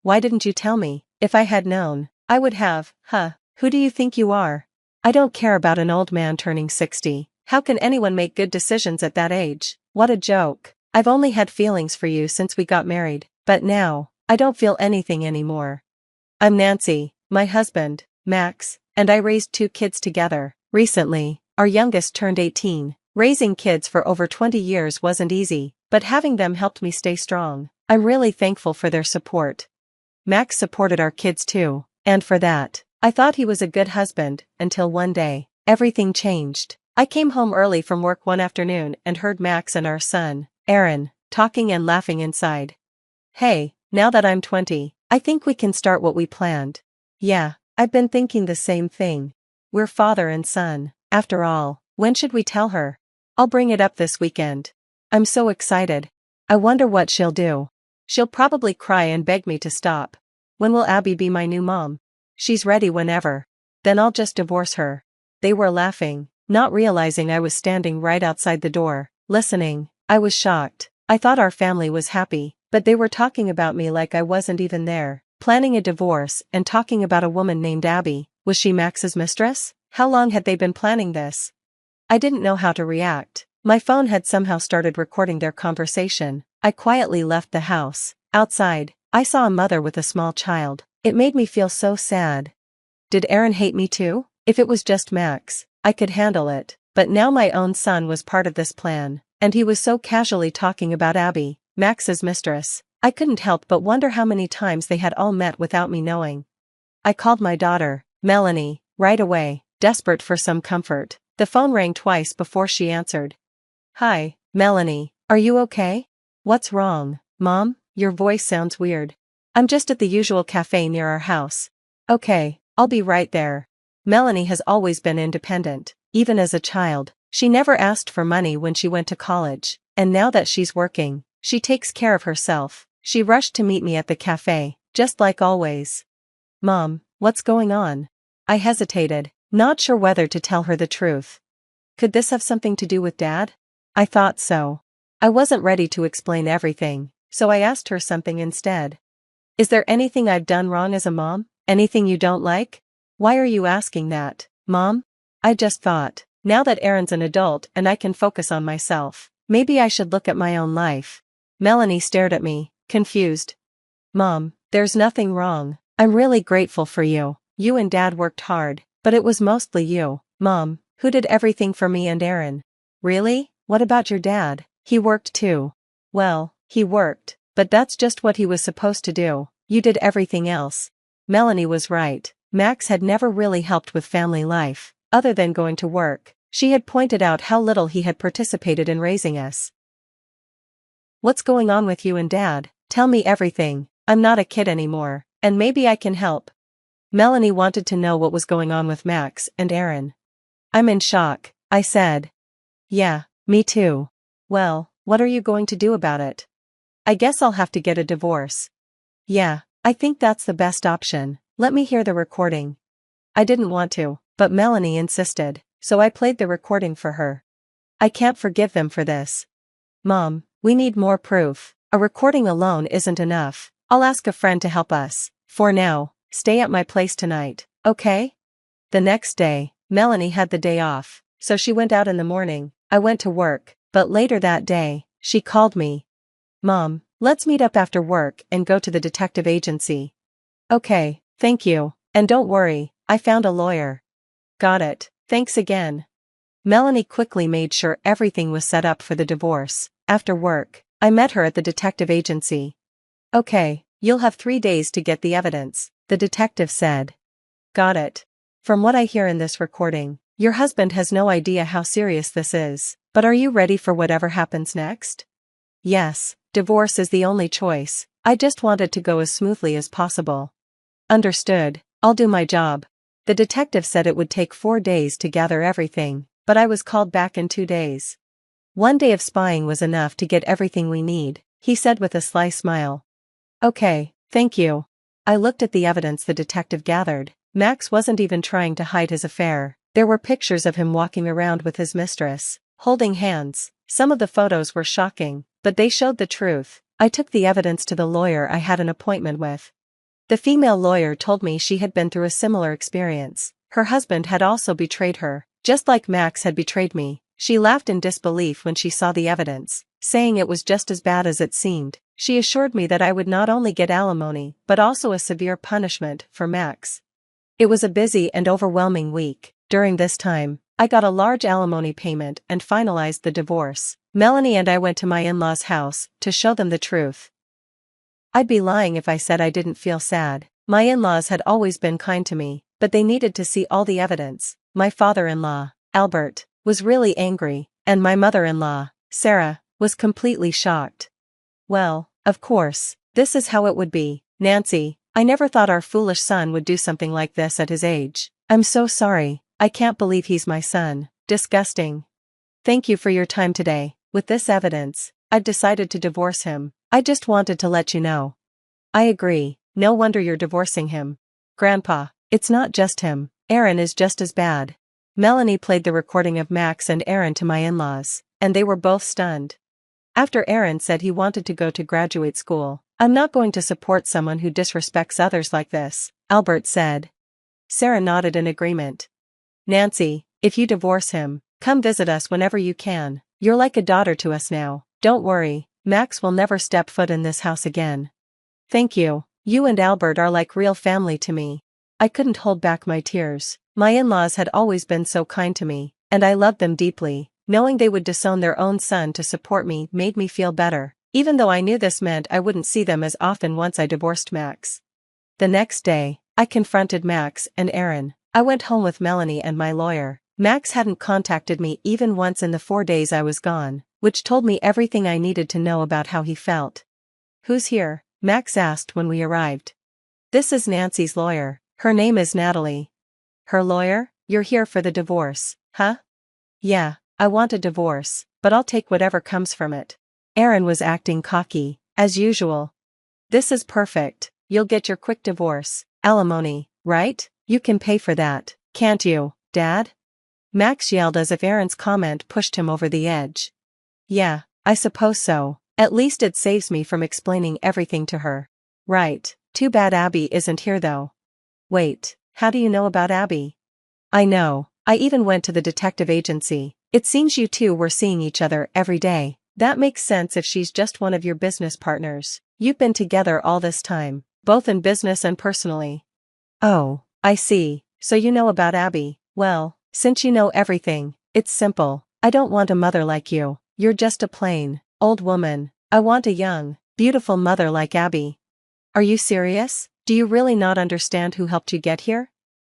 Why didn't you tell me? If I had known, I would have. Who do you think you are? I don't care about an old man turning 60. How can anyone make good decisions at that age? What a joke. I've only had feelings for you since we got married, but now, I don't feel anything anymore. I'm Nancy, my husband, Max, and I raised 2 kids together. Recently, our youngest turned 18. Raising kids for over 20 years wasn't easy, but having them helped me stay strong. I'm really thankful for their support. Max supported our kids too, and for that, I thought he was a good husband, until one day, everything changed. I came home early from work one afternoon and heard Max and our son, Aaron, talking and laughing inside. Hey, now that I'm 20, I think we can start what we planned. Yeah, I've been thinking the same thing. We're father and son, after all. When should we tell her? I'll bring it up this weekend. I'm so excited. I wonder what she'll do. She'll probably cry and beg me to stop. When will Abby be my new mom? She's ready whenever. Then I'll just divorce her. They were laughing, not realizing I was standing right outside the door, listening. I was shocked. I thought our family was happy, but they were talking about me like I wasn't even there, planning a divorce and talking about a woman named Abby. Was she Max's mistress? How long had they been planning this? I didn't know how to react. My phone had somehow started recording their conversation. I quietly left the house. Outside, I saw a mother with a small child. It made me feel so sad. Did Aaron hate me too? If it was just Max, I could handle it, but now my own son was part of this plan, and he was so casually talking about Abby, Max's mistress. I couldn't help but wonder how many times they had all met without me knowing. I called my daughter, Melanie, right away, desperate for some comfort. The phone rang twice before she answered. Hi, Melanie, are you okay? What's wrong, Mom? Your voice sounds weird. I'm just at the usual cafe near our house. Okay, I'll be right there. Melanie has always been independent, even as a child. She never asked for money when she went to college, and now that she's working, she takes care of herself. She rushed to meet me at the cafe, just like always. Mom, what's going on? I hesitated, not sure whether to tell her the truth. Could this have something to do with Dad? I thought so. I wasn't ready to explain everything, so I asked her something instead. Is there anything I've done wrong as a mom? Anything you don't like? Why are you asking that, Mom? I just thought, now that Aaron's an adult and I can focus on myself, maybe I should look at my own life. Melanie stared at me, confused. Mom, there's nothing wrong. I'm really grateful for you. You and Dad worked hard, but it was mostly you, Mom, who did everything for me and Aaron. Really? What about your dad? He worked too. Well, he worked, but that's just what he was supposed to do. You did everything else. Melanie was right. Max had never really helped with family life, other than going to work. She had pointed out how little he had participated in raising us. What's going on with you and Dad? Tell me everything. I'm not a kid anymore, and maybe I can help. Melanie wanted to know what was going on with Max and Aaron. I'm in shock, I said. Yeah, me too. Well, what are you going to do about it? I guess I'll have to get a divorce. Yeah, I think that's the best option. Let me hear the recording. I didn't want to, but Melanie insisted, so I played the recording for her. I can't forgive them for this. Mom, we need more proof. A recording alone isn't enough. I'll ask a friend to help us. For now, stay at my place tonight, okay? The next day, Melanie had the day off, so she went out in the morning. I went to work, but later that day, she called me. Mom, let's meet up after work and go to the detective agency. Okay, thank you, and don't worry, I found a lawyer. Got it, thanks again. Melanie quickly made sure everything was set up for the divorce. After work, I met her at the detective agency. Okay, you'll have 3 days to get the evidence, the detective said. Got it. From what I hear in this recording, your husband has no idea how serious this is, but are you ready for whatever happens next? Yes, divorce is the only choice. I just want it to go as smoothly as possible. Understood, I'll do my job. The detective said it would take 4 days to gather everything, but I was called back in 2 days. 1 day of spying was enough to get everything we need, he said with a sly smile. Okay, thank you. I looked at the evidence the detective gathered. Max wasn't even trying to hide his affair. There were pictures of him walking around with his mistress, holding hands. Some of the photos were shocking, but they showed the truth. I took the evidence to the lawyer I had an appointment with. The female lawyer told me she had been through a similar experience. Her husband had also betrayed her, just like Max had betrayed me. She laughed in disbelief when she saw the evidence, saying it was just as bad as it seemed. She assured me that I would not only get alimony but also a severe punishment for Max. It was a busy and overwhelming week. During this time, I got a large alimony payment and finalized the divorce. Melanie and I went to my in-laws' house to show them the truth. I'd be lying if I said I didn't feel sad. My in-laws had always been kind to me, but they needed to see all the evidence. My father-in-law, Albert, was really angry, and my mother-in-law, Sarah, was completely shocked. Well, of course, this is how it would be. Nancy, I never thought our foolish son would do something like this at his age. I'm so sorry, I can't believe he's my son. Disgusting. Thank you for your time today. With this evidence, I've decided to divorce him. I just wanted to let you know. I agree, no wonder you're divorcing him. Grandpa, it's not just him, Aaron is just as bad. Melanie played the recording of Max and Aaron to my in-laws, and they were both stunned. After Aaron said he wanted to go to graduate school, I'm not going to support someone who disrespects others like this, Albert said. Sarah nodded in agreement. Nancy, if you divorce him, come visit us whenever you can. You're like a daughter to us now. Don't worry, Max will never step foot in this house again. Thank you. You and Albert are like real family to me. I couldn't hold back my tears. My in-laws had always been so kind to me, and I loved them deeply. Knowing they would disown their own son to support me made me feel better, even though I knew this meant I wouldn't see them as often once I divorced Max. The next day, I confronted Max and Aaron. I went home with Melanie and my lawyer. Max hadn't contacted me even once in the 4 days I was gone, which told me everything I needed to know about how he felt. Who's here? Max asked when we arrived. This is Nancy's lawyer. Her name is Natalie. Her lawyer? You're here for the divorce, huh? Yeah, I want a divorce, but I'll take whatever comes from it. Aaron was acting cocky, as usual. This is perfect, you'll get your quick divorce. Alimony, right? You can pay for that, can't you, Dad? Max yelled as if Aaron's comment pushed him over the edge. Yeah, I suppose so. At least it saves me from explaining everything to her. Right, too bad Abby isn't here though. Wait, how do you know about Abby? I know, I even went to the detective agency. It seems you two were seeing each other every day. That makes sense if she's just one of your business partners. You've been together all this time, both in business and personally. Oh, I see, so you know about Abby. Well, since you know everything, it's simple. I don't want a mother like you. You're just a plain, old woman. I want a young, beautiful mother like Abby. Are you serious? Do you really not understand who helped you get here?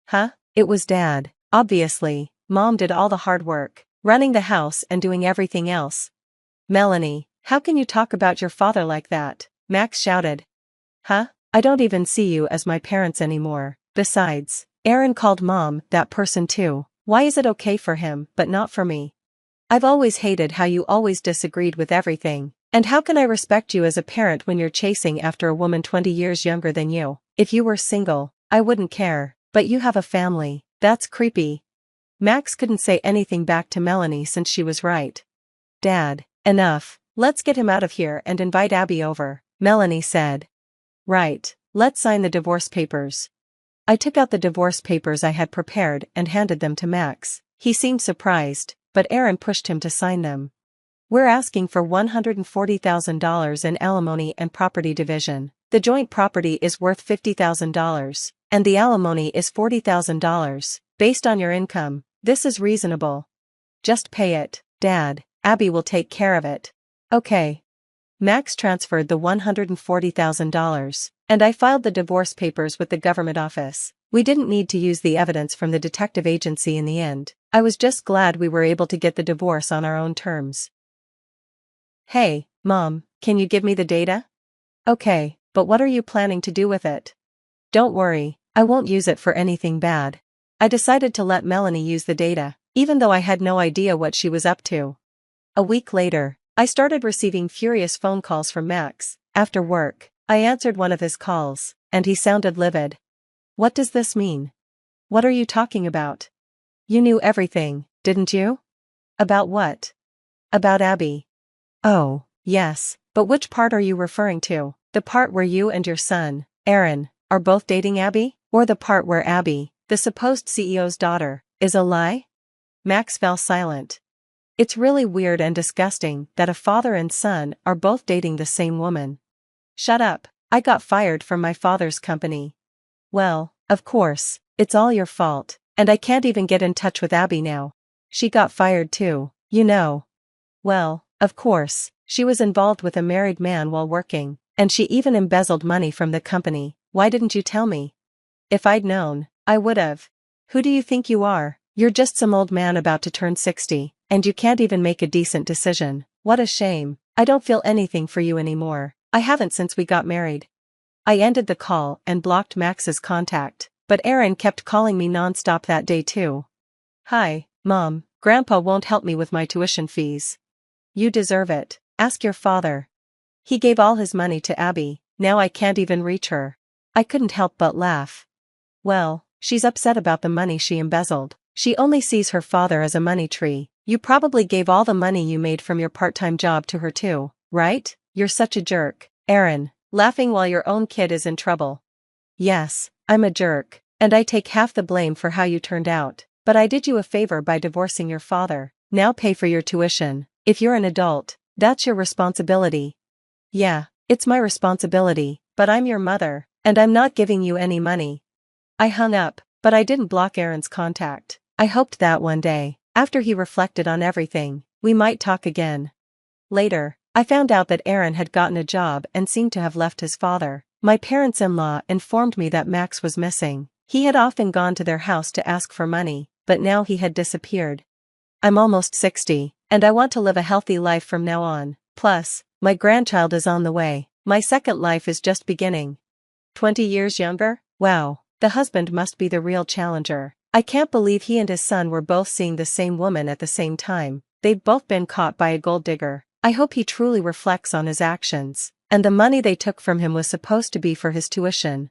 Huh? It was Dad, obviously. Mom did all the hard work, running the house and doing everything else. Melanie, how can you talk about your father like that? Max shouted. Huh? I don't even see you as my parents anymore. Besides, Aaron called Mom that person too. Why is it okay for him but not for me? I've always hated how you always disagreed with everything. And how can I respect you as a parent when you're chasing after a woman 20 years younger than you? If you were single, I wouldn't care, but you have a family. That's creepy. Max couldn't say anything back to Melanie since she was right. Dad, enough. Let's get him out of here and invite Abby over, Melanie said. Right, let's sign the divorce papers. I took out the divorce papers I had prepared and handed them to Max. He seemed surprised, but Aaron pushed him to sign them. We're asking for $140,000 in alimony and property division. The joint property is worth $50,000, and the alimony is $40,000. Based on your income, this is reasonable. Just pay it, Dad. Abby will take care of it. Okay. Max transferred the $140,000, and I filed the divorce papers with the government office. We didn't need to use the evidence from the detective agency in the end. I was just glad we were able to get the divorce on our own terms. Hey, Mom, can you give me the data? Okay, but what are you planning to do with it? Don't worry, I won't use it for anything bad. I decided to let Melanie use the data, even though I had no idea what she was up to. A week later, I started receiving furious phone calls from Max. After work, I answered one of his calls, and he sounded livid. What does this mean? What are you talking about? You knew everything, didn't you? About what? About Abby. Oh, yes, but which part are you referring to? The part where you and your son, Aaron, are both dating Abby? Or the part where Abby, the supposed CEO's daughter, is a lie? Max fell silent. It's really weird and disgusting that a father and son are both dating the same woman. Shut up, I got fired from my father's company. Well, of course, it's all your fault, and I can't even get in touch with Abby now. She got fired too, you know. Well, of course, she was involved with a married man while working, and she even embezzled money from the company. Why didn't you tell me? If I'd known, I would've. Who do you think you are? You're just some old man about to turn 60, and you can't even make a decent decision. What a shame. I don't feel anything for you anymore. I haven't since we got married. I ended the call and blocked Max's contact, but Aaron kept calling me nonstop that day too. Hi, Mom, Grandpa won't help me with my tuition fees. You deserve it. Ask your father. He gave all his money to Abby, now I can't even reach her. I couldn't help but laugh. Well, she's upset about the money she embezzled. She only sees her father as a money tree. You probably gave all the money you made from your part-time job to her too, right? You're such a jerk, Aaron, laughing while your own kid is in trouble. Yes, I'm a jerk, and I take half the blame for how you turned out, but I did you a favor by divorcing your father. Now pay for your tuition. If you're an adult, that's your responsibility. Yeah, it's my responsibility, but I'm your mother, and I'm not giving you any money. I hung up, but I didn't block Aaron's contact. I hoped that one day, after he reflected on everything, we might talk again. Later, I found out that Aaron had gotten a job and seemed to have left his father. My parents-in-law informed me that Max was missing. He had often gone to their house to ask for money, but now he had disappeared. I'm almost 60, and I want to live a healthy life from now on. Plus, my grandchild is on the way. My second life is just beginning. 20 years younger? Wow, the husband must be the real challenger. I can't believe he and his son were both seeing the same woman at the same time. They've both been caught by a gold digger. I hope he truly reflects on his actions, and the money they took from him was supposed to be for his tuition.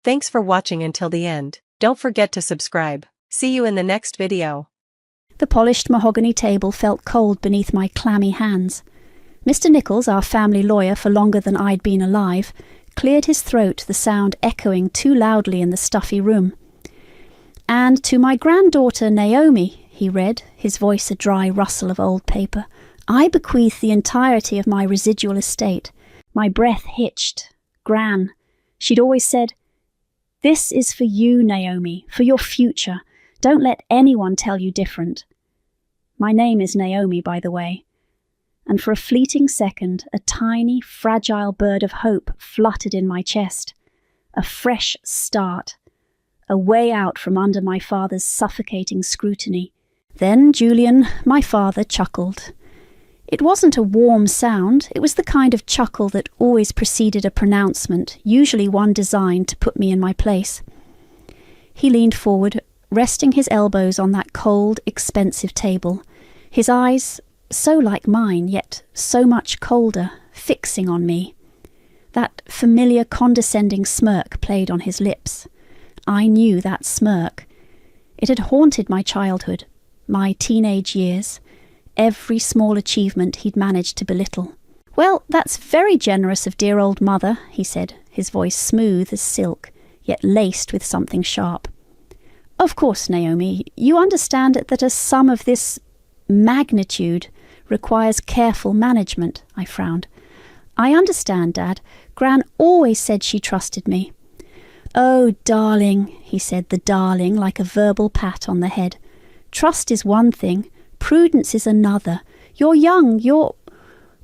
Thanks for watching until the end. Don't forget to subscribe. See you in the next video. The polished mahogany table felt cold beneath my clammy hands. Mr. Nichols, our family lawyer for longer than I'd been alive, cleared his throat, the sound echoing too loudly in the stuffy room. And to my granddaughter Naomi, he read, his voice a dry rustle of old paper, I bequeath the entirety of my residual estate. My breath hitched. Gran. She'd always said, "This is for you, Naomi, for your future. Don't let anyone tell you different." My name is Naomi, by the way. And for a fleeting second, a tiny, fragile bird of hope fluttered in my chest. A fresh start. A way out from under my father's suffocating scrutiny. Then Julian, my father, chuckled. It wasn't a warm sound, it was the kind of chuckle that always preceded a pronouncement, usually one designed to put me in my place. He leaned forward, resting his elbows on that cold, expensive table, his eyes, so like mine, yet so much colder, fixing on me. That familiar condescending smirk played on his lips. I knew that smirk. It had haunted my childhood, my teenage years, every small achievement he'd managed to belittle. "Well, that's very generous of dear old mother," he said, his voice smooth as silk, yet laced with something sharp. "Of course, Naomi, you understand that a sum of this magnitude requires careful management," I frowned. "I understand, Dad. Gran always said she trusted me." "Oh, darling," he said, the darling like a verbal pat on the head. "Trust is one thing, prudence is another. You're young,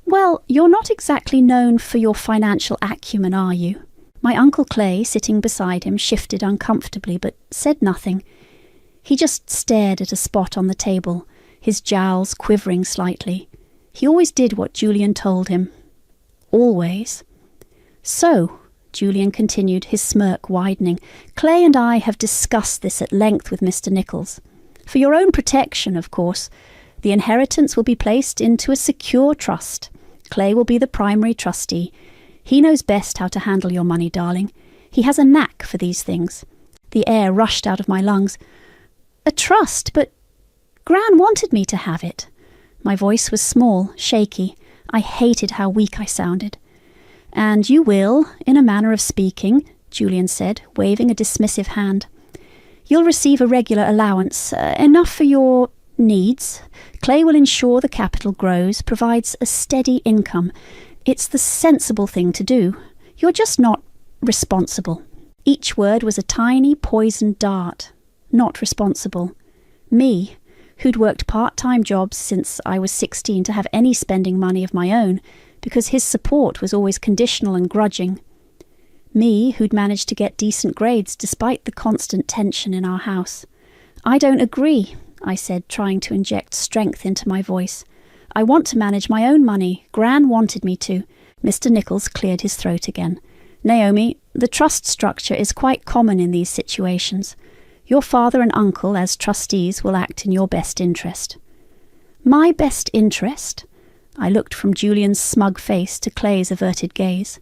well, you're not exactly known for your financial acumen, are you?" My Uncle Clay, sitting beside him, shifted uncomfortably, but said nothing. He just stared at a spot on the table, his jowls quivering slightly. He always did what Julian told him. Always. "So," Julian continued, his smirk widening, "Clay and I have discussed this at length with Mr. Nichols. For your own protection, of course, the inheritance will be placed into a secure trust. Clay will be the primary trustee. He knows best how to handle your money, darling. He has a knack for these things." The air rushed out of my lungs. "A trust? But Gran wanted me to have it." My voice was small, shaky. I hated how weak I sounded. "And you will, in a manner of speaking, Julian said, waving a dismissive hand. You'll receive a regular allowance, enough for your needs. Clay will ensure the capital grows, provides a steady income. It's the sensible thing to do. You're just not responsible. Each word was a tiny poisoned dart. Not responsible. Me, who'd worked part-time jobs since I was 16 to have any spending money of my own, because his support was always conditional and grudging. Me, who'd managed to get decent grades despite the constant tension in our house. I don't agree, I said, trying to inject strength into my voice. I want to manage my own money. Gran wanted me to. Mr. Nichols cleared his throat again. Naomi, the trust structure is quite common in these situations. Your father and uncle, as trustees, will act in your best interest. My best interest? I looked from Julian's smug face to Clay's averted gaze.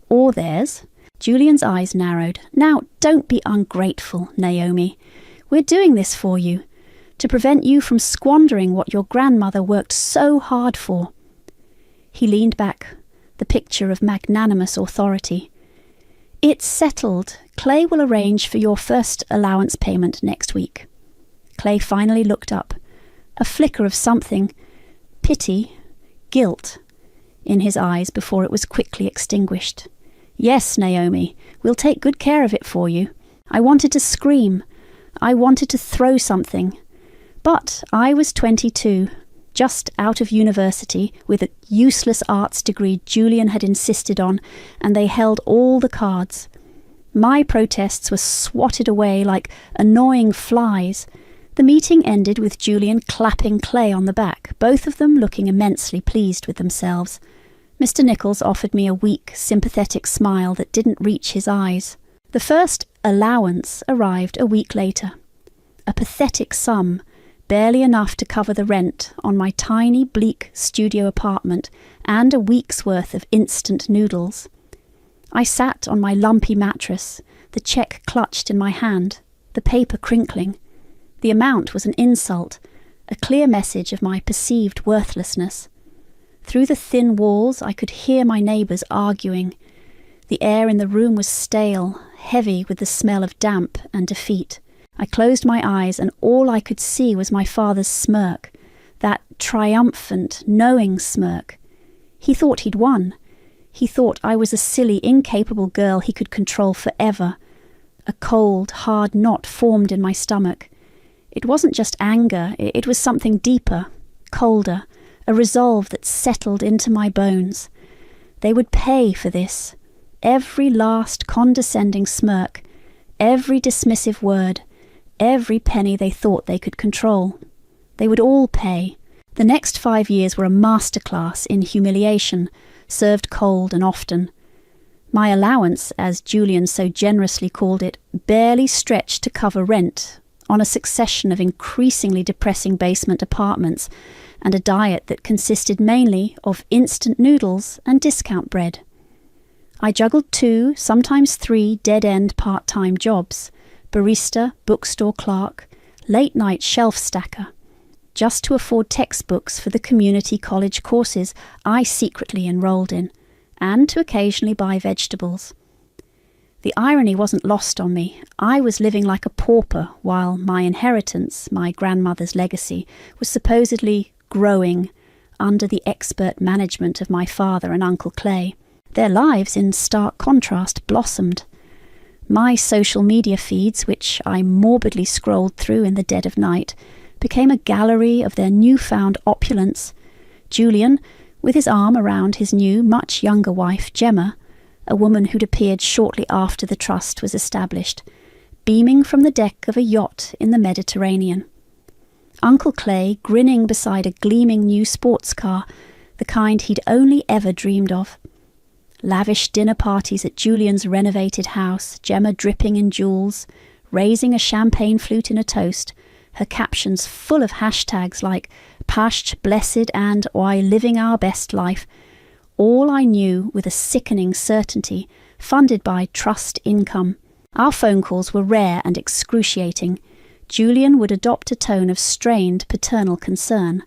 Or theirs? Julian's eyes narrowed. Now, don't be ungrateful, Naomi. We're doing this for you, to prevent you from squandering what your grandmother worked so hard for. He leaned back, the picture of magnanimous authority. It's settled. Clay will arrange for your first allowance payment next week. Clay finally looked up, a flicker of something, pity, guilt, in his eyes before it was quickly extinguished. Yes, Naomi, we'll take good care of it for you. I wanted to scream. I wanted to throw something. But I was 22, just out of university, with a useless arts degree Julian had insisted on, and they held all the cards. My protests were swatted away like annoying flies. The meeting ended with Julian clapping Clay on the back, both of them looking immensely pleased with themselves. Mr. Nichols offered me a weak, sympathetic smile that didn't reach his eyes. The first allowance arrived a week later. A pathetic sum, barely enough to cover the rent on my tiny, bleak studio apartment and a week's worth of instant noodles. I sat on my lumpy mattress, the cheque clutched in my hand, the paper crinkling. The amount was an insult, a clear message of my perceived worthlessness. Through the thin walls I could hear my neighbours arguing. The air in the room was stale, heavy with the smell of damp and defeat. I closed my eyes and all I could see was my father's smirk, that triumphant, knowing smirk. He thought he'd won. He thought I was a silly, incapable girl he could control forever. A cold, hard knot formed in my stomach. It wasn't just anger, it was something deeper, colder, a resolve that settled into my bones. They would pay for this. Every last condescending smirk, every dismissive word, every penny they thought they could control. They would all pay. The next 5 years were a masterclass in humiliation, served cold and often. My allowance, as Julian so generously called it, barely stretched to cover rent on a succession of increasingly depressing basement apartments and a diet that consisted mainly of instant noodles and discount bread. I juggled 2, sometimes 3 dead-end part-time jobs, barista, bookstore clerk, late-night shelf stacker, just to afford textbooks for the community college courses I secretly enrolled in, and to occasionally buy vegetables. The irony wasn't lost on me. I was living like a pauper while my inheritance, my grandmother's legacy, was supposedly growing under the expert management of my father and Uncle Clay. Their lives, in stark contrast, blossomed. My social media feeds, which I morbidly scrolled through in the dead of night, became a gallery of their newfound opulence. Julian, with his arm around his new, much younger wife, Gemma, a woman who'd appeared shortly after the trust was established, beaming from the deck of a yacht in the Mediterranean. Uncle Clay grinning beside a gleaming new sports car, the kind he'd only ever dreamed of. Lavish dinner parties at Julian's renovated house, Gemma dripping in jewels, raising a champagne flute in a toast, her captions full of hashtags like "Pasht Blessed" and "Oi Living Our Best Life," all I knew with a sickening certainty, funded by trust income. Our phone calls were rare and excruciating. Julian would adopt a tone of strained paternal concern.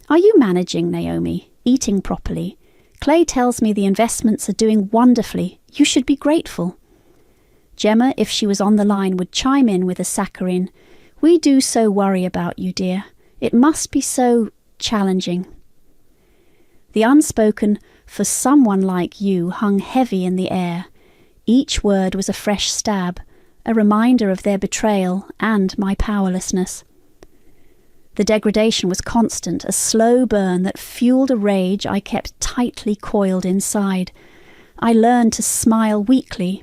"Are you managing, Naomi? Eating properly? Clay tells me the investments are doing wonderfully. You should be grateful." Gemma, if she was on the line, would chime in with a saccharine, "We do so worry about you, dear. It must be so challenging." The unspoken "for someone like you" hung heavy in the air. Each word was a fresh stab, a reminder of their betrayal and my powerlessness. The degradation was constant, a slow burn that fueled a rage I kept tightly coiled inside. I learned to smile weakly,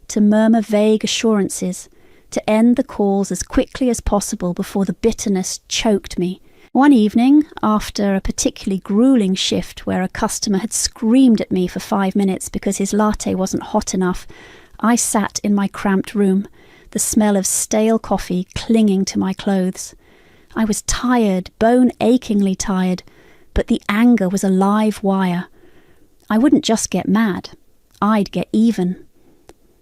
to murmur vague assurances, to end the calls as quickly as possible before the bitterness choked me. One evening, after a particularly grueling shift where a customer had screamed at me for 5 minutes because his latte wasn't hot enough, I sat in my cramped room, the smell of stale coffee clinging to my clothes. I was tired, bone-achingly tired, but the anger was a live wire. I wouldn't just get mad, I'd get even.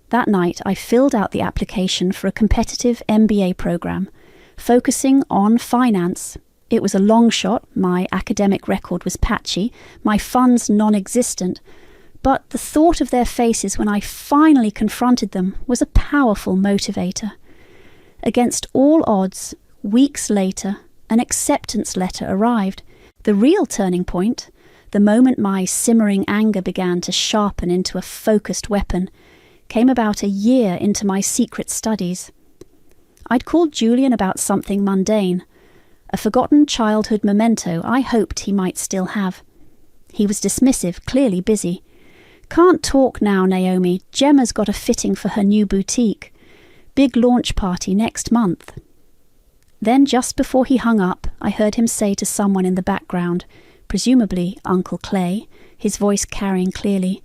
That night I filled out the application for a competitive MBA program, focusing on finance. It was a long shot, my academic record was patchy, my funds non-existent, but the thought of their faces when I finally confronted them was a powerful motivator. Against all odds, weeks later, an acceptance letter arrived. The real turning point, the moment my simmering anger began to sharpen into a focused weapon, came about a year into my secret studies. I'd called Julian about something mundane, a forgotten childhood memento I hoped he might still have. He was dismissive, clearly busy. "Can't talk now, Naomi. Gemma's got a fitting for her new boutique. Big launch party next month." Then, just before he hung up, I heard him say to someone in the background, presumably Uncle Clay, his voice carrying clearly,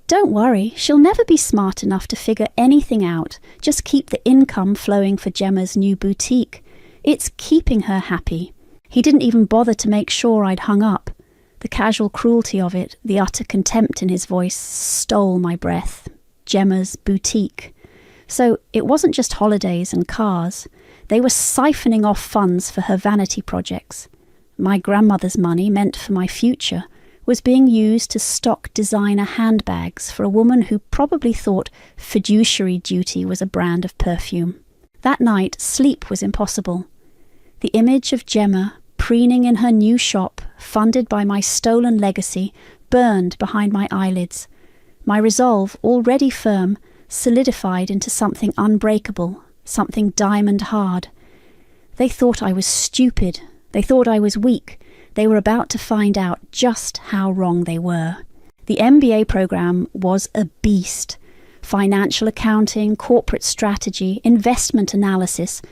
"Don't worry, she'll never be smart enough to figure anything out. Just keep the income flowing for Gemma's new boutique. It's keeping her happy." He didn't even bother to make sure I'd hung up. The casual cruelty of it, the utter contempt in his voice, stole my breath. Gemma's boutique. So it wasn't just holidays and cars. They were siphoning off funds for her vanity projects. My grandmother's money, meant for my future, was being used to stock designer handbags for a woman who probably thought fiduciary duty was a brand of perfume. That night, sleep was impossible. The image of Gemma, preening in her new shop, funded by my stolen legacy, burned behind my eyelids. My resolve, already firm, solidified into something unbreakable, something diamond hard. They thought I was stupid. They thought I was weak. They were about to find out just how wrong they were. The MBA program was a beast. Financial accounting, corporate strategy, investment analysis.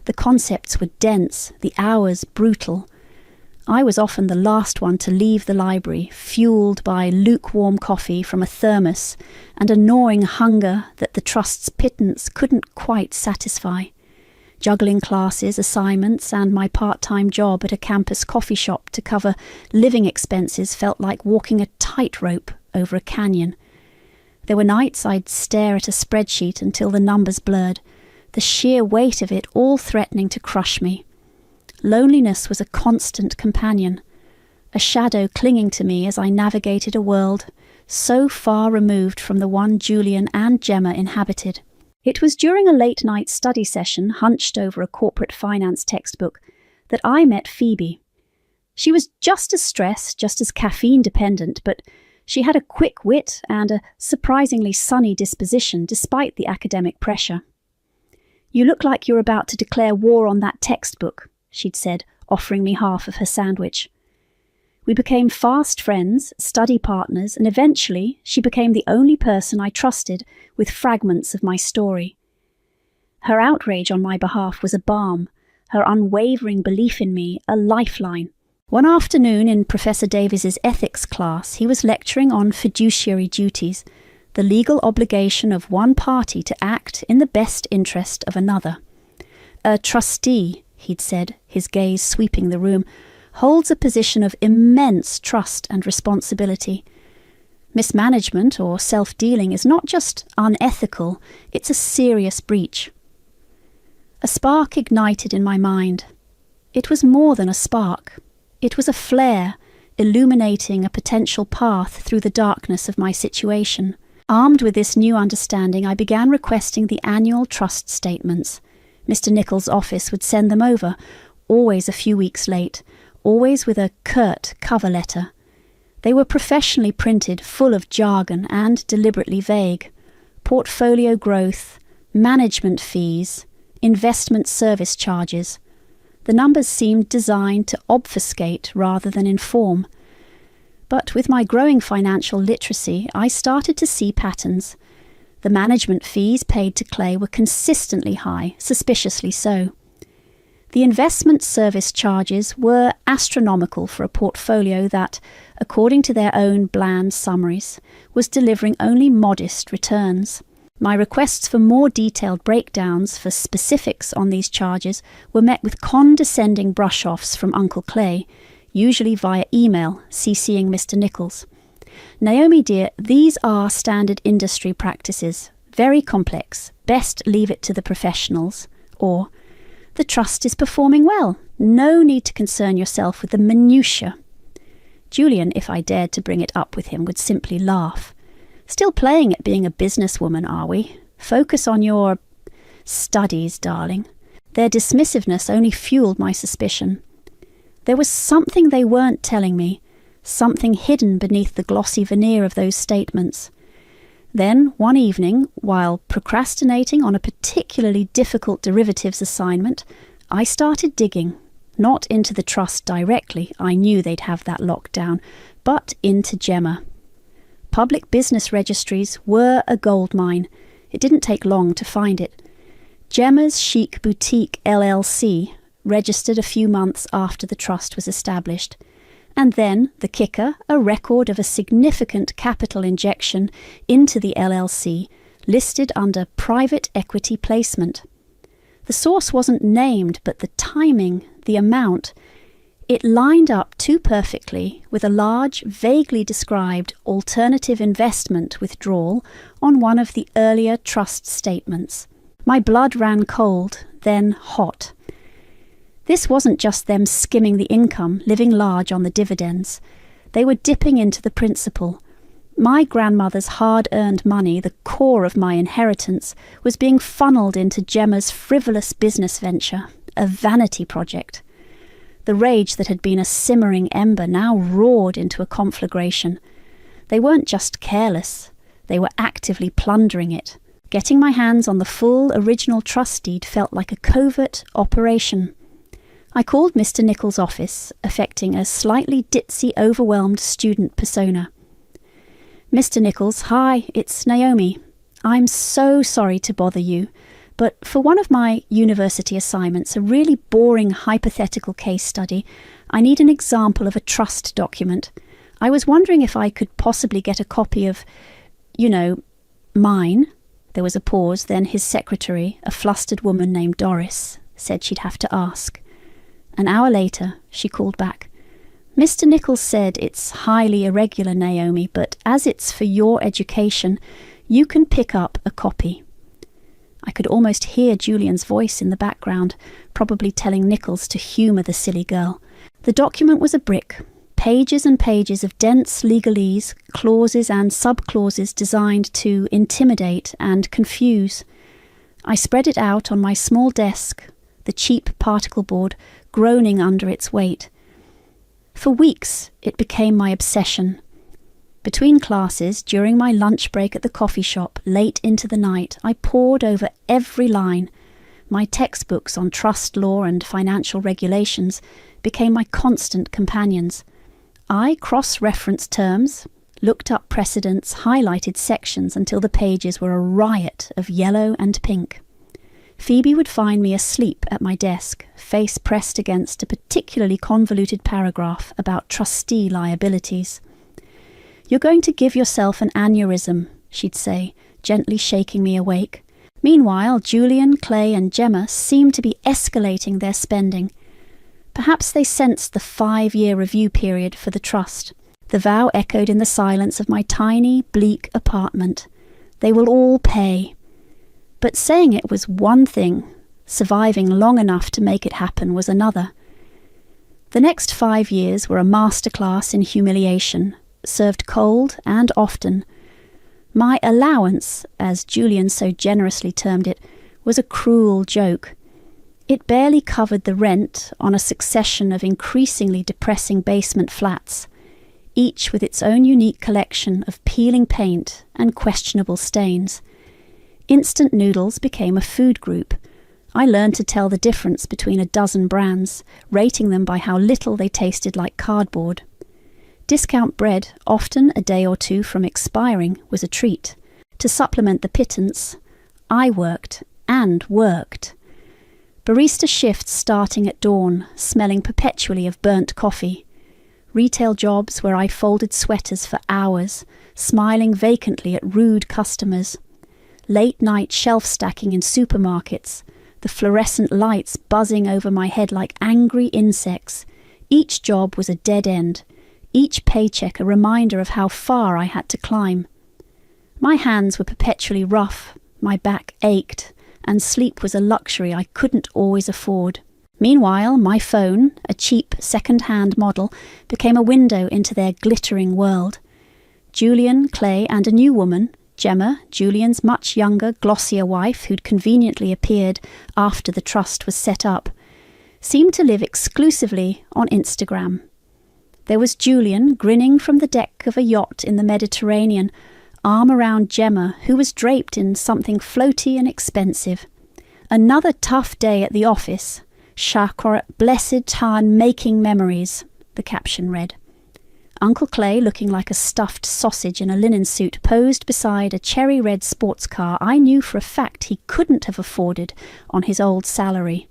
The concepts were dense, the hours brutal. I was often the last one to leave the library, fueled by lukewarm coffee from a thermos and a gnawing hunger that the trust's pittance couldn't quite satisfy. Juggling classes, assignments, and my part-time job at a campus coffee shop to cover living expenses felt like walking a tightrope over a canyon. There were nights I'd stare at a spreadsheet until the numbers blurred, the sheer weight of it all threatening to crush me. Loneliness was a constant companion, a shadow clinging to me as I navigated a world so far removed from the one Julian and Gemma inhabited. It was during a late-night study session hunched over a corporate finance textbook that I met Phoebe. She was just as stressed, just as caffeine-dependent, but she had a quick wit and a surprisingly sunny disposition despite the academic pressure. "You look like you're about to declare war on that textbook," she'd said, offering me half of her sandwich. We became fast friends, study partners, and eventually she became the only person I trusted with fragments of my story. Her outrage on my behalf was a balm, her unwavering belief in me a lifeline. One afternoon in Professor Davies's ethics class, he was lecturing on fiduciary duties, the legal obligation of one party to act in the best interest of another. "A trustee," he'd said, his gaze sweeping the room, "holds a position of immense trust and responsibility. Mismanagement or self-dealing is not just unethical, it's a serious breach." A spark ignited in my mind. It was more than a spark. It was a flare, illuminating a potential path through the darkness of my situation. Armed with this new understanding, I began requesting the annual trust statements. Mr. Nichols' office would send them over, always a few weeks late, always with a curt cover letter. They were professionally printed, full of jargon and deliberately vague. Portfolio growth, management fees, investment service charges. The numbers seemed designed to obfuscate rather than inform. But with my growing financial literacy, I started to see patterns. The management fees paid to Clay were consistently high, suspiciously so. The investment service charges were astronomical for a portfolio that, according to their own bland summaries, was delivering only modest returns. My requests for more detailed breakdowns for specifics on these charges were met with condescending brush-offs from Uncle Clay, usually via email, CCing Mr. Nichols. "Naomi dear, these are standard industry practices. Very complex. Best leave it to the professionals." Or, "The trust is performing well. No need to concern yourself with the minutiae." Julian, if I dared to bring it up with him, would simply laugh. "Still playing at being a businesswoman, are we? Focus on your studies, darling." Their dismissiveness only fueled my suspicion. There was something they weren't telling me, something hidden beneath the glossy veneer of those statements. Then, one evening, while procrastinating on a particularly difficult derivatives assignment, I started digging, not into the trust directly, I knew they'd have that locked down, but into Gemma. Public business registries were a goldmine. It didn't take long to find it. Gemma's Chic Boutique LLC registered a few months after the trust was established. And then, the kicker, a record of a significant capital injection into the LLC, listed under private equity placement. The source wasn't named, but the timing, the amount, it lined up too perfectly with a large, vaguely described alternative investment withdrawal on one of the earlier trust statements. My blood ran cold, then hot. This wasn't just them skimming the income, living large on the dividends. They were dipping into the principal. My grandmother's hard-earned money, the core of my inheritance, was being funneled into Gemma's frivolous business venture, a vanity project. The rage that had been a simmering ember now roared into a conflagration. They weren't just careless, they were actively plundering it. Getting my hands on the full original trust deed felt like a covert operation. I called Mr. Nichols' office, affecting a slightly ditzy, overwhelmed student persona. "Mr. Nichols, hi, it's Naomi. I'm so sorry to bother you, but for one of my university assignments, a really boring hypothetical case study, I need an example of a trust document. I was wondering if I could possibly get a copy of, mine." There was a pause, then his secretary, a flustered woman named Doris, said she'd have to ask. An hour later, she called back. "Mr. Nichols said it's highly irregular, Naomi, but as it's for your education, you can pick up a copy." I could almost hear Julian's voice in the background, probably telling Nichols to humour the silly girl. The document was a brick, pages and pages of dense legalese, clauses and sub-clauses designed to intimidate and confuse. I spread it out on my small desk, the cheap particle board groaning under its weight. For weeks, it became my obsession. Between classes, during my lunch break at the coffee shop, late into the night, I pored over every line. My textbooks on trust law and financial regulations became my constant companions. I cross-referenced terms, looked up precedents, highlighted sections until the pages were a riot of yellow and pink. Phoebe would find me asleep at my desk, face pressed against a particularly convoluted paragraph about trustee liabilities. "You're going to give yourself an aneurysm," she'd say, gently shaking me awake. Meanwhile, Julian, Clay and Gemma seemed to be escalating their spending. Perhaps they sensed the 5-year review period for the trust. The vow echoed in the silence of my tiny, bleak apartment. They will all pay. But saying it was one thing, surviving long enough to make it happen was another. The next 5 years were a masterclass in humiliation, served cold and often. My allowance, as Julian so generously termed it, was a cruel joke. It barely covered the rent on a succession of increasingly depressing basement flats, each with its own unique collection of peeling paint and questionable stains. Instant noodles became a food group. I learned to tell the difference between a dozen brands, rating them by how little they tasted like cardboard. Discount bread, often a day or two from expiring, was a treat. To supplement the pittance, I worked and worked. Barista shifts starting at dawn, smelling perpetually of burnt coffee. Retail jobs where I folded sweaters for hours, smiling vacantly at rude customers. Late-night shelf stacking in supermarkets, the fluorescent lights buzzing over my head like angry insects. Each job was a dead end, each paycheck a reminder of how far I had to climb. My hands were perpetually rough, my back ached, and sleep was a luxury I couldn't always afford. Meanwhile, my phone, a cheap second-hand model, became a window into their glittering world. Julian, Clay, and a new woman, Gemma, Julian's much younger, glossier wife, who'd conveniently appeared after the trust was set up, seemed to live exclusively on Instagram. There was Julian, grinning from the deck of a yacht in the Mediterranean, arm around Gemma, who was draped in something floaty and expensive. Another tough day at the office. Shakor blessed Tan making memories, the caption read. Uncle Clay, looking like a stuffed sausage in a linen suit, posed beside a cherry-red sports car I knew for a fact he couldn't have afforded on his old salary.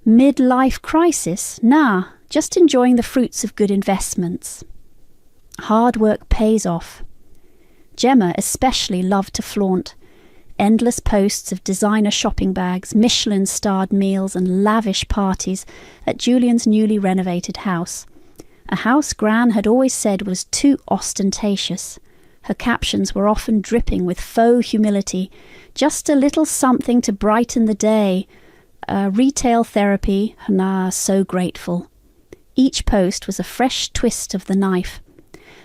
Midlife crisis? Nah, just enjoying the fruits of good investments. Hard work pays off. Gemma especially loved to flaunt. Endless posts of designer shopping bags, Michelin-starred meals and lavish parties at Julian's newly renovated house. A house Gran had always said was too ostentatious. Her captions were often dripping with faux humility. Just a little something to brighten the day. Retail therapy, nah, so grateful. Each post was a fresh twist of the knife.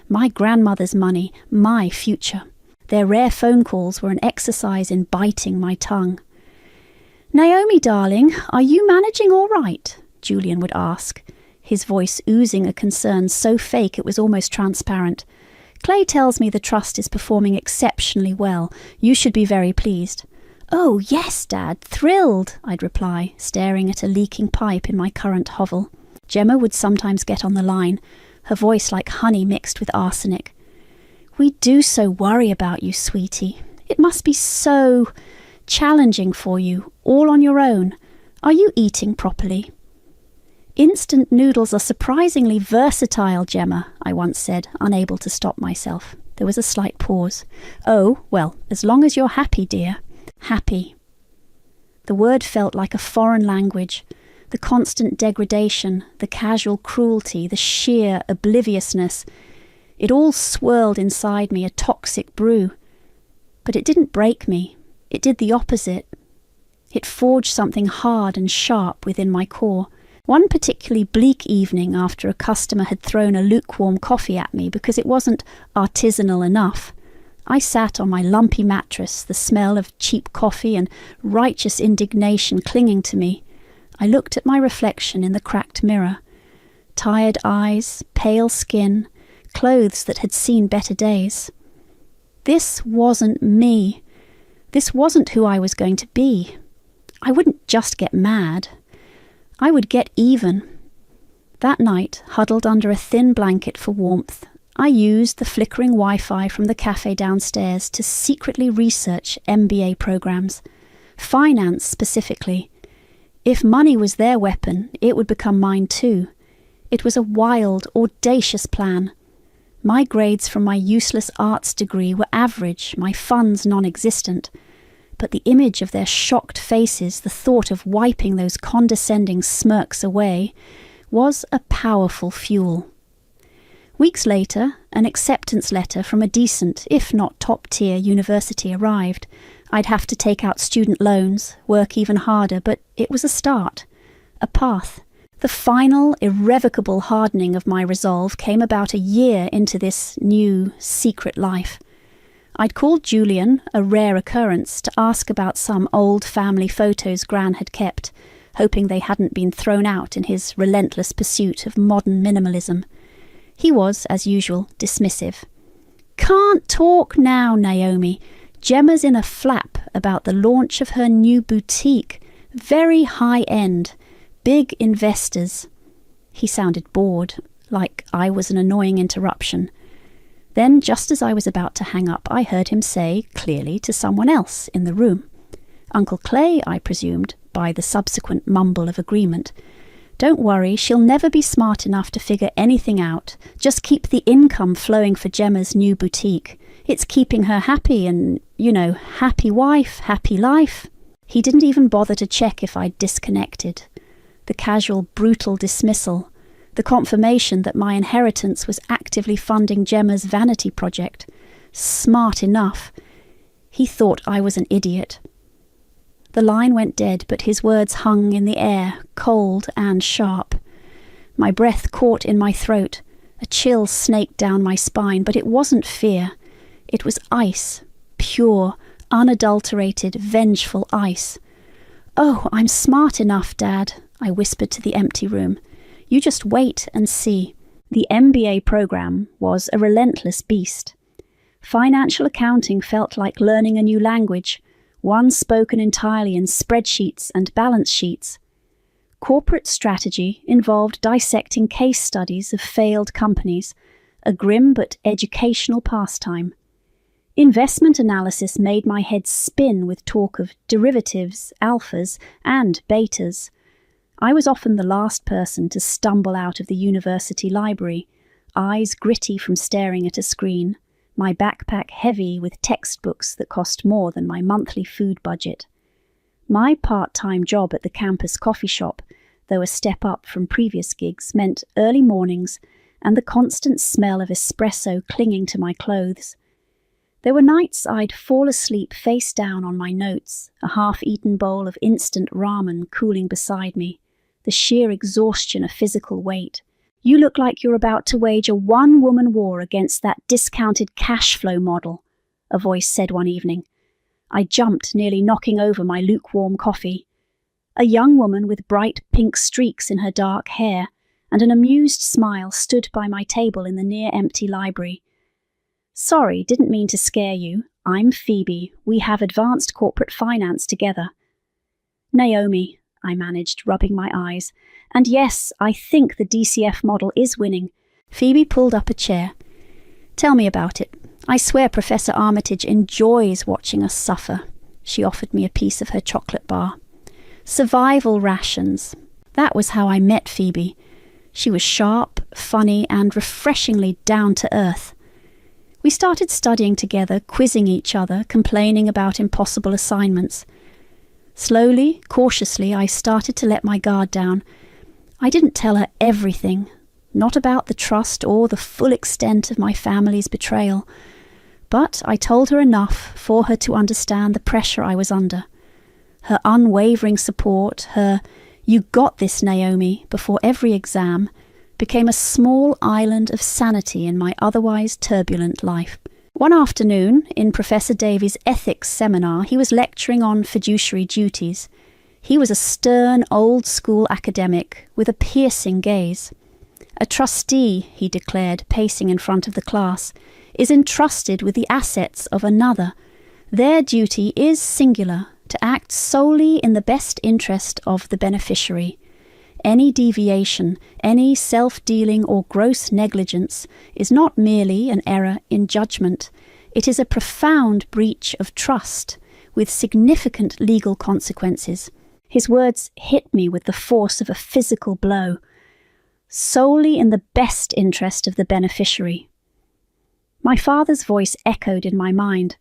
My grandmother's money, my future. Their rare phone calls were an exercise in biting my tongue. "Naomi, darling, are you managing all right?" Julian would ask, his voice oozing a concern so fake it was almost transparent. "Clay tells me the trust is performing exceptionally well. You should be very pleased." "Oh, yes, Dad, thrilled," I'd reply, staring at a leaking pipe in my current hovel. Gemma would sometimes get on the line, her voice like honey mixed with arsenic. "We do so worry about you, sweetie. It must be so challenging for you, all on your own. Are you eating properly?" "Instant noodles are surprisingly versatile, Gemma," I once said, unable to stop myself. There was a slight pause. "Oh, well, as long as you're happy, dear." Happy. The word felt like a foreign language. The constant degradation, the casual cruelty, the sheer obliviousness. It all swirled inside me, a toxic brew. But it didn't break me. It did the opposite. It forged something hard and sharp within my core. One particularly bleak evening after a customer had thrown a lukewarm coffee at me because it wasn't artisanal enough, I sat on my lumpy mattress, the smell of cheap coffee and righteous indignation clinging to me. I looked at my reflection in the cracked mirror. Tired eyes, pale skin, clothes that had seen better days. This wasn't me. This wasn't who I was going to be. I wouldn't just get mad. I would get even. That night, huddled under a thin blanket for warmth, I used the flickering Wi-Fi from the cafe downstairs to secretly research MBA programs. Finance specifically. If money was their weapon, it would become mine too. It was a wild, audacious plan. My grades from my useless arts degree were average, my funds non-existent. But the image of their shocked faces, the thought of wiping those condescending smirks away, was a powerful fuel. Weeks later, an acceptance letter from a decent, if not top-tier university arrived. I'd have to take out student loans, work even harder, but it was a start, a path. The final, irrevocable hardening of my resolve came about a year into this new, secret life. I'd called Julian, a rare occurrence, to ask about some old family photos Gran had kept, hoping they hadn't been thrown out in his relentless pursuit of modern minimalism. He was, as usual, dismissive. "Can't talk now, Naomi. Gemma's in a flap about the launch of her new boutique. Very high-end. Big investors." He sounded bored, like I was an annoying interruption. Then, just as I was about to hang up, I heard him say, clearly to someone else in the room. Uncle Clay, I presumed, by the subsequent mumble of agreement. "Don't worry, she'll never be smart enough to figure anything out. Just keep the income flowing for Gemma's new boutique. It's keeping her happy and, happy wife, happy life." He didn't even bother to check if I'd disconnected. The casual, brutal dismissal, the confirmation that my inheritance was actively funding Gemma's vanity project. Smart enough. He thought I was an idiot. The line went dead, but his words hung in the air, cold and sharp. My breath caught in my throat. A chill snaked down my spine, but it wasn't fear. It was ice, pure, unadulterated, vengeful ice. "Oh, I'm smart enough, Dad," I whispered to the empty room. "You just wait and see." The MBA program was a relentless beast. Financial accounting felt like learning a new language, one spoken entirely in spreadsheets and balance sheets. Corporate strategy involved dissecting case studies of failed companies, a grim but educational pastime. Investment analysis made my head spin with talk of derivatives, alphas, and betas. I was often the last person to stumble out of the university library, eyes gritty from staring at a screen, my backpack heavy with textbooks that cost more than my monthly food budget. My part-time job at the campus coffee shop, though a step up from previous gigs, meant early mornings and the constant smell of espresso clinging to my clothes. There were nights I'd fall asleep face down on my notes, a half-eaten bowl of instant ramen cooling beside me, the sheer exhaustion of physical weight. "You look like you're about to wage a one-woman war against that discounted cash flow model," a voice said one evening. I jumped, nearly knocking over my lukewarm coffee. A young woman with bright pink streaks in her dark hair and an amused smile stood by my table in the near-empty library. "Sorry, didn't mean to scare you. I'm Phoebe. We have advanced corporate finance together." "Naomi," I managed, rubbing my eyes. "And yes, I think the DCF model is winning." Phoebe pulled up a chair. "Tell me about it. I swear Professor Armitage enjoys watching us suffer." She offered me a piece of her chocolate bar. Survival rations. That was how I met Phoebe. She was sharp, funny, and refreshingly down-to-earth. We started studying together, quizzing each other, complaining about impossible assignments. Slowly, cautiously, I started to let my guard down. I didn't tell her everything, not about the trust or the full extent of my family's betrayal. But I told her enough for her to understand the pressure I was under. Her unwavering support, her "You got this, Naomi," before every exam, became a small island of sanity in my otherwise turbulent life. One afternoon, in Professor Davies' ethics seminar, he was lecturing on fiduciary duties. He was a stern, old-school academic with a piercing gaze. "A trustee," he declared, pacing in front of the class, "is entrusted with the assets of another. Their duty is singular, to act solely in the best interest of the beneficiary. Any deviation, any self-dealing or gross negligence is not merely an error in judgment. It is a profound breach of trust, with significant legal consequences." His words hit me with the force of a physical blow. Solely in the best interest of the beneficiary. My father's voice echoed in my mind.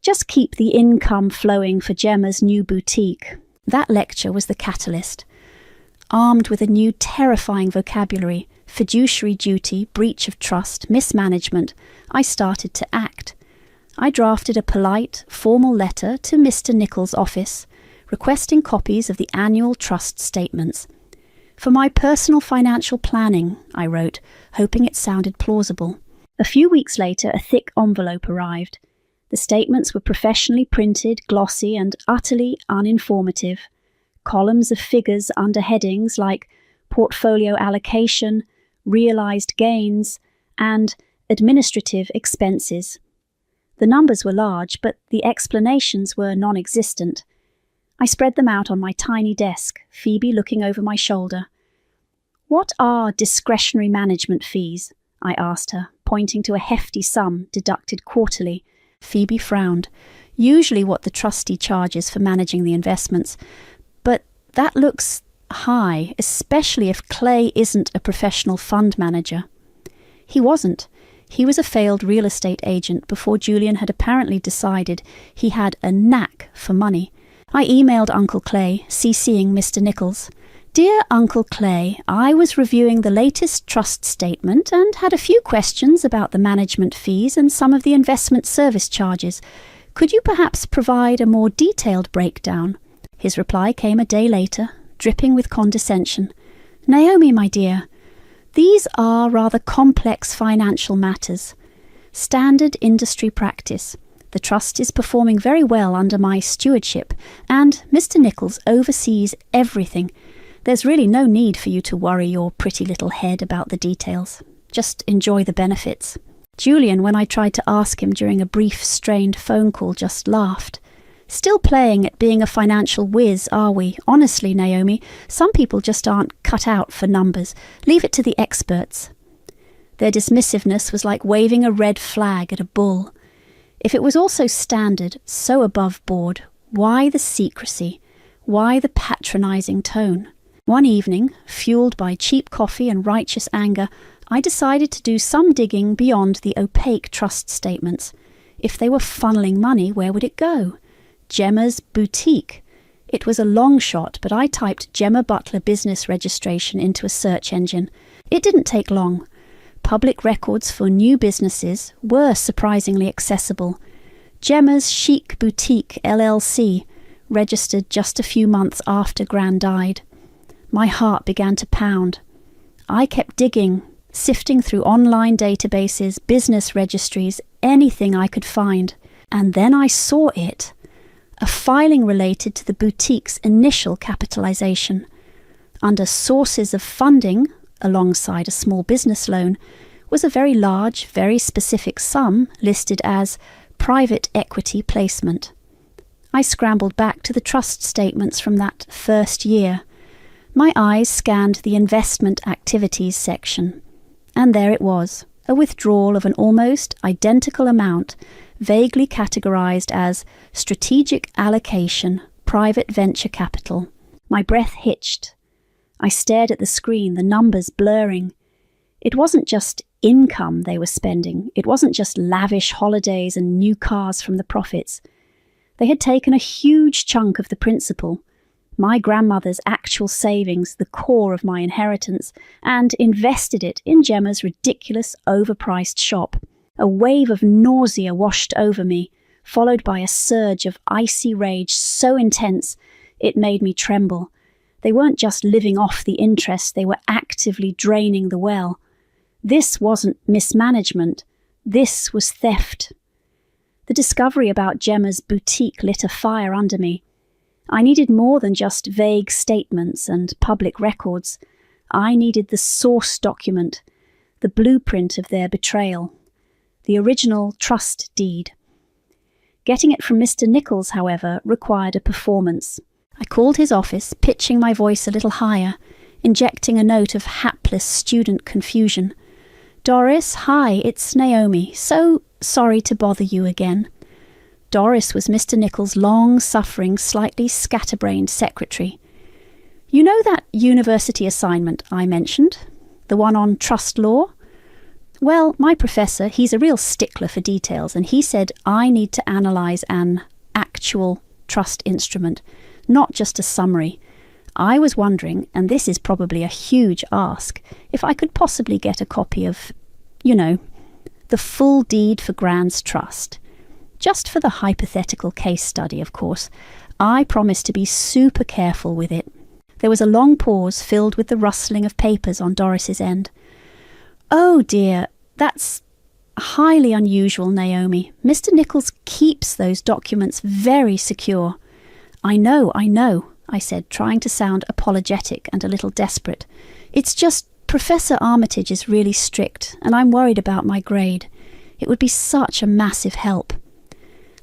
Just keep the income flowing for Gemma's new boutique. That lecture was the catalyst. Armed with a new terrifying vocabulary, fiduciary duty, breach of trust, mismanagement, I started to act. I drafted a polite, formal letter to Mr. Nichols' office, requesting copies of the annual trust statements. "For my personal financial planning," I wrote, hoping it sounded plausible. A few weeks later, a thick envelope arrived. The statements were professionally printed, glossy, and utterly uninformative. Columns of figures under headings like portfolio allocation, realized gains, and administrative expenses. The numbers were large, but the explanations were non-existent. I spread them out on my tiny desk, Phoebe looking over my shoulder. "What are discretionary management fees?" I asked her, pointing to a hefty sum deducted quarterly. Phoebe frowned. "Usually what the trustee charges for managing the investments, but that looks high, especially if Clay isn't a professional fund manager." He wasn't. He was a failed real estate agent before Julian had apparently decided he had a knack for money. I emailed Uncle Clay, CCing Mr. Nichols. "Dear Uncle Clay, I was reviewing the latest trust statement and had a few questions about the management fees and some of the investment service charges. Could you perhaps provide a more detailed breakdown?" His reply came a day later, dripping with condescension. "Naomi, my dear, these are rather complex financial matters. Standard industry practice. The trust is performing very well under my stewardship, and Mr. Nichols oversees everything. There's really no need for you to worry your pretty little head about the details. Just enjoy the benefits." Julian, when I tried to ask him during a brief, strained phone call, just laughed. "Still playing at being a financial whiz, are we? Honestly, Naomi, some people just aren't cut out for numbers. Leave it to the experts." Their dismissiveness was like waving a red flag at a bull. If it was all so standard, so above board, why the secrecy? Why the patronizing tone? One evening, fueled by cheap coffee and righteous anger, I decided to do some digging beyond the opaque trust statements. If they were funneling money, where would it go? Gemma's boutique. It was a long shot, but I typed Gemma Butler business registration into a search engine. It didn't take long. Public records for new businesses were surprisingly accessible. Gemma's Chic Boutique LLC, registered just a few months after Gran died. My heart began to pound. I kept digging, sifting through online databases, business registries, anything I could find. And then I saw it. A filing related to the boutique's initial capitalization. Under sources of funding, alongside a small business loan, was a very large, very specific sum listed as private equity placement. I scrambled back to the trust statements from that first year. My eyes scanned the investment activities section, and there it was, a withdrawal of an almost identical amount, vaguely categorized as strategic allocation, private venture capital. My breath hitched. I stared at the screen, the numbers blurring. It wasn't just income they were spending. It wasn't just lavish holidays and new cars from the profits. They had taken a huge chunk of the principal, my grandmother's actual savings, the core of my inheritance, and invested it in Gemma's ridiculous, overpriced shop. A wave of nausea washed over me, followed by a surge of icy rage so intense it made me tremble. They weren't just living off the interest, they were actively draining the well. This wasn't mismanagement, this was theft. The discovery about Gemma's boutique lit a fire under me. I needed more than just vague statements and public records. I needed the source document, the blueprint of their betrayal, the original trust deed. Getting it from Mr. Nichols, however, required a performance. I called his office, pitching my voice a little higher, injecting a note of hapless student confusion. "Doris, hi, it's Naomi. So sorry to bother you again." Doris was Mr. Nichols' long-suffering, slightly scatterbrained secretary. "You know that university assignment I mentioned? The one on trust law? Well, my professor, he's a real stickler for details, and he said I need to analyse an actual trust instrument, not just a summary. I was wondering, and this is probably a huge ask, if I could possibly get a copy of, the full deed for Gran's trust. Just for the hypothetical case study, of course. I promised to be super careful with it." There was a long pause filled with the rustling of papers on Doris's end. "Oh dear, that's highly unusual, Naomi. Mr. Nichols keeps those documents very secure. I know, I said, trying to sound apologetic and a little desperate. It's just Professor Armitage is really strict, and I'm worried about my grade. It would be such a massive help.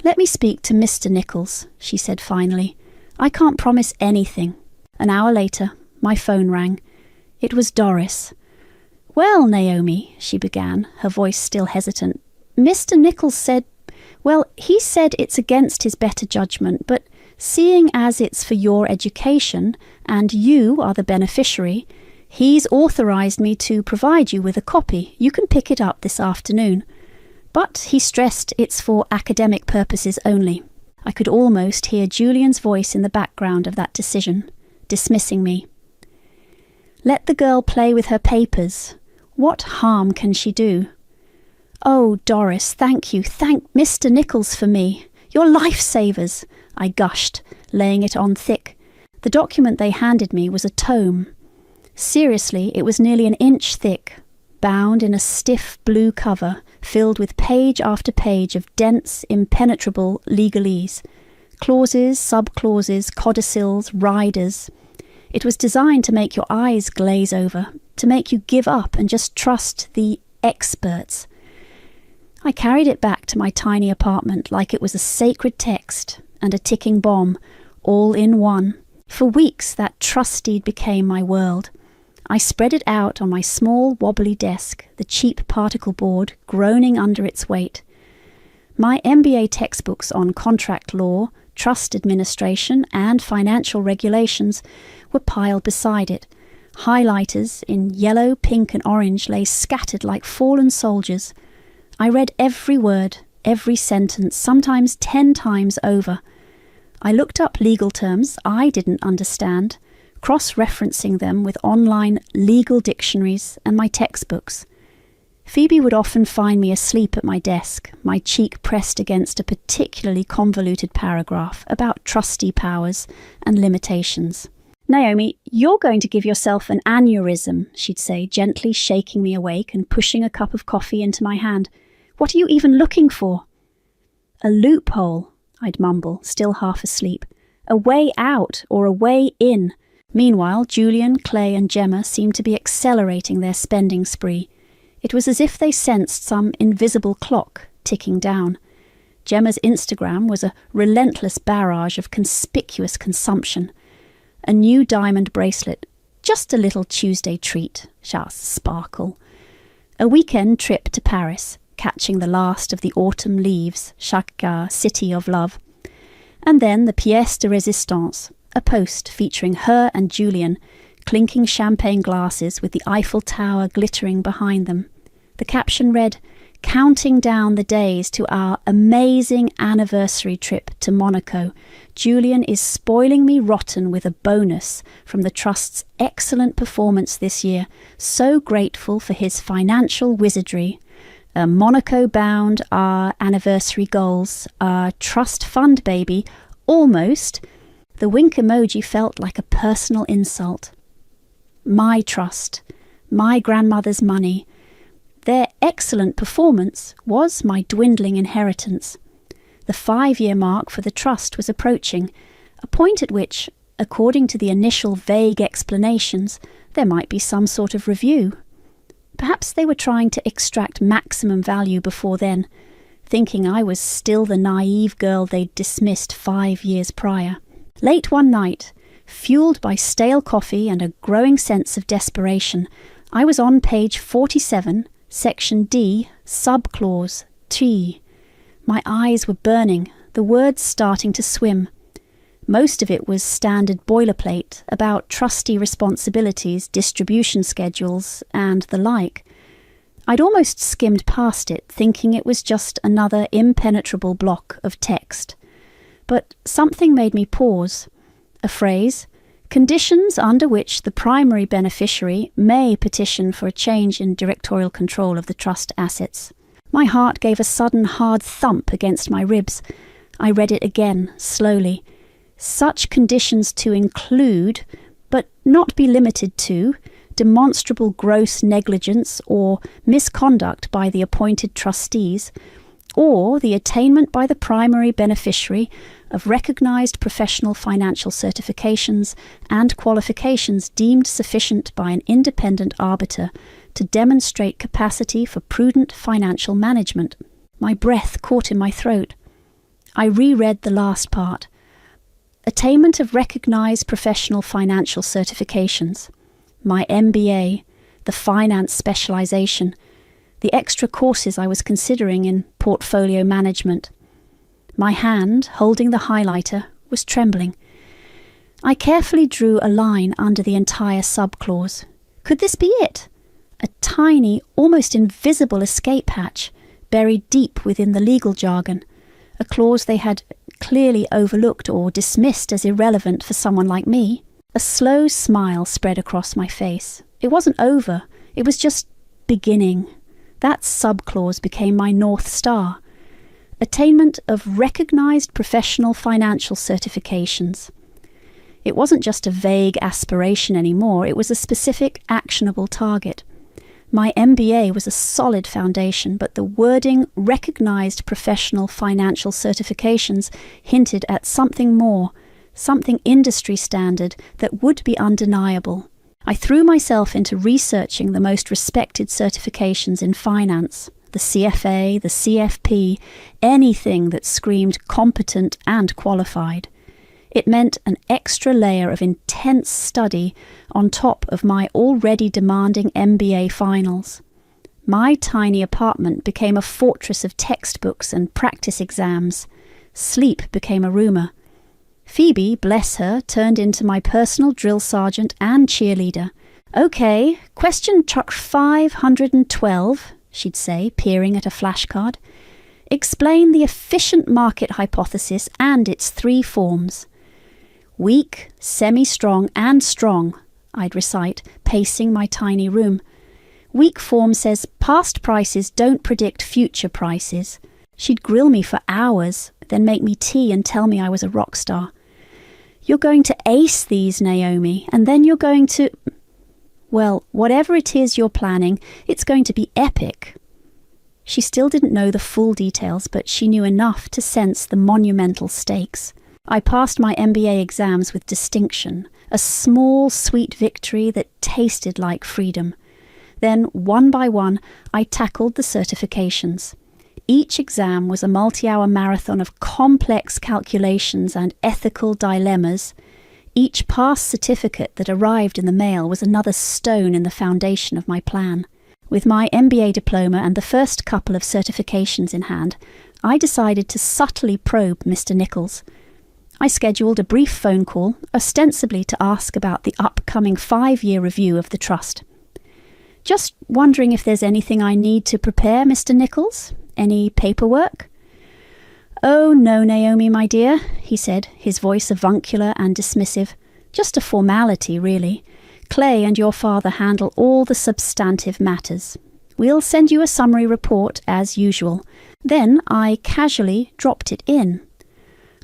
Let me speak to Mr. Nichols, she said finally. I can't promise anything. An hour later, my phone rang. It was Doris. Well, Naomi, she began, her voice still hesitant. Mr. Nichols said, well, he said it's against his better judgment, but seeing as it's for your education, and you are the beneficiary, he's authorised me to provide you with a copy. You can pick it up this afternoon. But he stressed it's for academic purposes only. I could almost hear Julian's voice in the background of that decision, dismissing me. Let the girl play with her papers. What harm can she do? Oh, Doris, thank you. Thank Mr. Nichols for me. You're lifesavers, I gushed, laying it on thick. The document they handed me was a tome. Seriously, it was nearly an inch thick, bound in a stiff blue cover, filled with page after page of dense, impenetrable legalese. Clauses, sub-clauses, codicils, riders. It was designed to make your eyes glaze over, to make you give up and just trust the experts. I carried it back to my tiny apartment like it was a sacred text and a ticking bomb, all in one. For weeks that trust deed became my world. I spread it out on my small wobbly desk, the cheap particle board groaning under its weight. My MBA textbooks on contract law, trust administration and financial regulations were piled beside it. Highlighters in yellow, pink and orange lay scattered like fallen soldiers. I read every word, every sentence, sometimes 10 times over. I looked up legal terms I didn't understand, cross-referencing them with online legal dictionaries and my textbooks. Phoebe would often find me asleep at my desk, my cheek pressed against a particularly convoluted paragraph about trustee powers and limitations. Naomi, you're going to give yourself an aneurysm, she'd say, gently shaking me awake and pushing a cup of coffee into my hand. What are you even looking for? A loophole, I'd mumble, still half asleep. A way out or a way in. Meanwhile, Julian, Clay and Gemma seemed to be accelerating their spending spree. It was as if they sensed some invisible clock ticking down. Gemma's Instagram was a relentless barrage of conspicuous consumption. A new diamond bracelet, just a little Tuesday treat, just sparkle. A weekend trip to Paris, catching the last of the autumn leaves, Chacun, City of Love. And then the pièce de résistance, a post featuring her and Julian, clinking champagne glasses with the Eiffel Tower glittering behind them. The caption read, "Counting down the days to our amazing anniversary trip to Monaco, Julian is spoiling me rotten with a bonus from the Trust's excellent performance this year. So grateful for his financial wizardry. Monaco-bound, our anniversary goals, our trust fund baby, almost." The wink emoji felt like a personal insult. My trust, my grandmother's money, their excellent performance was my dwindling inheritance. The 5-year mark for the trust was approaching, a point at which, according to the initial vague explanations, there might be some sort of review. Perhaps they were trying to extract maximum value before then, thinking I was still the naive girl they'd dismissed 5 years prior. Late one night, fueled by stale coffee and a growing sense of desperation, I was on page 47, section D, subclause T. My eyes were burning, the words starting to swim. Most of it was standard boilerplate about trustee responsibilities, distribution schedules, and the like. I'd almost skimmed past it, thinking it was just another impenetrable block of text. But something made me pause. A phrase, "Conditions under which the primary beneficiary may petition for a change in directorial control of the trust assets." My heart gave a sudden hard thump against my ribs. I read it again, slowly. Such conditions to include, but not be limited to, demonstrable gross negligence or misconduct by the appointed trustees, or the attainment by the primary beneficiary of recognised professional financial certifications and qualifications deemed sufficient by an independent arbiter to demonstrate capacity for prudent financial management. My breath caught in my throat. I reread the last part. Attainment of recognised professional financial certifications, my MBA, the finance specialisation, the extra courses I was considering in portfolio management. My hand, holding the highlighter, was trembling. I carefully drew a line under the entire subclause. Could this be it? A tiny, almost invisible escape hatch, buried deep within the legal jargon, a clause they had clearly overlooked or dismissed as irrelevant for someone like me. A slow smile spread across my face. It wasn't over, it was just beginning. That subclause became my North Star. Attainment of recognised professional financial certifications. It wasn't just a vague aspiration anymore, it was a specific, actionable target. My MBA was a solid foundation, but the wording recognised professional financial certifications hinted at something more, something industry standard that would be undeniable. I threw myself into researching the most respected certifications in finance, the CFA, the CFP, anything that screamed competent and qualified. It meant an extra layer of intense study on top of my already demanding MBA finals. My tiny apartment became a fortress of textbooks and practice exams. Sleep became a rumour. Phoebe, bless her, turned into my personal drill sergeant and cheerleader. "Okay, question truck 512, she'd say, peering at a flashcard. "Explain the efficient market hypothesis and its 3 forms." "Weak, semi-strong, and strong," I'd recite, pacing my tiny room. "Weak form says past prices don't predict future prices." She'd grill me for hours, then make me tea and tell me I was a rock star. "You're going to ace these, Naomi, and then you're going to..." Well, whatever it is you're planning, it's going to be epic. She still didn't know the full details, but she knew enough to sense the monumental stakes. I passed my MBA exams with distinction, a small, sweet victory that tasted like freedom. Then, one by one, I tackled the certifications. Each exam was a multi-hour marathon of complex calculations and ethical dilemmas. Each pass certificate that arrived in the mail was another stone in the foundation of my plan. With my MBA diploma and the first couple of certifications in hand, I decided to subtly probe Mr. Nichols. I scheduled a brief phone call, ostensibly to ask about the upcoming 5-year review of the trust. "Just wondering if there's anything I need to prepare, Mr. Nichols? Any paperwork?" "Oh, no, Naomi, my dear," he said, his voice avuncular and dismissive. "Just a formality, really. Clay and your father handle all the substantive matters. We'll send you a summary report, as usual." Then I casually dropped it in.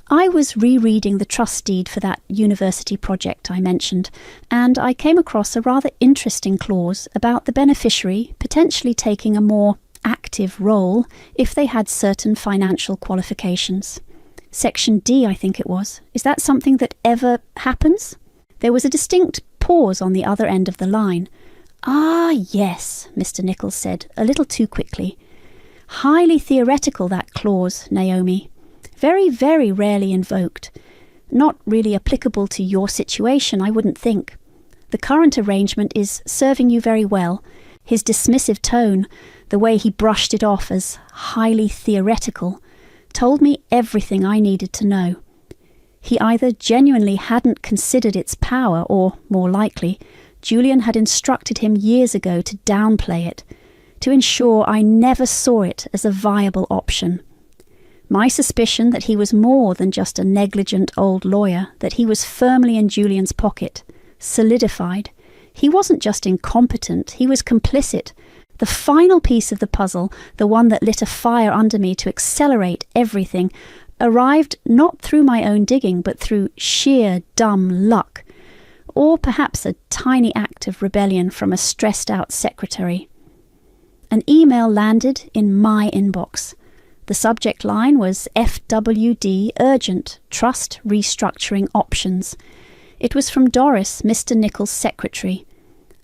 I was rereading the trust deed for that university project I mentioned, and I came across a rather interesting clause about the beneficiary potentially taking a more active role if they had certain financial qualifications. Section D, I think it was. Is that something that ever happens? There was a distinct pause on the other end of the line. "Ah, yes," Mr. Nichols said, a little too quickly. "Highly theoretical, that clause, Naomi. Very, very rarely invoked. Not really applicable to your situation, I wouldn't think. The current arrangement is serving you very well." His dismissive tone, the way he brushed it off as highly theoretical, told me everything I needed to know. He either genuinely hadn't considered its power, or, more likely, Julian had instructed him years ago to downplay it, to ensure I never saw it as a viable option. My suspicion that he was more than just a negligent old lawyer, that he was firmly in Julian's pocket, solidified. He wasn't just incompetent, he was complicit. The final piece of the puzzle, the one that lit a fire under me to accelerate everything, arrived not through my own digging, but through sheer dumb luck. or perhaps a tiny act of rebellion from a stressed-out secretary. An email landed in my inbox. The subject line was FWD Urgent Trust Restructuring Options. It was from Doris, Mr. Nichols' secretary.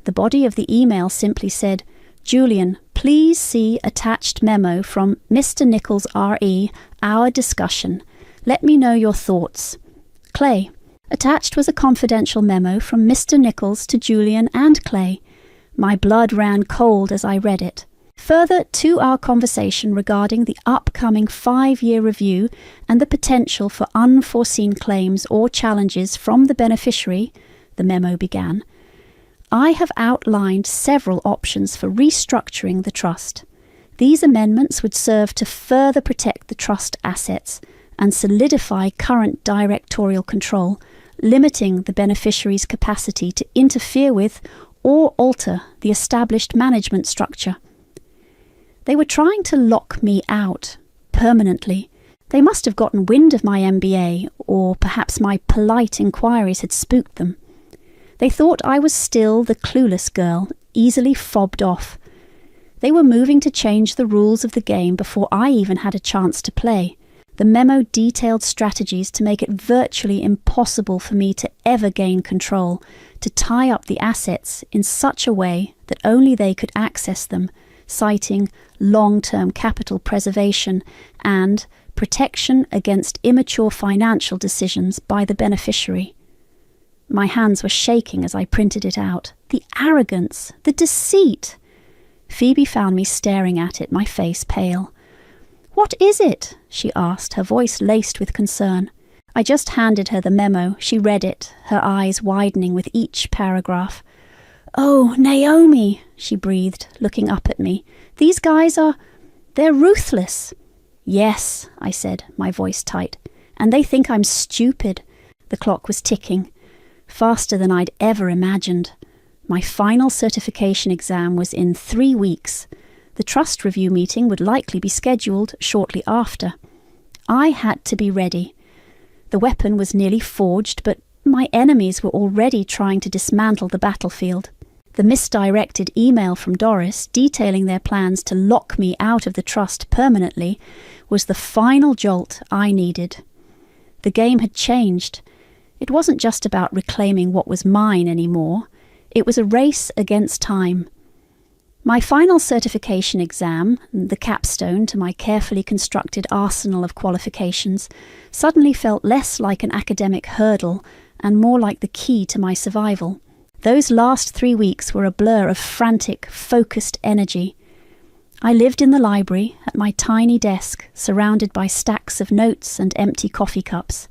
The body of the email simply said, "Julian, please see attached memo from Mr. Nichols RE, our discussion. Let me know your thoughts. Clay." Attached was a confidential memo from Mr. Nichols to Julian and Clay. My blood ran cold as I read it. Further to our conversation regarding the upcoming 5-year review and the potential for unforeseen claims or challenges from the beneficiary, the memo began, I have outlined several options for restructuring the trust. These amendments would serve to further protect the trust assets and solidify current directorial control, limiting the beneficiary's capacity to interfere with or alter the established management structure. They were trying to lock me out permanently. They must have gotten wind of my MBA, or perhaps my polite inquiries had spooked them. They thought I was still the clueless girl, easily fobbed off. They were moving to change the rules of the game before I even had a chance to play. The memo detailed strategies to make it virtually impossible for me to ever gain control, to tie up the assets in such a way that only they could access them, citing long-term capital preservation and protection against immature financial decisions by the beneficiary. My hands were shaking as I printed it out. The arrogance, the deceit! Phoebe found me staring at it, my face pale. "What is it?" she asked, her voice laced with concern. I just handed her the memo. She read it, her eyes widening with each paragraph. "Oh, Naomi," she breathed, looking up at me. "These guys they're ruthless." "Yes," I said, my voice tight. "And they think I'm stupid." The clock was ticking, faster than I'd ever imagined. My final certification exam was in 3 weeks. The trust review meeting would likely be scheduled shortly after. I had to be ready. The weapon was nearly forged, but my enemies were already trying to dismantle the battlefield. The misdirected email from Doris detailing their plans to lock me out of the trust permanently was the final jolt I needed. The game had changed. It wasn't just about reclaiming what was mine anymore. It was a race against time. My final certification exam, the capstone to my carefully constructed arsenal of qualifications, suddenly felt less like an academic hurdle and more like the key to my survival. Those last 3 weeks were a blur of frantic, focused energy. I lived in the library, at my tiny desk, surrounded by stacks of notes and empty coffee cups.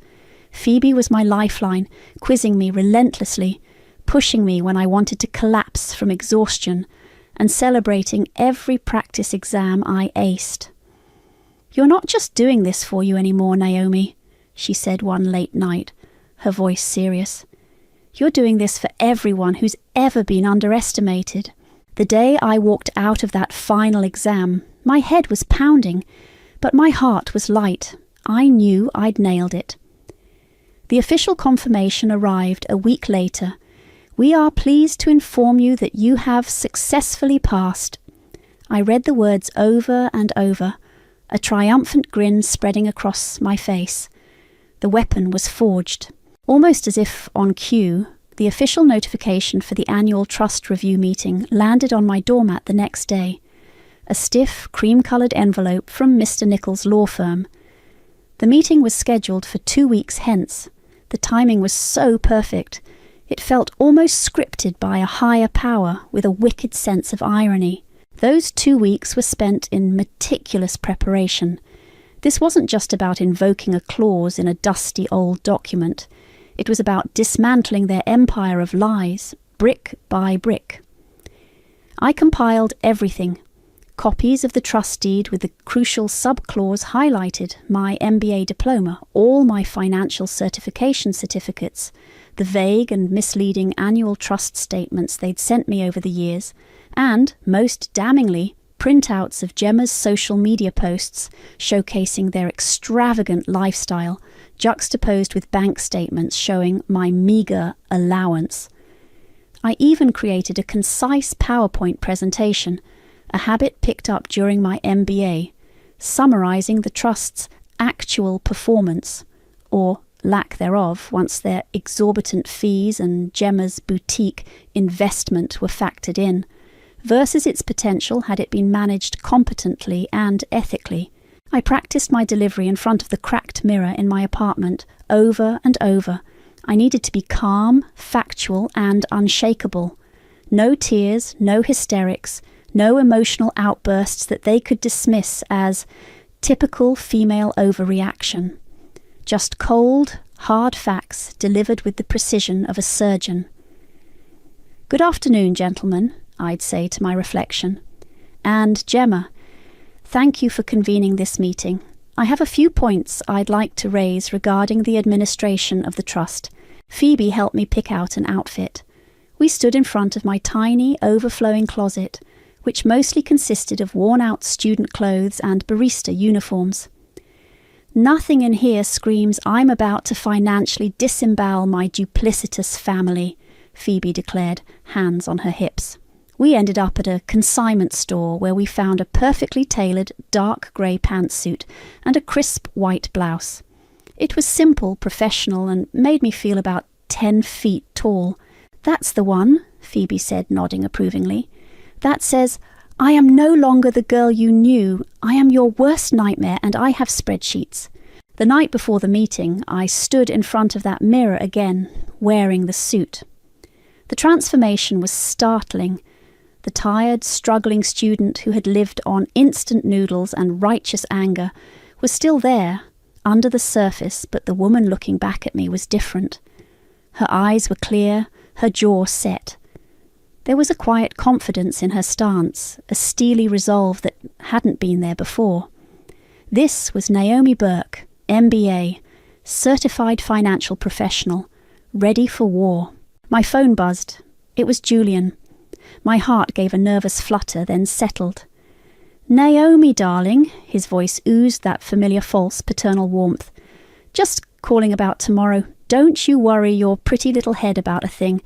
Phoebe was my lifeline, quizzing me relentlessly, pushing me when I wanted to collapse from exhaustion, and celebrating every practice exam I aced. "You're not just doing this for you anymore, Naomi," she said one late night, her voice serious. "You're doing this for everyone who's ever been underestimated." The day I walked out of that final exam, my head was pounding, but my heart was light. I knew I'd nailed it. The official confirmation arrived a week later. "We are pleased to inform you that you have successfully passed." I read the words over and over, a triumphant grin spreading across my face. The weapon was forged. Almost as if on cue, the official notification for the annual trust review meeting landed on my doormat the next day. A stiff, cream-coloured envelope from Mr. Nichols' law firm. The meeting was scheduled for 2 weeks hence. The timing was so perfect. It felt almost scripted by a higher power with a wicked sense of irony. Those 2 weeks were spent in meticulous preparation. This wasn't just about invoking a clause in a dusty old document. It was about dismantling their empire of lies, brick by brick. I compiled everything. Copies of the trust deed with the crucial sub-clause highlighted, my MBA diploma, all my financial certification certificates, the vague and misleading annual trust statements they'd sent me over the years, and, most damningly, printouts of Gemma's social media posts showcasing their extravagant lifestyle, juxtaposed with bank statements showing my meagre allowance. I even created a concise PowerPoint presentation, a habit picked up during my MBA, summarising the Trust's actual performance, or lack thereof once their exorbitant fees and Gemma's boutique investment were factored in, versus its potential had it been managed competently and ethically. I practiced my delivery in front of the cracked mirror in my apartment over and over. I needed to be calm, factual, and unshakable. No tears, no hysterics, no emotional outbursts that they could dismiss as typical female overreaction. Just cold, hard facts delivered with the precision of a surgeon. "Good afternoon, gentlemen," I'd say to my reflection. "And Gemma, thank you for convening this meeting. I have a few points I'd like to raise regarding the administration of the Trust. Phoebe helped me pick out an outfit. We stood in front of my tiny, overflowing closet, which mostly consisted of worn-out student clothes and barista uniforms. Nothing in here screams I'm about to financially disembowel my duplicitous family," Phoebe declared, hands on her hips. We ended up at a consignment store where we found a perfectly tailored dark grey pantsuit and a crisp white blouse. It was simple, professional, and made me feel about 10 feet tall. "That's the one," Phoebe said, nodding approvingly. "That says, 'I am no longer the girl you knew. I am your worst nightmare, and I have spreadsheets.'" The night before the meeting, I stood in front of that mirror again, wearing the suit. The transformation was startling. The tired, struggling student who had lived on instant noodles and righteous anger was still there, under the surface, but the woman looking back at me was different. Her eyes were clear, her jaw set. There was a quiet confidence in her stance, a steely resolve that hadn't been there before. This was Naomi Burke, MBA, certified financial professional, ready for war. My phone buzzed. It was Julian. My heart gave a nervous flutter, then settled. "Naomi, darling," his voice oozed that familiar false paternal warmth. "Just calling about tomorrow. Don't you worry your pretty little head about a thing.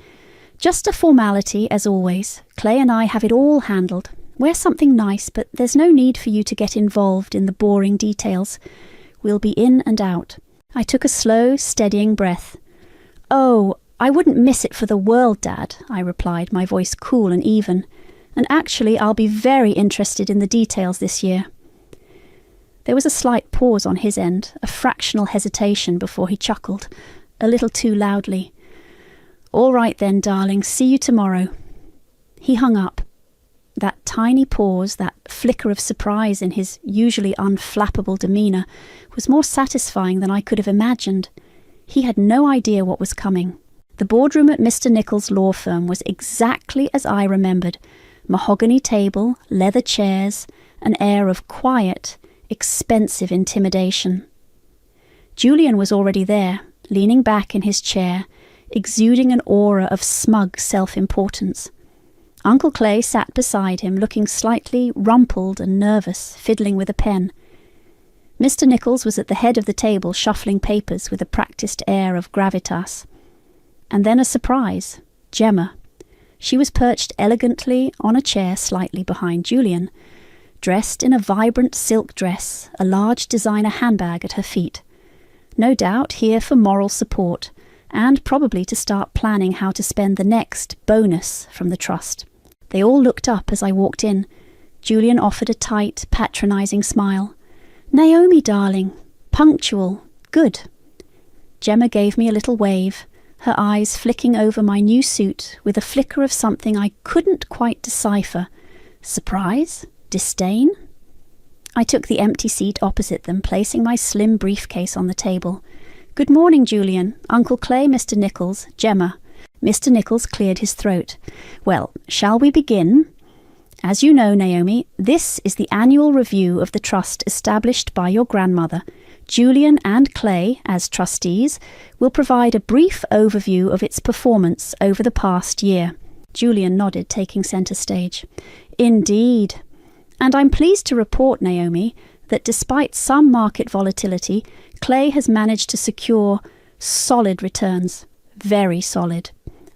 Just a formality, as always. Clay and I have it all handled. Wear something nice, but there's no need for you to get involved in the boring details. We'll be in and out." I took a slow, steadying breath. "Oh, I wouldn't miss it for the world, Dad," I replied, my voice cool and even. "And actually, I'll be very interested in the details this year." There was a slight pause on his end, a fractional hesitation before he chuckled, a little too loudly. "All right then, darling, see you tomorrow." He hung up. That tiny pause, that flicker of surprise in his usually unflappable demeanour, was more satisfying than I could have imagined. He had no idea what was coming. The boardroom at Mr. Nichols' law firm was exactly as I remembered. Mahogany table, leather chairs, an air of quiet, expensive intimidation. Julian was already there, leaning back in his chair, exuding an aura of smug self-importance. Uncle Clay sat beside him, looking slightly rumpled and nervous, fiddling with a pen. Mr. Nichols was at the head of the table, shuffling papers with a practised air of gravitas. And then a surprise, Gemma. She was perched elegantly on a chair slightly behind Julian, dressed in a vibrant silk dress, a large designer handbag at her feet. No doubt here for moral support, and probably to start planning how to spend the next bonus from the Trust. They all looked up as I walked in. Julian offered a tight, patronising smile. "Naomi, darling. Punctual. Good." Gemma gave me a little wave, her eyes flicking over my new suit with a flicker of something I couldn't quite decipher. Surprise? Disdain? I took the empty seat opposite them, placing my slim briefcase on the table. "Good morning, Julian. Uncle Clay, Mr. Nichols, Gemma." Mr. Nichols cleared his throat. "Well, shall we begin? As you know, Naomi, this is the annual review of the trust established by your grandmother. Julian and Clay, as trustees, will provide a brief overview of its performance over the past year." Julian nodded, taking centre stage. "Indeed. And I'm pleased to report, Naomi, that despite some market volatility, Clay has managed to secure solid returns. Very solid.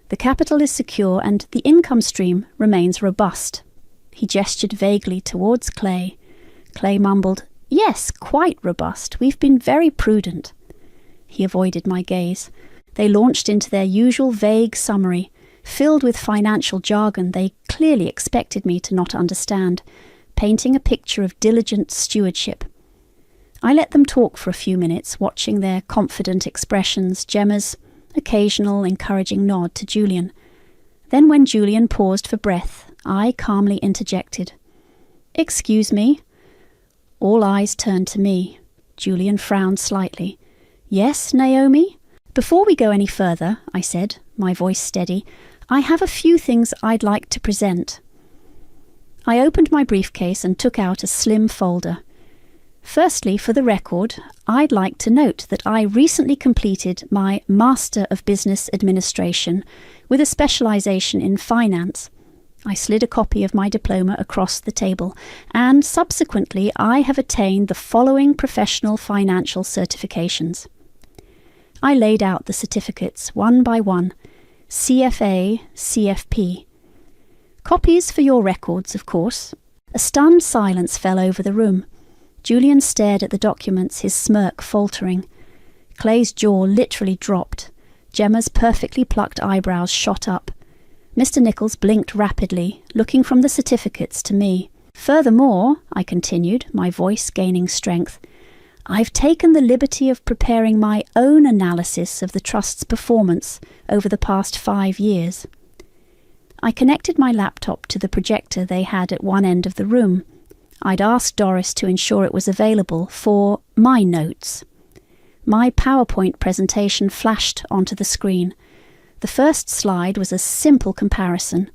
The capital is secure and the income stream remains robust. He gestured vaguely towards Clay. Clay mumbled, "Yes, quite robust. We've been very prudent." He avoided my gaze. They launched into their usual vague summary, filled with financial jargon they clearly expected me to not understand, painting a picture of diligent stewardship. I let them talk for a few minutes, watching their confident expressions, Gemma's occasional encouraging nod to Julian. Then when Julian paused for breath, I calmly interjected. "Excuse me." All eyes turned to me. Julian frowned slightly. "Yes, Naomi?" "Before we go any further," I said, my voice steady, "I have a few things I'd like to present." I opened my briefcase and took out a slim folder. Firstly, for the record, I'd like to note that I recently completed my Master of Business Administration with a specialization in finance. I slid a copy of my diploma across the table, and subsequently I have attained the following professional financial certifications. I laid out the certificates one by one, CFA, CFP. Copies for your records, of course. A stunned silence fell over the room. Julian stared at the documents, his smirk faltering. Clay's jaw literally dropped. Gemma's perfectly plucked eyebrows shot up. Mr. Nichols blinked rapidly, looking from the certificates to me. "Furthermore," I continued, my voice gaining strength, "I've taken the liberty of preparing my own analysis of the Trust's performance over the past 5 years." I connected my laptop to the projector they had at one end of the room. I'd asked Doris to ensure it was available for my notes. My PowerPoint presentation flashed onto the screen. The first slide was a simple comparison.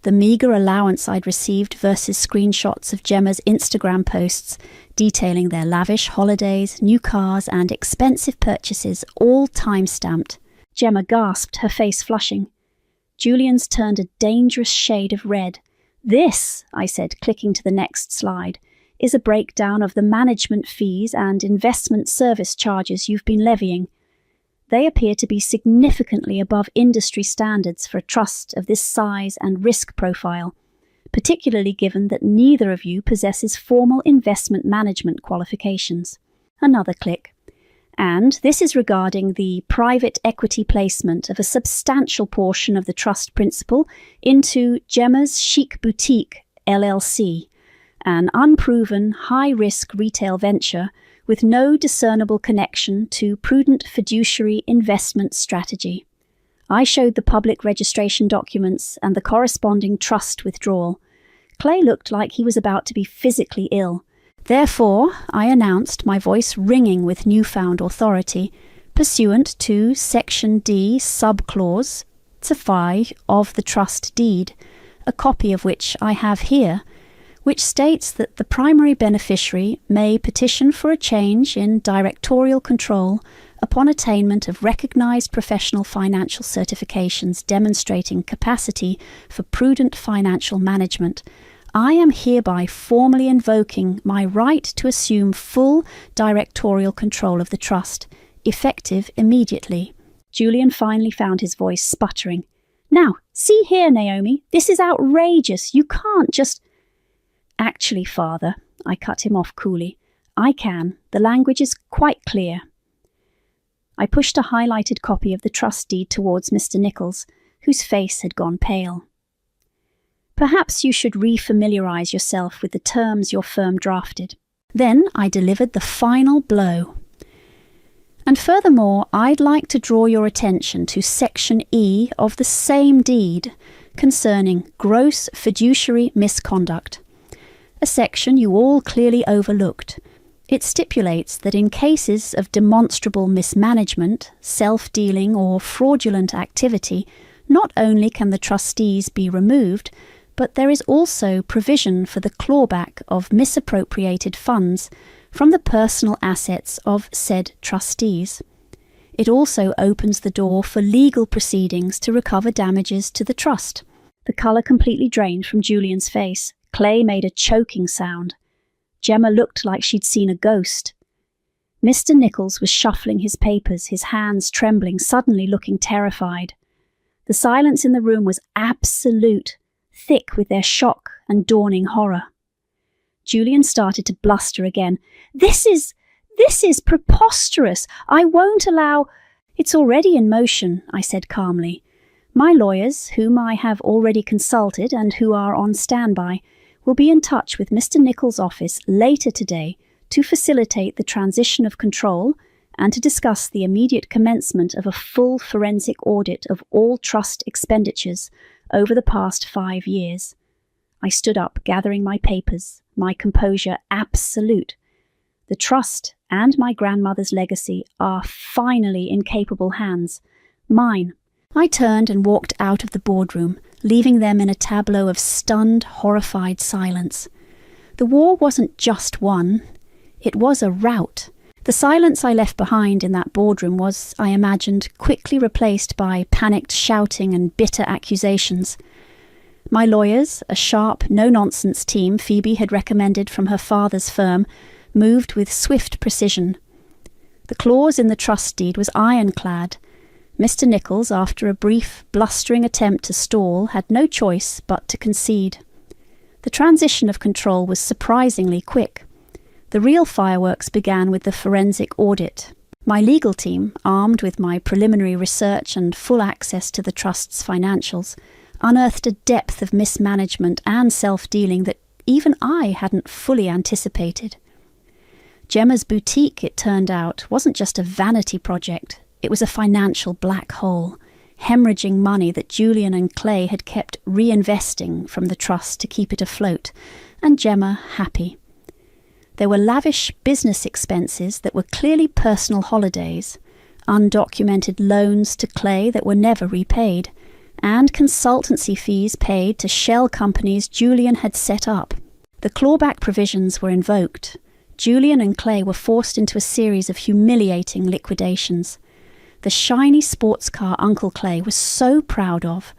The meagre allowance I'd received versus screenshots of Gemma's Instagram posts detailing their lavish holidays, new cars and expensive purchases, all time-stamped. Gemma gasped, her face flushing. Julian's turned a dangerous shade of red. "This," I said, clicking to the next slide, "is a breakdown of the management fees and investment service charges you've been levying. They appear to be significantly above industry standards for a trust of this size and risk profile, particularly given that neither of you possesses formal investment management qualifications." Another click. "And this is regarding the private equity placement of a substantial portion of the trust principal into Gemma's Chic Boutique LLC, an unproven, high-risk retail venture with no discernible connection to prudent fiduciary investment strategy." I showed the public registration documents and the corresponding trust withdrawal. Clay looked like he was about to be physically ill. "Therefore," I announced, my voice ringing with newfound authority, "pursuant to Section D, Subclause 5 of the Trust Deed, a copy of which I have here, which states that the primary beneficiary may petition for a change in directorial control upon attainment of recognized professional financial certifications demonstrating capacity for prudent financial management, I am hereby formally invoking my right to assume full directorial control of the trust, effective immediately." Julian finally found his voice sputtering. "Now, see here, Naomi, this is outrageous. You can't just—" "Actually, Father," I cut him off coolly, "I can. The language is quite clear." I pushed a highlighted copy of the trust deed towards Mr. Nichols, whose face had gone pale. "Perhaps you should re-familiarize yourself with the terms your firm drafted." Then I delivered the final blow. "And furthermore, I'd like to draw your attention to Section E of the same deed concerning gross fiduciary misconduct, a section you all clearly overlooked. It stipulates that in cases of demonstrable mismanagement, self-dealing or fraudulent activity, not only can the trustees be removed, but there is also provision for the clawback of misappropriated funds from the personal assets of said trustees. It also opens the door for legal proceedings to recover damages to the trust." The colour completely drained from Julian's face. Clay made a choking sound. Gemma looked like she'd seen a ghost. Mr. Nichols was shuffling his papers, his hands trembling, suddenly looking terrified. The silence in the room was absolute, thick with their shock and dawning horror. Julian started to bluster again. This is preposterous. I won't allow—" "It's already in motion," I said calmly. "My lawyers, whom I have already consulted and who are on standby, will be in touch with Mr. Nichols' office later today to facilitate the transition of control and to discuss the immediate commencement of a full forensic audit of all trust expenditures over the past 5 years." I stood up, gathering my papers, my composure absolute. The trust and my grandmother's legacy are finally in capable hands. Mine. I turned and walked out of the boardroom, leaving them in a tableau of stunned, horrified silence. The war wasn't just won. It was a rout. The silence I left behind in that boardroom was, I imagined, quickly replaced by panicked shouting and bitter accusations. My lawyers, a sharp, no-nonsense team Phoebe had recommended from her father's firm, moved with swift precision. The clause in the trust deed was ironclad. Mr. Nichols, after a brief, blustering attempt to stall, had no choice but to concede. The transition of control was surprisingly quick. The real fireworks began with the forensic audit. My legal team, armed with my preliminary research and full access to the trust's financials, unearthed a depth of mismanagement and self-dealing that even I hadn't fully anticipated. Gemma's boutique, it turned out, wasn't just a vanity project. It was a financial black hole, hemorrhaging money that Julian and Clay had kept reinvesting from the trust to keep it afloat, and Gemma happy. There were lavish business expenses that were clearly personal holidays, undocumented loans to Clay that were never repaid, and consultancy fees paid to shell companies Julian had set up. The clawback provisions were invoked. Julian and Clay were forced into a series of humiliating liquidations. The shiny sports car Uncle Clay was so proud of,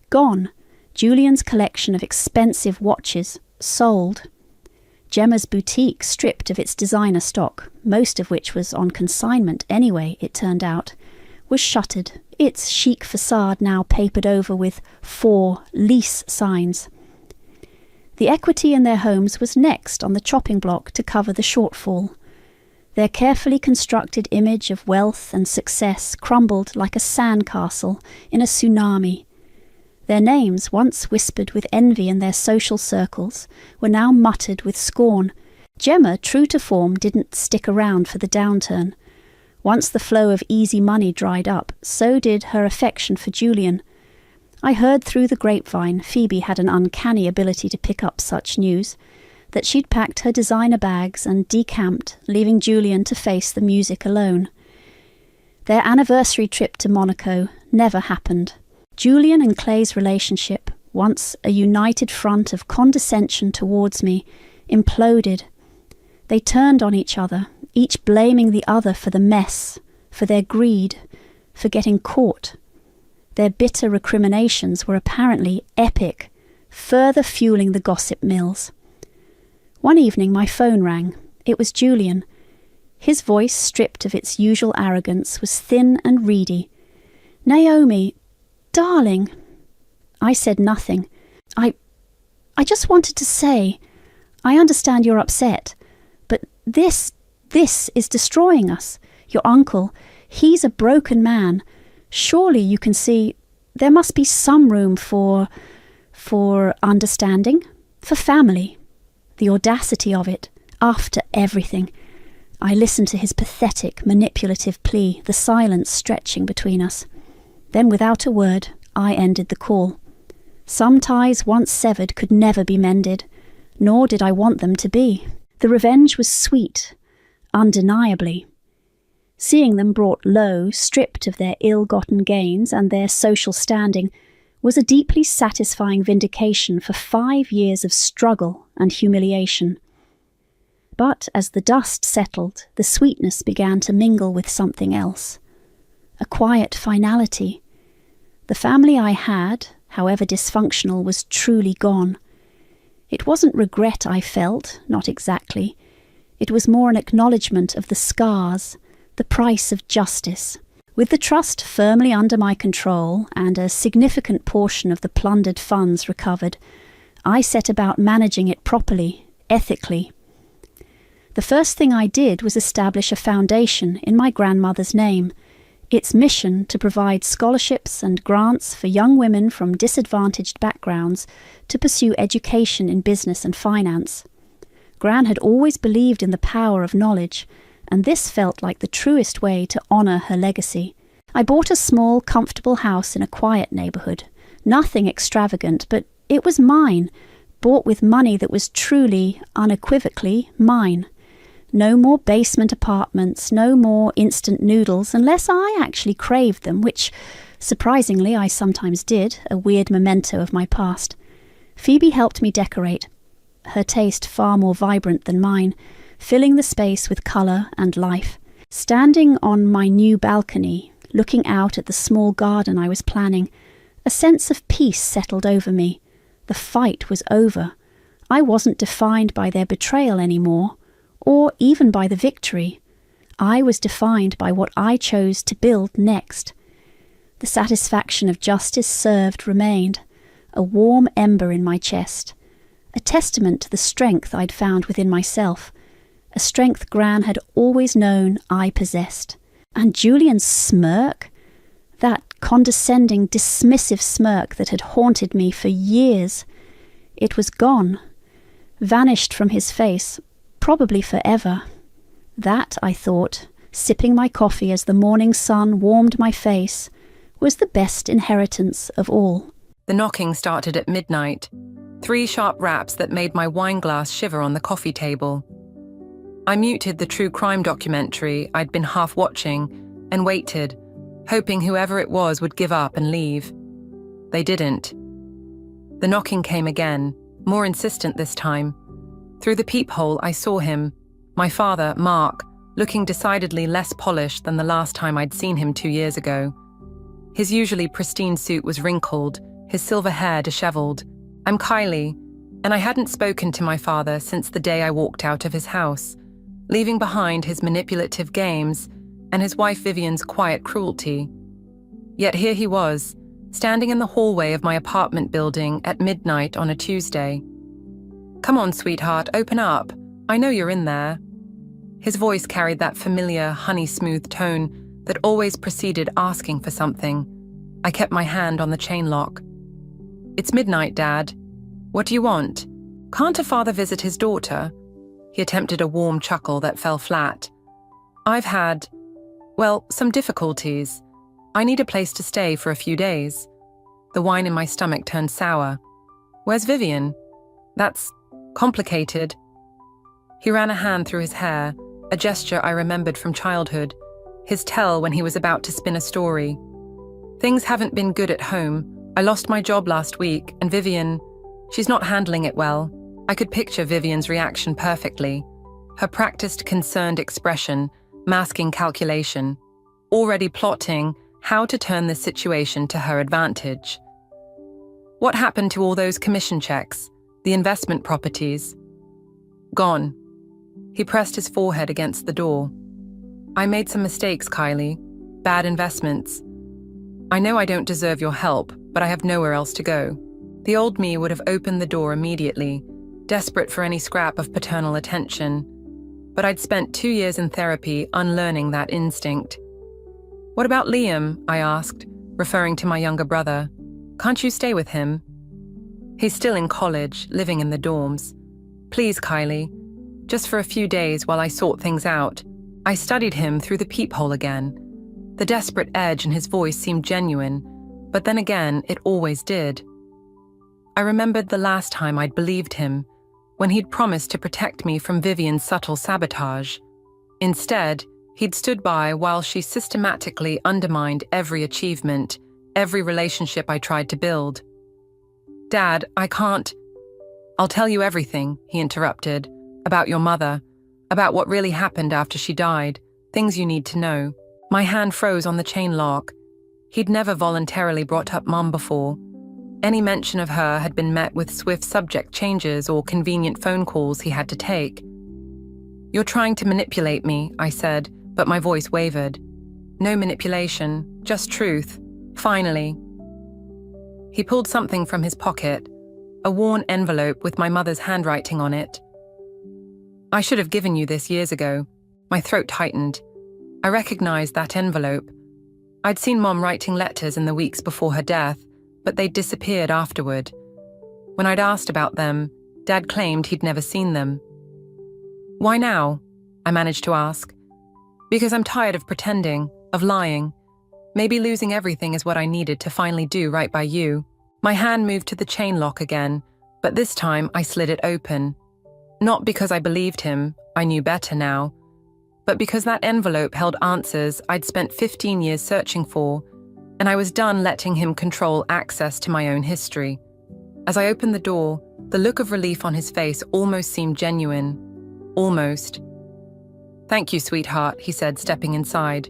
gone. Julian's collection of expensive watches, sold. Gemma's boutique stripped of its designer stock, most of which was on consignment anyway, it turned out, was shuttered, its chic facade now papered over with 4 lease signs. The equity in their homes was next on the chopping block to cover the shortfall. Their carefully constructed image of wealth and success crumbled like a sandcastle in a tsunami. Their names, once whispered with envy in their social circles, were now muttered with scorn. Gemma, true to form, didn't stick around for the downturn. Once the flow of easy money dried up, so did her affection for Julian. I heard through the grapevine Phoebe had an uncanny ability to pick up such news, that she'd packed her designer bags and decamped, leaving Julian to face the music alone. Their anniversary trip to Monaco never happened. Julian and Clay's relationship, once a united front of condescension towards me, imploded. They turned on each other, each blaming the other for the mess, for their greed, for getting caught. Their bitter recriminations were apparently epic, further fueling the gossip mills. One evening my phone rang. It was Julian. His voice, stripped of its usual arrogance, was thin and reedy. "Naomi, darling." I said nothing. I just wanted to say, I understand you're upset, but this is destroying us. Your uncle, he's a broken man. Surely you can see there must be some room for understanding, for family. The audacity of it, after everything. I listened to his pathetic, manipulative plea, the silence stretching between us. Then, without a word, I ended the call. Some ties once severed could never be mended, nor did I want them to be. The revenge was sweet, undeniably. Seeing them brought low, stripped of their ill-gotten gains and their social standing, was a deeply satisfying vindication for 5 years of struggle and humiliation. But as the dust settled, the sweetness began to mingle with something else. A quiet finality. The family I had, however dysfunctional, was truly gone. It wasn't regret I felt, not exactly. It was more an acknowledgement of the scars, the price of justice. With the trust firmly under my control and a significant portion of the plundered funds recovered, I set about managing it properly, ethically. The first thing I did was establish a foundation in my grandmother's name, its mission to provide scholarships and grants for young women from disadvantaged backgrounds to pursue education in business and finance. Gran had always believed in the power of knowledge, and this felt like the truest way to honour her legacy. I bought a small, comfortable house in a quiet neighbourhood. Nothing extravagant, but it was mine, bought with money that was truly, unequivocally mine. No more basement apartments, no more instant noodles, unless I actually craved them, which, surprisingly, I sometimes did, a weird memento of my past. Phoebe helped me decorate, her taste far more vibrant than mine, filling the space with colour and life. Standing on my new balcony, looking out at the small garden I was planning, a sense of peace settled over me. The fight was over. I wasn't defined by their betrayal anymore, or even by the victory. I was defined by what I chose to build next. The satisfaction of justice served remained, a warm ember in my chest, a testament to the strength I'd found within myself, a strength Gran had always known I possessed. And Julian's smirk? That condescending, dismissive smirk that had haunted me for years. It was gone, vanished from his face, probably forever. That, I thought, sipping my coffee as the morning sun warmed my face, was the best inheritance of all. The knocking started at midnight. 3 sharp raps that made my wine glass shiver on the coffee table. I muted the true crime documentary I'd been half watching and waited, hoping whoever it was would give up and leave. They didn't. The knocking came again, more insistent this time. Through the peephole I saw him, my father, Mark, looking decidedly less polished than the last time I'd seen him 2 years ago. His usually pristine suit was wrinkled, his silver hair disheveled. I'm Kylie, and I hadn't spoken to my father since the day I walked out of his house, leaving behind his manipulative games and his wife Vivian's quiet cruelty. Yet here he was, standing in the hallway of my apartment building at midnight on a Tuesday. "Come on, sweetheart, open up. I know you're in there." His voice carried that familiar, honey-smooth tone that always preceded asking for something. I kept my hand on the chain lock. "It's midnight, Dad. What do you want? Can't a father visit his daughter?" He attempted a warm chuckle that fell flat. "I've had, some difficulties. I need a place to stay for a few days." The wine in my stomach turned sour. "Where's Vivian?" "That's complicated." He ran a hand through his hair, a gesture I remembered from childhood, his tell when he was about to spin a story. "Things haven't been good at home. I lost my job last week, and Vivian, she's not handling it well." I could picture Vivian's reaction perfectly. Her practiced, concerned expression, masking calculation, already plotting how to turn this situation to her advantage. "What happened to all those commission checks, the investment properties?" "Gone." He pressed his forehead against the door. "I made some mistakes, Kylie. Bad investments. I know I don't deserve your help, but I have nowhere else to go." The old me would have opened the door immediately, desperate for any scrap of paternal attention. But I'd spent 2 years in therapy unlearning that instinct. "What about Liam?" I asked, referring to my younger brother. "Can't you stay with him?" "He's still in college, living in the dorms. Please, Kylie, just for a few days while I sort things out." I studied him through the peephole again. The desperate edge in his voice seemed genuine, but then again, it always did. I remembered the last time I'd believed him, when he'd promised to protect me from Vivian's subtle sabotage. Instead, he'd stood by while she systematically undermined every achievement, every relationship I tried to build. "Dad, I can't—" "I'll tell you everything," he interrupted, "about your mother, about what really happened after she died, things you need to know." My hand froze on the chain lock. He'd never voluntarily brought up Mom before. Any mention of her had been met with swift subject changes or convenient phone calls he had to take. "You're trying to manipulate me," I said, but my voice wavered. "No manipulation, just truth. Finally." He pulled something from his pocket, a worn envelope with my mother's handwriting on it. "I should have given you this years ago." My throat tightened. I recognized that envelope. I'd seen Mom writing letters in the weeks before her death, but they'd disappeared afterward. When I'd asked about them, Dad claimed he'd never seen them. "Why now?" I managed to ask. "Because I'm tired of pretending, of lying. Maybe losing everything is what I needed to finally do right by you." My hand moved to the chain lock again, but this time I slid it open. Not because I believed him, I knew better now, but because that envelope held answers I'd spent 15 years searching for, and I was done letting him control access to my own history. As I opened the door, the look of relief on his face almost seemed genuine. Almost. "Thank you, sweetheart," he said, stepping inside.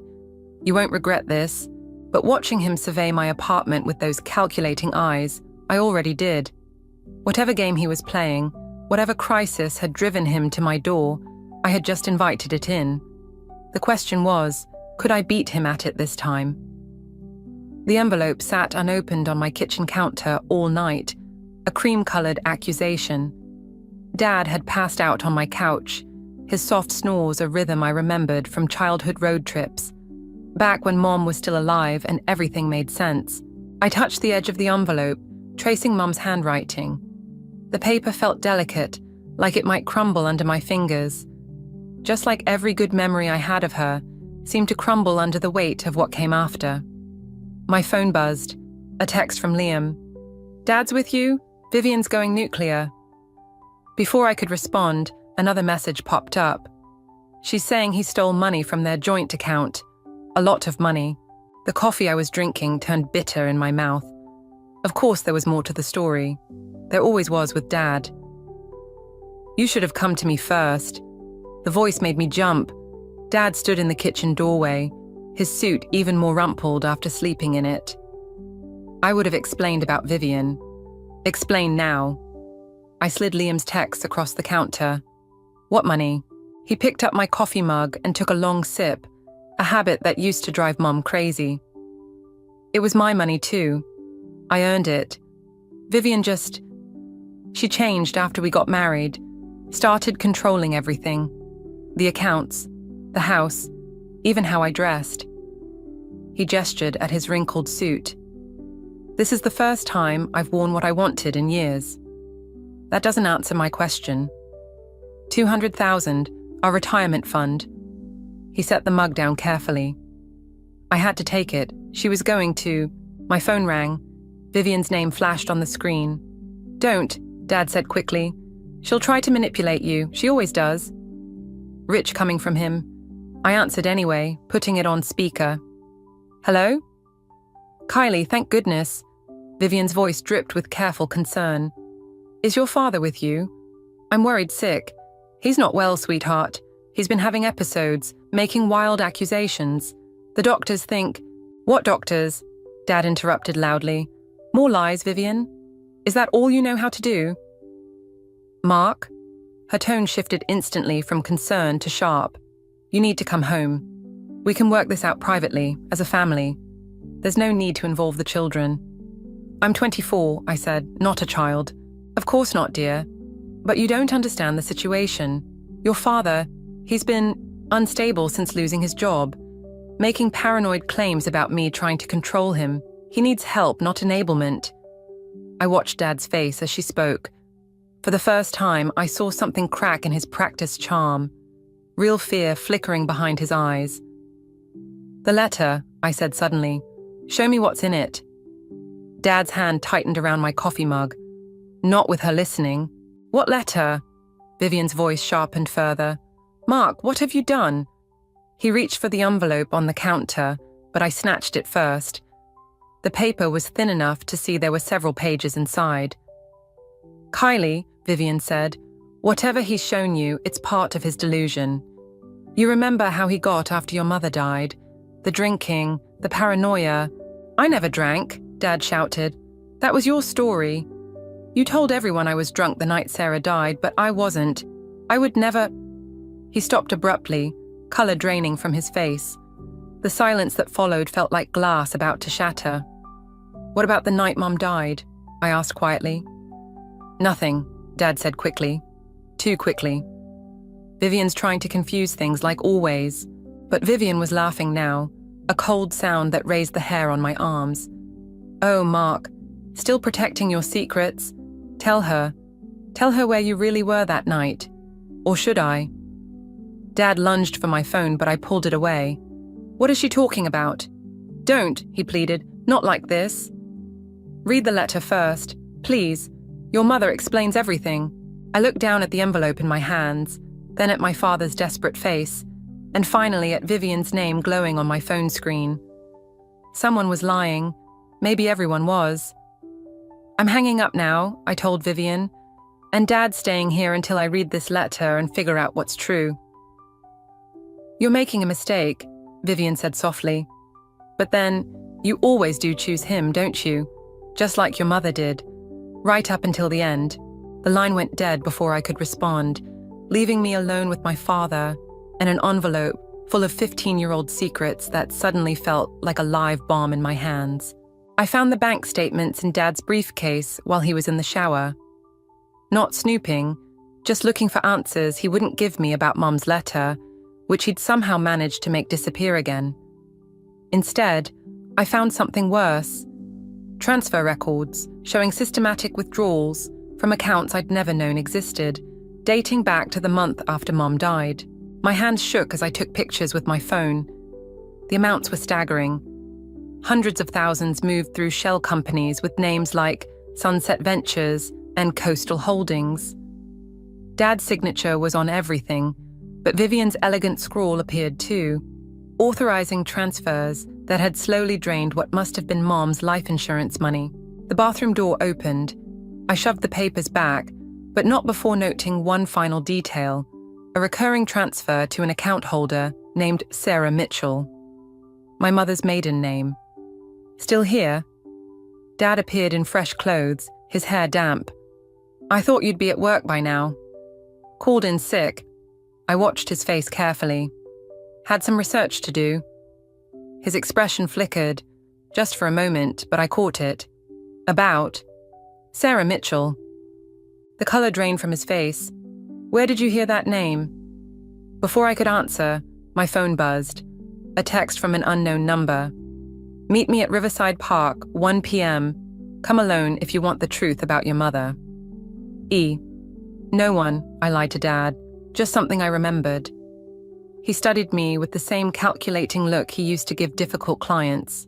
"You won't regret this." But watching him survey my apartment with those calculating eyes, I already did. Whatever game he was playing, whatever crisis had driven him to my door, I had just invited it in. The question was, could I beat him at it this time? The envelope sat unopened on my kitchen counter all night, a cream-colored accusation. Dad had passed out on my couch, his soft snores a rhythm I remembered from childhood road trips. Back when Mom was still alive and everything made sense. I touched the edge of the envelope, tracing Mom's handwriting. The paper felt delicate, like it might crumble under my fingers. Just like every good memory I had of her, seemed to crumble under the weight of what came after. My phone buzzed, a text from Liam. "Dad's with you? Vivian's going nuclear." Before I could respond, another message popped up. "She's saying he stole money from their joint account. A lot of money." The coffee I was drinking turned bitter in my mouth. Of course there was more to the story. There always was with Dad. "You should have come to me first." The voice made me jump. Dad stood in the kitchen doorway, his suit even more rumpled after sleeping in it. I would have explained about Vivian. Explain now. I slid Liam's text across the counter. "What money?" He picked up my coffee mug and took a long sip, a habit that used to drive Mom crazy. "It was my money too. I earned it. Vivian she changed after we got married, started controlling everything. The accounts, the house, even how I dressed." He gestured at his wrinkled suit. "This is the first time I've worn what I wanted in years." That doesn't answer my question. 200,000, our retirement fund. He set the mug down carefully. I had to take it. She was going to. My phone rang. Vivian's name flashed on the screen. "Don't," Dad said quickly. "She'll try to manipulate you. She always does." Rich coming from him. I answered anyway, putting it on speaker. "Hello?" "Kylie, thank goodness." Vivian's voice dripped with careful concern. "Is your father with you? I'm worried sick. He's not well, sweetheart. He's been having episodes, making wild accusations. The doctors think—" "What doctors?" Dad interrupted loudly. "More lies, Vivian? Is that all you know how to do?" "Mark?" Her tone shifted instantly from concern to sharp. "You need to come home. We can work this out privately, as a family. There's no need to involve the children." "I'm 24, I said, not a child." "Of course not, dear. But you don't understand the situation. Your father, he's been unstable since losing his job, making paranoid claims about me trying to control him. He needs help, not enablement." I watched Dad's face as she spoke. For the first time, I saw something crack in his practiced charm, real fear flickering behind his eyes. "The letter," I said suddenly. "Show me what's in it." Dad's hand tightened around my coffee mug. Not with her listening. "What letter?" Vivian's voice sharpened further. "Mark, what have you done?" He reached for the envelope on the counter, but I snatched it first. The paper was thin enough to see there were several pages inside. "Kylie," Vivian said, "whatever he's shown you, it's part of his delusion. You remember how he got after your mother died? The drinking, the paranoia." "I never drank," Dad shouted. That was your story. You told everyone I was drunk the night Sarah died, but I wasn't. I would never... He stopped abruptly, colour draining from his face. The silence that followed felt like glass about to shatter. What about the night Mom died? I asked quietly. Nothing, Dad said quickly. Too quickly. Vivian's trying to confuse things like always. But Vivian was laughing now, a cold sound that raised the hair on my arms. Oh, Mark, still protecting your secrets? Tell her. Tell her where you really were that night. Or should I? Dad lunged for my phone, but I pulled it away. What is she talking about? Don't, he pleaded. Not like this. Read the letter first, please. Your mother explains everything. I looked down at the envelope in my hands, then at my father's desperate face, and finally at Vivian's name glowing on my phone screen. Someone was lying. Maybe everyone was. I'm hanging up now, I told Vivian, and Dad's staying here until I read this letter and figure out what's true. You're making a mistake, Vivian said softly. But then, you always do choose him, don't you? Just like your mother did. Right up until the end. The line went dead before I could respond, leaving me alone with my father and an envelope full of 15-year-old secrets that suddenly felt like a live bomb in my hands. I found the bank statements in Dad's briefcase while he was in the shower. Not snooping, just looking for answers he wouldn't give me about Mom's letter, which he'd somehow managed to make disappear again. Instead, I found something worse. Transfer records showing systematic withdrawals from accounts I'd never known existed, dating back to the month after Mom died. My hands shook as I took pictures with my phone. The amounts were staggering. Hundreds of thousands moved through shell companies with names like Sunset Ventures and Coastal Holdings. Dad's signature was on everything, but Vivian's elegant scrawl appeared too, authorizing transfers that had slowly drained what must have been Mom's life insurance money. The bathroom door opened. I shoved the papers back, but not before noting one final detail, a recurring transfer to an account holder named Sarah Mitchell. My mother's maiden name. Still here? Dad appeared in fresh clothes, his hair damp. I thought you'd be at work by now. Called in sick. I watched his face carefully. Had some research to do. His expression flickered, just for a moment, but I caught it. About Sarah Mitchell. The colour drained from his face. Where did you hear that name? Before I could answer, my phone buzzed. A text from an unknown number. Meet me at Riverside Park, 1 p.m. Come alone if you want the truth about your mother. E. No one, I lied to Dad. Just something I remembered. He studied me with the same calculating look he used to give difficult clients.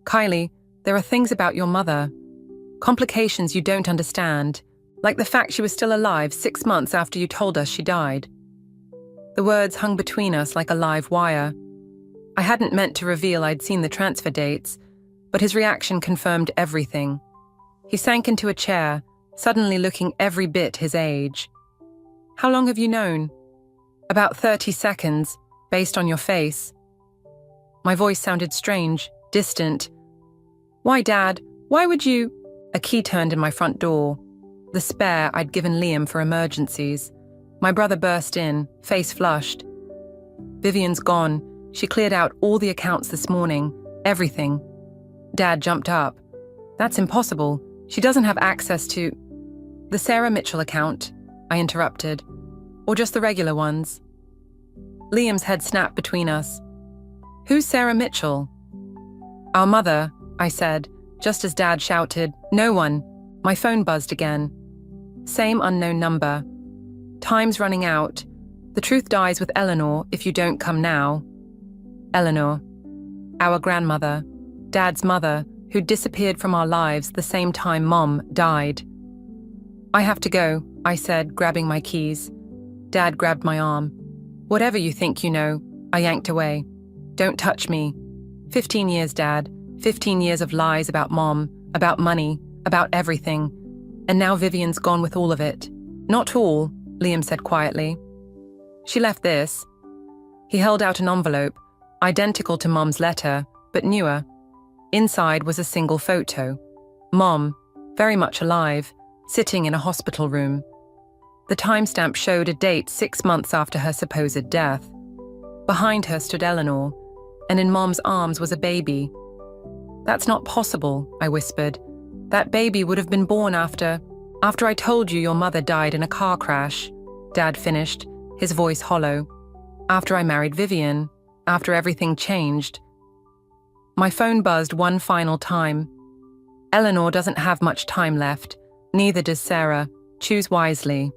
Kylie, there are things about your mother. Complications you don't understand, like the fact she was still alive 6 months after you told us she died. The words hung between us like a live wire. I hadn't meant to reveal I'd seen the transfer dates, but his reaction confirmed everything. He sank into a chair, suddenly looking every bit his age. How long have you known? About 30 seconds, based on your face. My voice sounded strange, distant. Why, Dad? Why would you? A key turned in my front door. The spare I'd given Liam for emergencies. My brother burst in, face flushed. Vivian's gone. She cleared out all the accounts this morning. Everything. Dad jumped up. That's impossible. She doesn't have access to... The Sarah Mitchell account, I interrupted. Or just the regular ones? Liam's head snapped between us. Who's Sarah Mitchell? Our mother, I said, just as Dad shouted, no one. My phone buzzed again. Same unknown number. Time's running out. The truth dies with Eleanor if you don't come now. Eleanor. Our grandmother. Dad's mother, who disappeared from our lives the same time Mom died. I have to go, I said, grabbing my keys. Dad grabbed my arm. Whatever you think you know, I yanked away. Don't touch me. 15 years, Dad. 15 years of lies about Mom, about money, about everything. And now Vivian's gone with all of it. Not all, Liam said quietly. She left this. He held out an envelope, identical to Mom's letter, but newer. Inside was a single photo. Mom, very much alive, sitting in a hospital room. The timestamp showed a date 6 months after her supposed death. Behind her stood Eleanor, and in Mom's arms was a baby. "That's not possible," I whispered. "That baby would have been born after I told you your mother died in a car crash," Dad finished, his voice hollow. "After I married Vivian, after everything changed." My phone buzzed one final time. "Eleanor doesn't have much time left. Neither does Sarah. Choose wisely."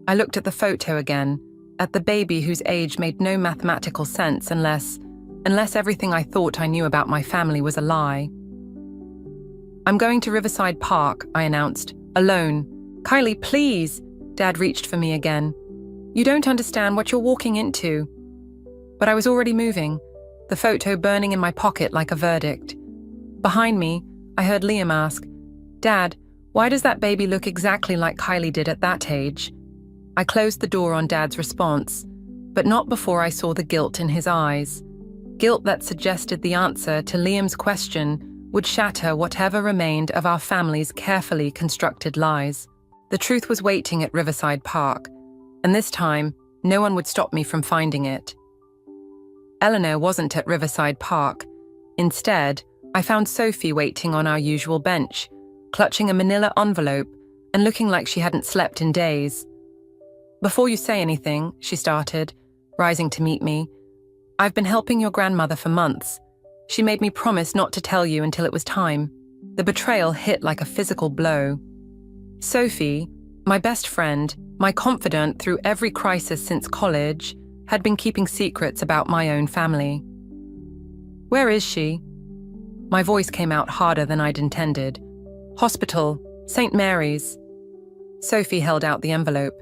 I looked at the photo again, at the baby whose age made no mathematical sense unless everything I thought I knew about my family was a lie. "I'm going to Riverside Park," I announced, "alone." "Kylie, please!" Dad reached for me again. "You don't understand what you're walking into." But I was already moving, the photo burning in my pocket like a verdict. Behind me, I heard Liam ask, "Dad, why does that baby look exactly like Kylie did at that age?" I closed the door on Dad's response, but not before I saw the guilt in his eyes. Guilt that suggested the answer to Liam's question would shatter whatever remained of our family's carefully constructed lies. The truth was waiting at Riverside Park, and this time, no one would stop me from finding it. Eleanor wasn't at Riverside Park. Instead, I found Sophie waiting on our usual bench, clutching a manila envelope and looking like she hadn't slept in days. "Before you say anything," she started, rising to meet me, "I've been helping your grandmother for months. She made me promise not to tell you until it was time." The betrayal hit like a physical blow. Sophie, my best friend, my confidant through every crisis since college, had been keeping secrets about my own family. "Where is she?" My voice came out harder than I'd intended. "Hospital, St. Mary's." Sophie held out the envelope.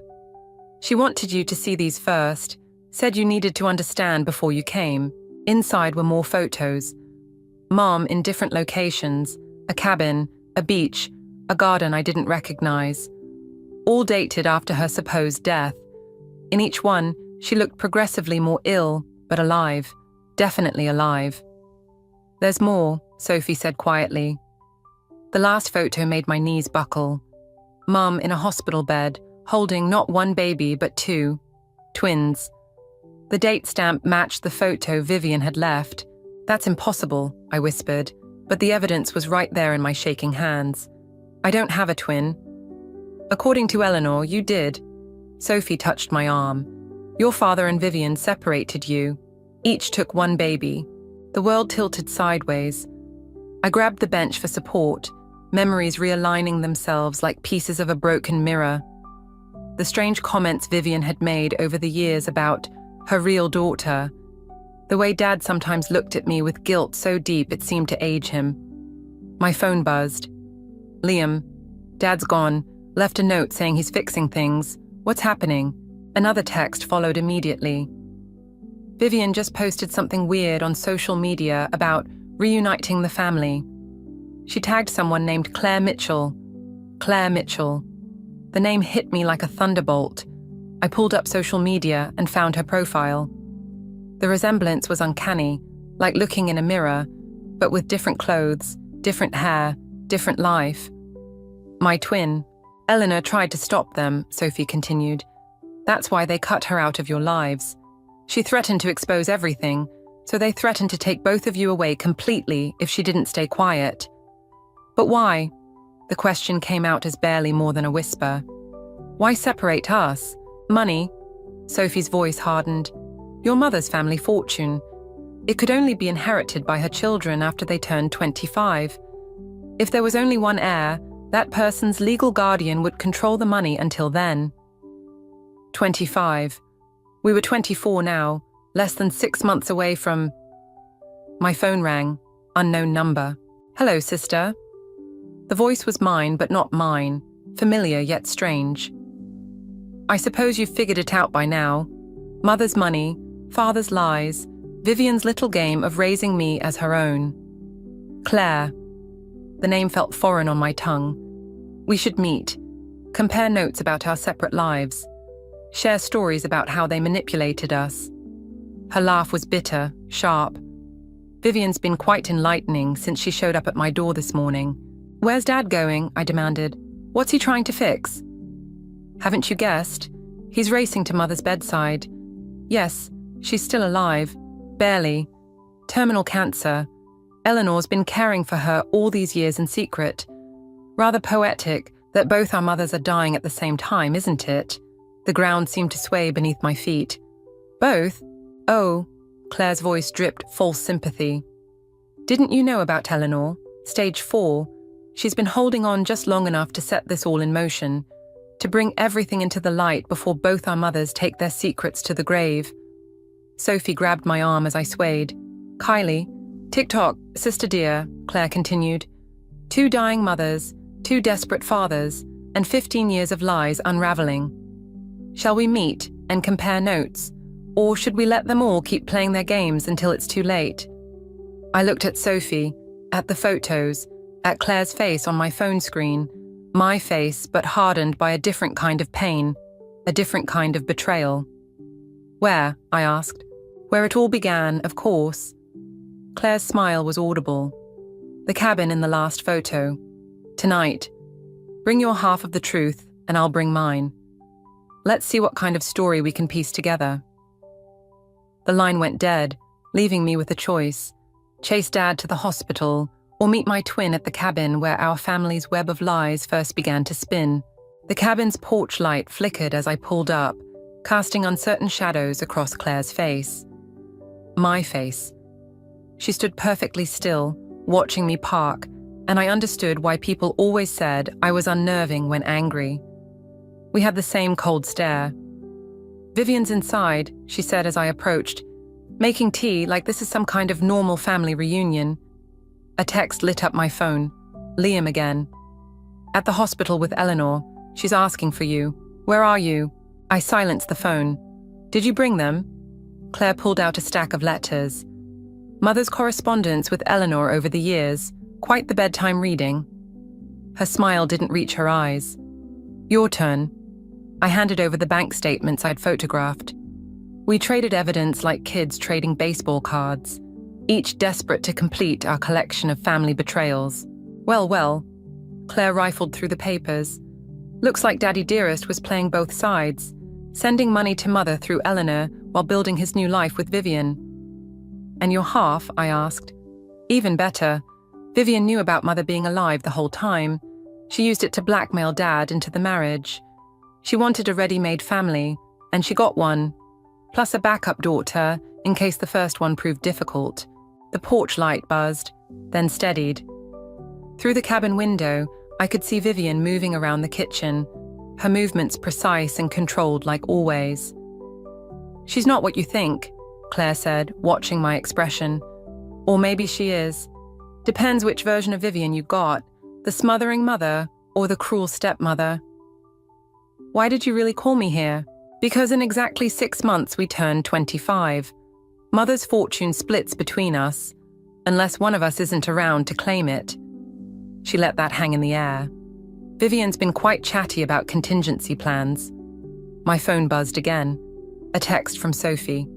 "She wanted you to see these first, said you needed to understand before you came." Inside were more photos. Mom in different locations, a cabin, a beach, a garden I didn't recognize. All dated after her supposed death. In each one, she looked progressively more ill, but alive. Definitely alive. "There's more," Sophie said quietly. The last photo made my knees buckle. Mum in a hospital bed, holding not one baby but 2. Twins. The date stamp matched the photo Vivian had left. "That's impossible," I whispered, but the evidence was right there in my shaking hands. "I don't have a twin." "According to Eleanor, you did." Sophie touched my arm. "Your father and Vivian separated you. Each took one baby." The world tilted sideways. I grabbed the bench for support, memories realigning themselves like pieces of a broken mirror. The strange comments Vivian had made over the years about her real daughter. The way Dad sometimes looked at me with guilt so deep it seemed to age him. My phone buzzed. "Liam, Dad's gone. Left a note saying he's fixing things. What's happening?" Another text followed immediately. "Vivian just posted something weird on social media about reuniting the family. She tagged someone named Claire Mitchell." Claire Mitchell. The name hit me like a thunderbolt. I pulled up social media and found her profile. The resemblance was uncanny, like looking in a mirror, but with different clothes, different hair, different life. "My twin. Eleanor tried to stop them," Sophie continued. "That's why they cut her out of your lives. She threatened to expose everything, so they threatened to take both of you away completely if she didn't stay quiet." "But why?" The question came out as barely more than a whisper. "Why separate us? Money?" Sophie's voice hardened. "Your mother's family fortune. It could only be inherited by her children after they turned 25. If there was only one heir, that person's legal guardian would control the money until then." 25. We were 24 now, less than 6 months away from... My phone rang. Unknown number. "Hello, sister." The voice was mine, but not mine. Familiar yet strange. "I suppose you've figured it out by now. Mother's money, father's lies, Vivian's little game of raising me as her own. Claire." The name felt foreign on my tongue. "We should meet. Compare notes about our separate lives. Share stories about how they manipulated us." Her laugh was bitter, sharp. "Vivian's been quite enlightening since she showed up at my door this morning. Where's Dad going? I demanded. What's he trying to fix? Haven't you guessed? He's racing to Mother's bedside. Yes, she's still alive. Barely. Terminal cancer. Eleanor's been caring for her all these years in secret. Rather poetic that both our mothers are dying at the same time, isn't it? The ground seemed to sway beneath my feet. Both? Oh, Claire's voice dripped false sympathy. Didn't you know about Eleanor? Stage 4. She's been holding on just long enough to set this all in motion, to bring everything into the light before both our mothers take their secrets to the grave. Sophie grabbed my arm as I swayed. Kylie, tick-tock, sister dear, Claire continued. 2 dying mothers, 2 desperate fathers, and 15 years of lies unraveling. Shall we meet and compare notes, or should we let them all keep playing their games until it's too late? I looked at Sophie, at the photos, at Claire's face on my phone screen, my face but hardened by a different kind of pain, a different kind of betrayal. Where? I asked. Where it all began, of course. Claire's smile was audible. The cabin in the last photo. Tonight. Bring your half of the truth, and I'll bring mine. Let's see what kind of story we can piece together. The line went dead, leaving me with a choice. Chase Dad to the hospital, or meet my twin at the cabin where our family's web of lies first began to spin. The cabin's porch light flickered as I pulled up, casting uncertain shadows across Claire's face. My face. She stood perfectly still, watching me park, and I understood why people always said I was unnerving when angry. We had the same cold stare. Vivian's inside, she said as I approached, making tea like this is some kind of normal family reunion. A text lit up my phone. Liam again. At the hospital with Eleanor. She's asking for you. Where are you? I silenced the phone. Did you bring them? Claire pulled out a stack of letters. Mother's correspondence with Eleanor over the years. Quite the bedtime reading. Her smile didn't reach her eyes. Your turn. I handed over the bank statements I'd photographed. We traded evidence like kids trading baseball cards, each desperate to complete our collection of family betrayals. Well, Claire rifled through the papers. Looks like Daddy Dearest was playing both sides, sending money to Mother through Eleanor while building his new life with Vivian. And your half? I asked. Even better. Vivian knew about Mother being alive the whole time. She used it to blackmail Dad into the marriage. She wanted a ready-made family, and she got one, plus a backup daughter in case the first one proved difficult. The porch light buzzed, then steadied. Through the cabin window, I could see Vivian moving around the kitchen, her movements precise and controlled like always. She's not what you think, Claire said, watching my expression. Or maybe she is. Depends which version of Vivian you got, the smothering mother or the cruel stepmother. Why did you really call me here? Because in exactly 6 months we turn 25. Mother's fortune splits between us, unless one of us isn't around to claim it. She let that hang in the air. Vivian's been quite chatty about contingency plans. My phone buzzed again. A text from Sophie.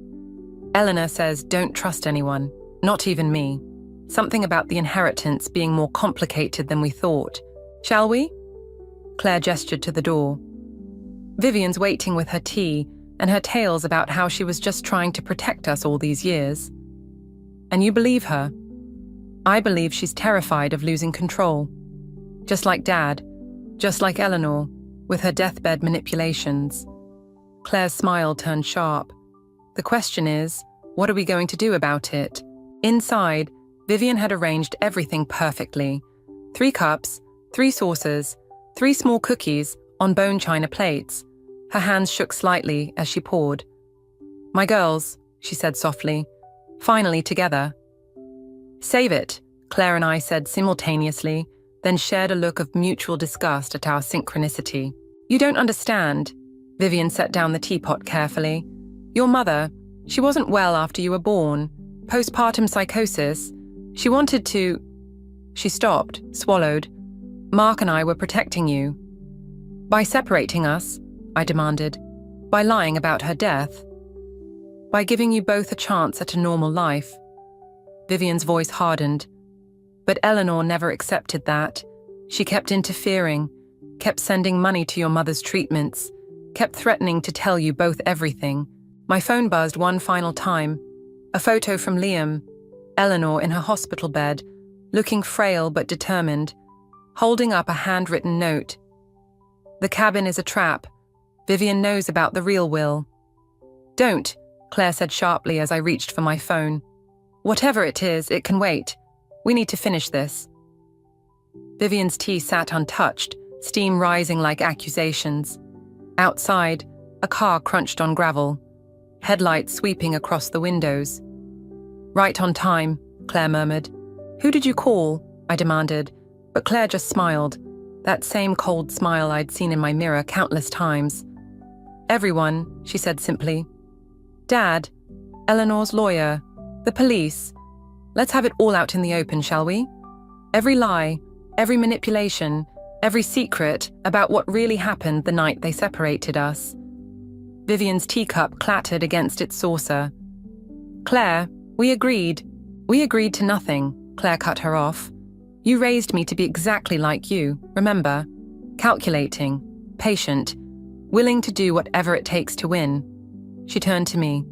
Eleanor says don't trust anyone, not even me. Something about the inheritance being more complicated than we thought. Shall we? Claire gestured to the door. Vivian's waiting with her tea and her tales about how she was just trying to protect us all these years. And you believe her? I believe she's terrified of losing control. Just like Dad, just like Eleanor, with her deathbed manipulations. Claire's smile turned sharp. The question is, what are we going to do about it? Inside, Vivian had arranged everything perfectly. 3 cups, 3 saucers, 3 small cookies on bone china plates. Her hands shook slightly as she poured. My girls, she said softly, finally together. Save it, Claire and I said simultaneously, then shared a look of mutual disgust at our synchronicity. You don't understand. Vivian set down the teapot carefully. Your mother, she wasn't well after you were born. Postpartum psychosis. She wanted to... She stopped, swallowed. Mark and I were protecting you. By separating us, I demanded. By lying about her death. By giving you both a chance at a normal life. Vivian's voice hardened. But Eleanor never accepted that. She kept interfering, kept sending money to your mother's treatments, kept threatening to tell you both everything. My phone buzzed one final time. A photo from Liam, Eleanor in her hospital bed, looking frail but determined, holding up a handwritten note. "The cabin is a trap. Vivian knows about the real will." "Don't," Claire said sharply as I reached for my phone. "Whatever it is, it can wait. We need to finish this." Vivian's tea sat untouched, steam rising like accusations. Outside, a car crunched on gravel, headlights sweeping across the windows. "Right on time," Claire murmured. "Who did you call?" I demanded, but Claire just smiled, that same cold smile I'd seen in my mirror countless times. "Everyone," she said simply. "Dad, Eleanor's lawyer, the police. Let's have it all out in the open, shall we? Every lie, every manipulation, every secret about what really happened the night they separated us." Vivian's teacup clattered against its saucer. "Claire, we agreed. We agreed to nothing," Claire cut her off. "You raised me to be exactly like you, remember? Calculating, patient, willing to do whatever it takes to win." She turned to me.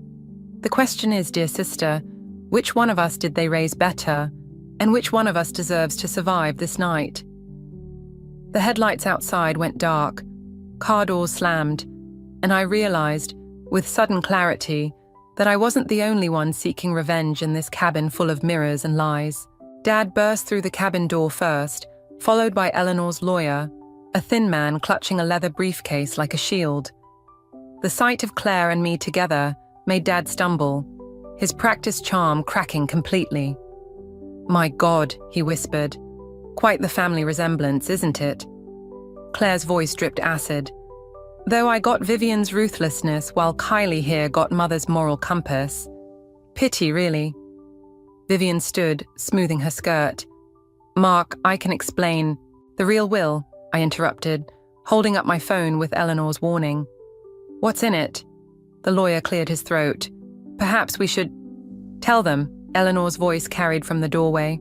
"The question is, dear sister, which one of us did they raise better, and which one of us deserves to survive this night?" The headlights outside went dark, car doors slammed, and I realized, with sudden clarity, that I wasn't the only one seeking revenge in this cabin full of mirrors and lies. Dad burst through the cabin door first, followed by Eleanor's lawyer, a thin man clutching a leather briefcase like a shield. The sight of Claire and me together made Dad stumble, his practiced charm cracking completely. "My God," he whispered. "Quite the family resemblance, isn't it?" Claire's voice dripped acid. "Though I got Vivian's ruthlessness while Kylie here got Mother's moral compass. Pity, really." Vivian stood, smoothing her skirt. "Mark, I can explain. The real will," I interrupted, holding up my phone with Eleanor's warning. "What's in it?" The lawyer cleared his throat. "Perhaps we should—" "Tell them," Eleanor's voice carried from the doorway.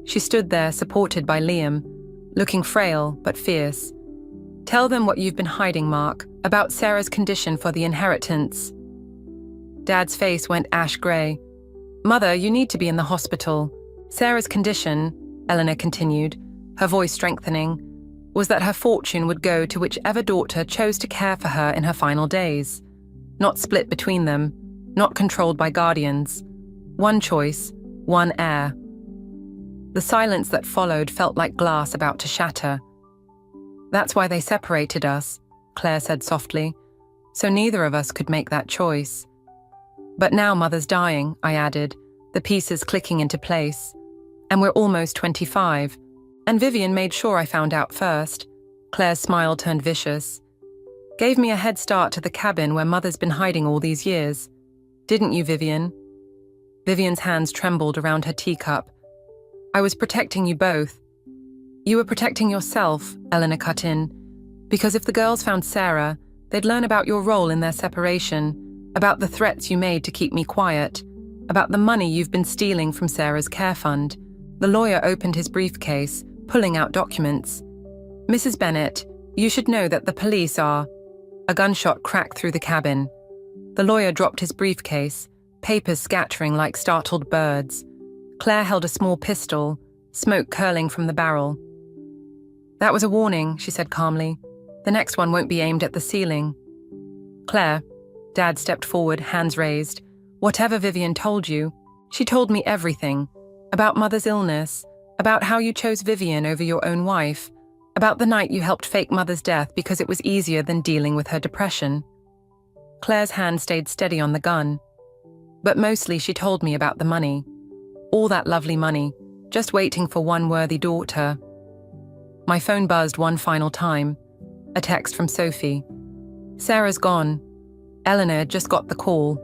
She stood there, supported by Liam, looking frail but fierce. "Tell them what you've been hiding, Mark, about Sarah's condition for the inheritance." Dad's face went ash grey. "Mother, you need to be in the hospital. Sarah's condition," Eleanor continued, her voice strengthening, "was that her fortune would go to whichever daughter chose to care for her in her final days. Not split between them, not controlled by guardians. One choice, one heir." The silence that followed felt like glass about to shatter. "That's why they separated us," Claire said softly, "so neither of us could make that choice." "But now Mother's dying," I added, the pieces clicking into place. "And we're almost 25. And Vivian made sure I found out first." Claire's smile turned vicious. "Gave me a head start to the cabin where Mother's been hiding all these years. Didn't you, Vivian?" Vivian's hands trembled around her teacup. "I was protecting you both." "You were protecting yourself," Eleanor cut in. "Because if the girls found Sarah, they'd learn about your role in their separation, about the threats you made to keep me quiet, about the money you've been stealing from Sarah's care fund." The lawyer opened his briefcase, pulling out documents. "Mrs. Bennett, you should know that the police are—" A gunshot cracked through the cabin. The lawyer dropped his briefcase, papers scattering like startled birds. Claire held a small pistol, smoke curling from the barrel. "That was a warning," she said calmly. "The next one won't be aimed at the ceiling." "Claire," Dad stepped forward, hands raised. "Whatever Vivian told you, she told me everything. About Mother's illness, about how you chose Vivian over your own wife, about the night you helped fake Mother's death because it was easier than dealing with her depression." Claire's hand stayed steady on the gun. "But mostly she told me about the money. All that lovely money, just waiting for one worthy daughter." My phone buzzed one final time. A text from Sophie. "Sarah's gone. Eleanor just got the call.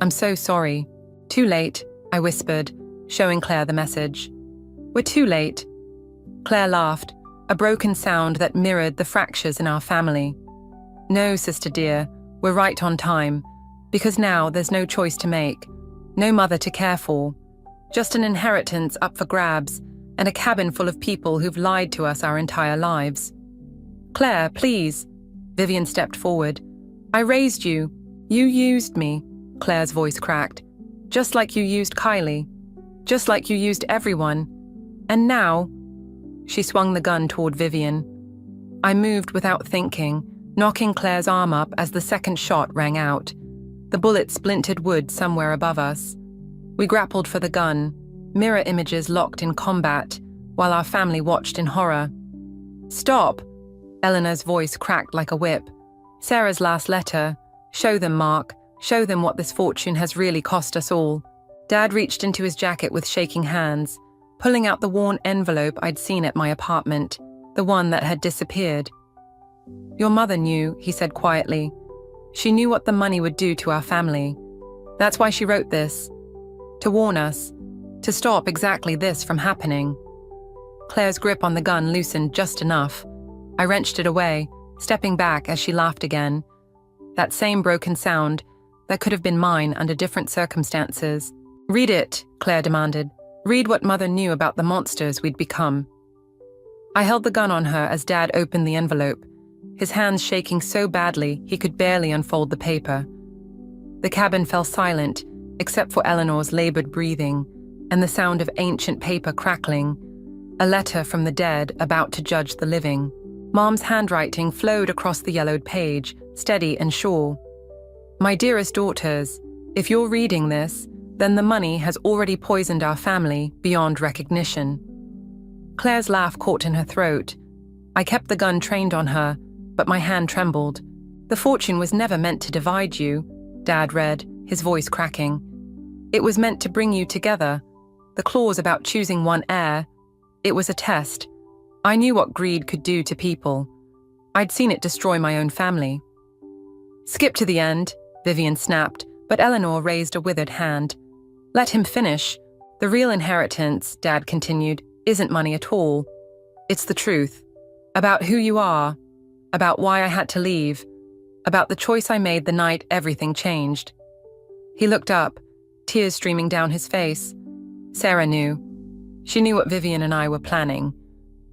I'm so sorry. Too late," I whispered, showing Claire the message. "We're too late." Claire laughed, a broken sound that mirrored the fractures in our family. "No, sister dear, we're right on time, because now there's no choice to make, no mother to care for, just an inheritance up for grabs, and a cabin full of people who've lied to us our entire lives. Claire, please. Vivian stepped forward. I raised you. You used me. Claire's voice cracked. Just like you used Kylie. Just like you used everyone. And now... She swung the gun toward Vivian. I moved without thinking, knocking Claire's arm up as the second shot rang out. The bullet splintered wood somewhere above us. We grappled for the gun, mirror images locked in combat, while our family watched in horror. Stop! Eleanor's voice cracked like a whip. Sarah's last letter. Show them, Mark. Show them what this fortune has really cost us all. Dad reached into his jacket with shaking hands, pulling out the worn envelope I'd seen at my apartment, the one that had disappeared. Your mother knew, he said quietly. She knew what the money would do to our family. That's why she wrote this. To warn us. To stop exactly this from happening. Claire's grip on the gun loosened just enough. I wrenched it away, stepping back as she laughed again. That same broken sound that could have been mine under different circumstances. Read it, Claire demanded. Read what Mother knew about the monsters we'd become. I held the gun on her as Dad opened the envelope, his hands shaking so badly he could barely unfold the paper. The cabin fell silent, except for Eleanor's labored breathing and the sound of ancient paper crackling, a letter from the dead about to judge the living. Mom's handwriting flowed across the yellowed page, steady and sure. My dearest daughters, if you're reading this, then the money has already poisoned our family beyond recognition. Claire's laugh caught in her throat. I kept the gun trained on her, but my hand trembled. The fortune was never meant to divide you, Dad read, his voice cracking. It was meant to bring you together. The clause about choosing one heir, it was a test. I knew what greed could do to people. I'd seen it destroy my own family. Skip to the end, Vivian snapped, but Eleanor raised a withered hand. Let him finish. The real inheritance, Dad continued, isn't money at all. It's the truth. About who you are. About why I had to leave. About the choice I made the night everything changed. He looked up, tears streaming down his face. Sarah knew. She knew what Vivian and I were planning.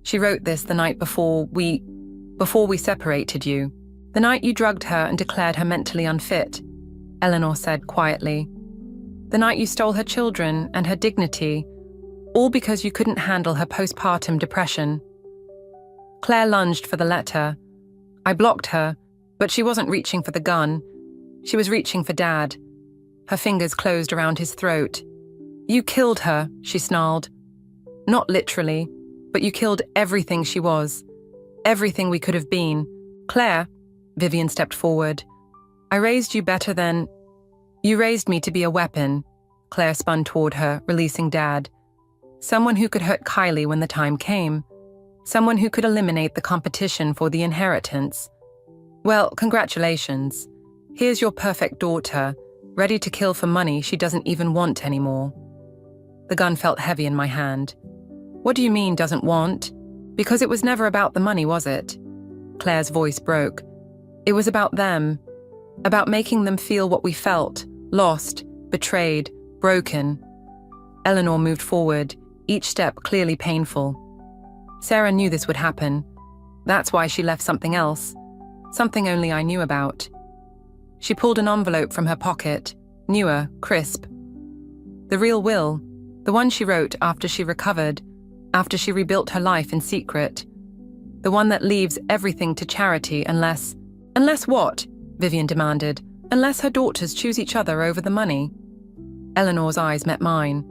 She wrote this the night before we separated you. The night you drugged her and declared her mentally unfit, Eleanor said quietly. The night you stole her children and her dignity, all because you couldn't handle her postpartum depression. Claire lunged for the letter. I blocked her, but she wasn't reaching for the gun. She was reaching for Dad. Her fingers closed around his throat. You killed her, she snarled. Not literally, but you killed everything she was. Everything we could have been. Claire, Vivian stepped forward. I raised you better than... You raised me to be a weapon. Claire spun toward her, releasing Dad. Someone who could hurt Kylie when the time came. Someone who could eliminate the competition for the inheritance. Well, congratulations. Here's your perfect daughter, ready to kill for money she doesn't even want anymore. The gun felt heavy in my hand. What do you mean, doesn't want? Because it was never about the money, was it? Claire's voice broke. It was about them. About making them feel what we felt, lost, betrayed, broken. Eleanor moved forward, each step clearly painful. Sarah knew this would happen. That's why she left something else. Something only I knew about. She pulled an envelope from her pocket, newer, crisp. The real will, the one she wrote after she recovered, after she rebuilt her life in secret. The one that leaves everything to charity unless... Unless what? Vivian demanded. Unless her daughters choose each other over the money. Eleanor's eyes met mine.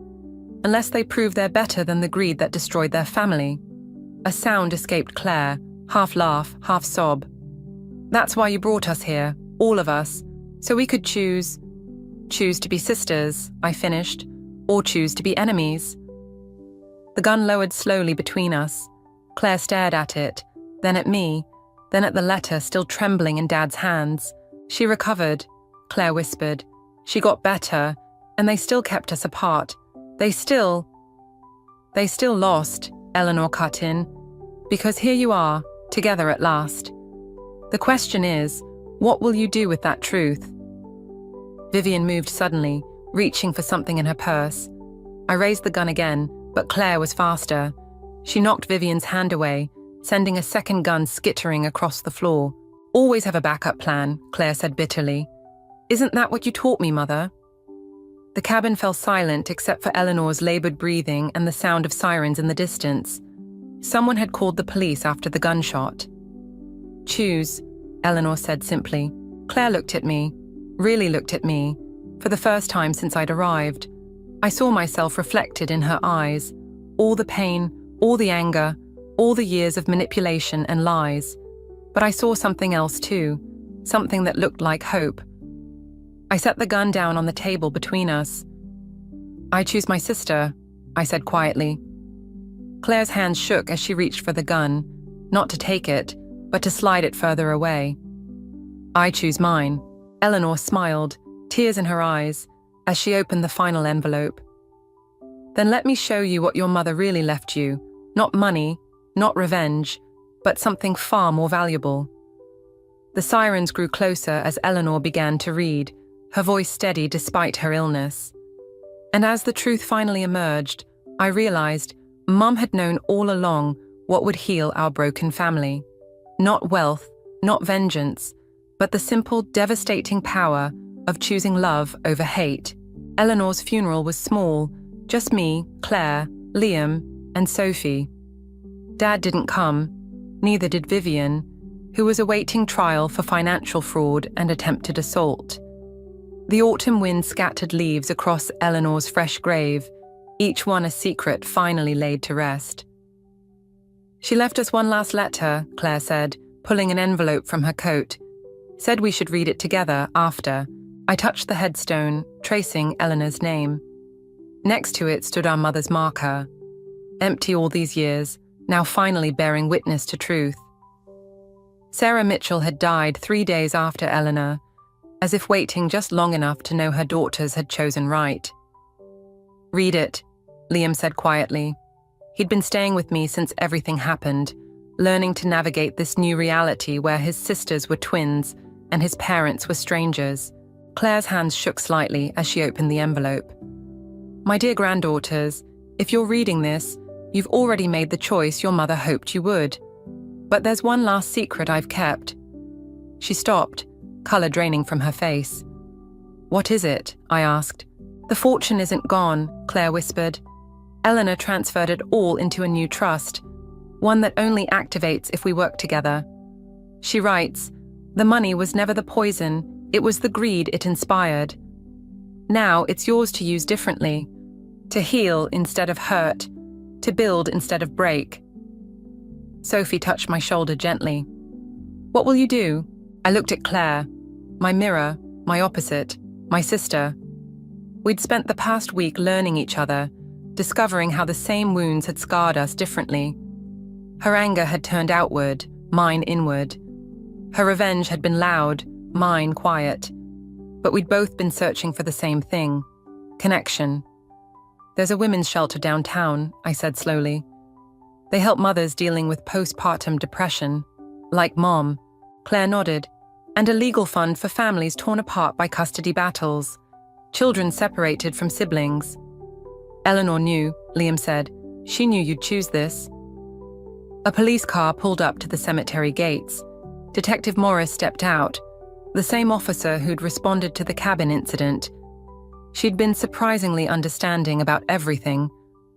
Unless they prove they're better than the greed that destroyed their family. A sound escaped Claire, half laugh, half sob. That's why you brought us here, all of us, so we could choose. Choose to be sisters, I finished, or choose to be enemies. The gun lowered slowly between us. Claire stared at it, then at me, then at the letter still trembling in Dad's hands. She recovered, Claire whispered. She got better, and they still kept us apart. They still lost, Eleanor cut in. Because here you are, together at last. The question is, what will you do with that truth? Vivian moved suddenly, reaching for something in her purse. I raised the gun again, but Claire was faster. She knocked Vivian's hand away, sending a second gun skittering across the floor. "Always have a backup plan," Claire said bitterly. "Isn't that what you taught me, Mother?" The cabin fell silent except for Eleanor's labored breathing and the sound of sirens in the distance. Someone had called the police after the gunshot. "Choose," Eleanor said simply. Claire looked at me, really looked at me, for the first time since I'd arrived. I saw myself reflected in her eyes, all the pain, all the anger, all the years of manipulation and lies. But I saw something else too, something that looked like hope. I set the gun down on the table between us. "I choose my sister," I said quietly. Claire's hands shook as she reached for the gun, not to take it, but to slide it further away. "I choose mine." Eleanor smiled, tears in her eyes, as she opened the final envelope. "Then let me show you what your mother really left you. Not money, not revenge, but something far more valuable." The sirens grew closer as Eleanor began to read, her voice steady despite her illness. And as the truth finally emerged, I realized Mum had known all along what would heal our broken family. Not wealth, not vengeance, but the simple, devastating power of choosing love over hate. Eleanor's funeral was small, just me, Claire, Liam, and Sophie. Dad didn't come, neither did Vivian, who was awaiting trial for financial fraud and attempted assault. The autumn wind scattered leaves across Eleanor's fresh grave, each one a secret finally laid to rest. "She left us one last letter," Claire said, pulling an envelope from her coat. "Said we should read it together after." I touched the headstone, tracing Eleanor's name. Next to it stood our mother's marker. Empty all these years, now finally bearing witness to truth. Sarah Mitchell had died 3 days after Eleanor, as if waiting just long enough to know her daughters had chosen right. "Read it," Liam said quietly. He'd been staying with me since everything happened, learning to navigate this new reality where his sisters were twins and his parents were strangers. Claire's hands shook slightly as she opened the envelope. "My dear granddaughters, if you're reading this, you've already made the choice your mother hoped you would. But there's one last secret I've kept." She stopped, color draining from her face. "What is it?" I asked. "The fortune isn't gone," Claire whispered. "Eleanor transferred it all into a new trust, one that only activates if we work together. She writes, 'The money was never the poison, it was the greed it inspired. Now it's yours to use differently, to heal instead of hurt, to build instead of break.'" Sophie touched my shoulder gently. "What will you do?" I looked at Claire, my mirror, my opposite, my sister. We'd spent the past week learning each other, discovering how the same wounds had scarred us differently. Her anger had turned outward, mine inward. Her revenge had been loud, mine quiet. But we'd both been searching for the same thing: connection. "There's a women's shelter downtown," I said slowly. "They help mothers dealing with postpartum depression. Like Mom." Claire nodded. "And a legal fund for families torn apart by custody battles. Children separated from siblings." "Eleanor knew," Liam said. "She knew you'd choose this." A police car pulled up to the cemetery gates. Detective Morris stepped out, the same officer who'd responded to the cabin incident. She'd been surprisingly understanding about everything,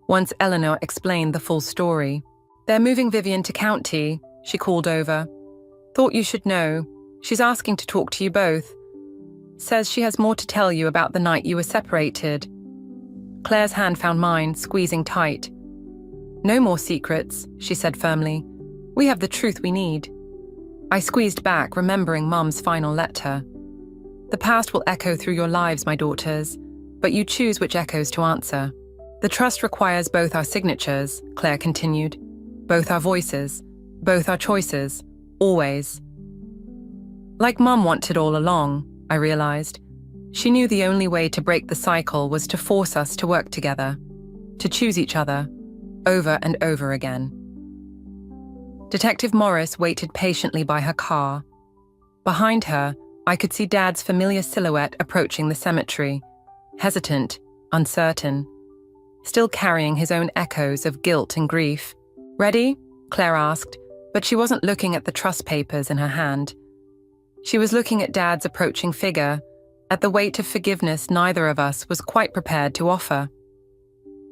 once Eleanor explained the full story. "They're moving Vivian to county," she called over. "Thought you should know. She's asking to talk to you both. Says she has more to tell you about the night you were separated." Claire's hand found mine, squeezing tight. "No more secrets," she said firmly. "We have the truth we need." I squeezed back, remembering Mum's final letter. "The past will echo through your lives, my daughters, but you choose which echoes to answer. The trust requires both our signatures," Claire continued. "Both our voices, both our choices, always." Like Mum wanted all along, I realized. She knew the only way to break the cycle was to force us to work together, to choose each other, over and over again. Detective Morris waited patiently by her car. Behind her, I could see Dad's familiar silhouette approaching the cemetery, hesitant, uncertain, still carrying his own echoes of guilt and grief. Ready? Claire asked, but she wasn't looking at the trust papers in her hand. She was looking at Dad's approaching figure, at the weight of forgiveness neither of us was quite prepared to offer.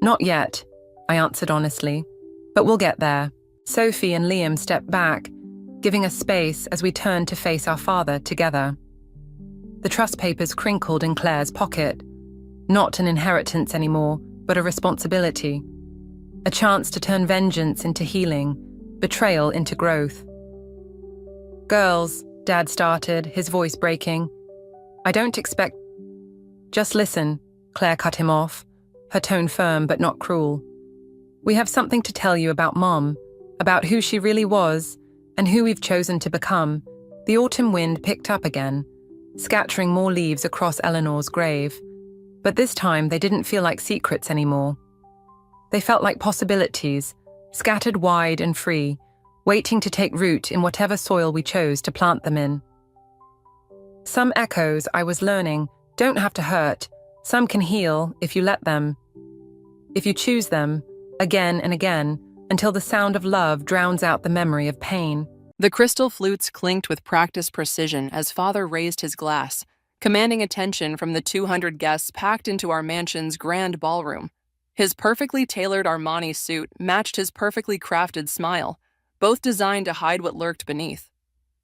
Not yet, I answered honestly, but we'll get there. Sophie and Liam stepped back, giving us space as we turned to face our father together. The trust papers crinkled in Claire's pocket. Not an inheritance anymore, but a responsibility. A chance to turn vengeance into healing, betrayal into growth. Girls, Dad started, his voice breaking. I don't expect... Just listen, Claire cut him off, her tone firm but not cruel. We have something to tell you about Mom, about who she really was, and who we've chosen to become. The autumn wind picked up again, scattering more leaves across Eleanor's grave. But this time they didn't feel like secrets anymore. They felt like possibilities, scattered wide and free, waiting to take root in whatever soil we chose to plant them in. Some echoes, I was learning, don't have to hurt. Some can heal if you let them. If you choose them, again and again, until the sound of love drowns out the memory of pain. The crystal flutes clinked with practiced precision as Father raised his glass, commanding attention from the 200 guests packed into our mansion's grand ballroom. His perfectly tailored Armani suit matched his perfectly crafted smile, both designed to hide what lurked beneath.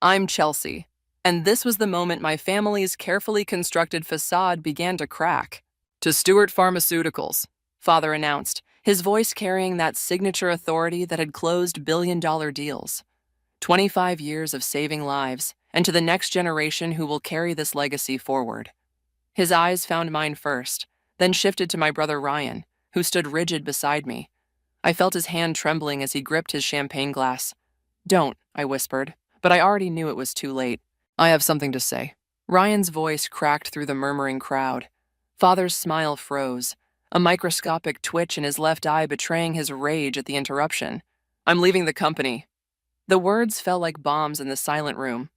I'm Chelsea, and this was the moment my family's carefully constructed facade began to crack. To Stewart Pharmaceuticals, Father announced, his voice carrying that signature authority that had closed billion-dollar deals. 25 years of saving lives, and to the next generation who will carry this legacy forward. His eyes found mine first, then shifted to my brother Ryan, who stood rigid beside me. I felt his hand trembling as he gripped his champagne glass. Don't, I whispered, but I already knew it was too late. I have something to say. Ryan's voice cracked through the murmuring crowd. Father's smile froze, a microscopic twitch in his left eye betraying his rage at the interruption. I'm leaving the company. The words fell like bombs in the silent room.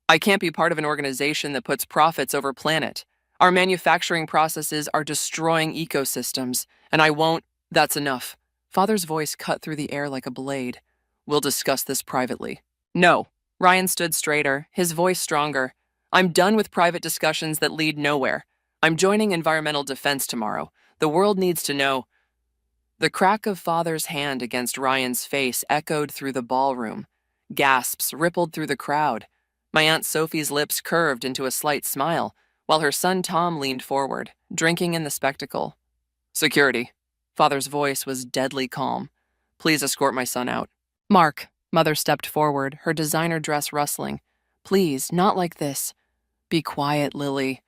I can't be part of an organization that puts profits over planet. Our manufacturing processes are destroying ecosystems, and I won't. That's enough. Father's voice cut through the air like a blade. We'll discuss this privately. No. Ryan stood straighter, his voice stronger. I'm done with private discussions that lead nowhere. I'm joining environmental defense tomorrow. The world needs to know. The crack of Father's hand against Ryan's face echoed through the ballroom. Gasps rippled through the crowd. My Aunt Sophie's lips curved into a slight smile, while her son Tom leaned forward, drinking in the spectacle. Security. Father's voice was deadly calm. Please escort my son out. Mark. Mother stepped forward, her designer dress rustling. Please, not like this. Be quiet, Lily.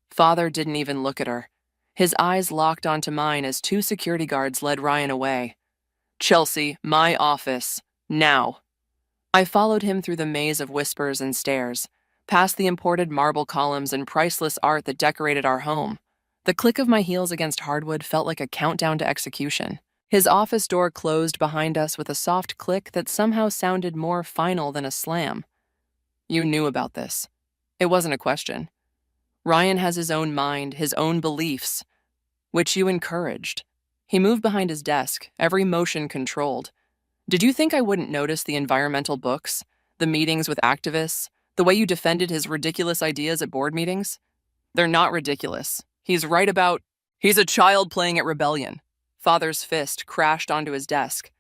Father didn't even look at her. His eyes locked onto mine as 2 security guards led Ryan away. Chelsea, my office. Now. I followed him through the maze of whispers and stares, past the imported marble columns and priceless art that decorated our home. The click of my heels against hardwood felt like a countdown to execution. His office door closed behind us with a soft click that somehow sounded more final than a slam. You knew about this. It wasn't a question. Ryan has his own mind, his own beliefs, which you encouraged. He moved behind his desk, every motion controlled. Did you think I wouldn't notice the environmental books, the meetings with activists, the way you defended his ridiculous ideas at board meetings? They're not ridiculous. He's right about... He's a child playing at rebellion. Father's fist crashed onto his desk.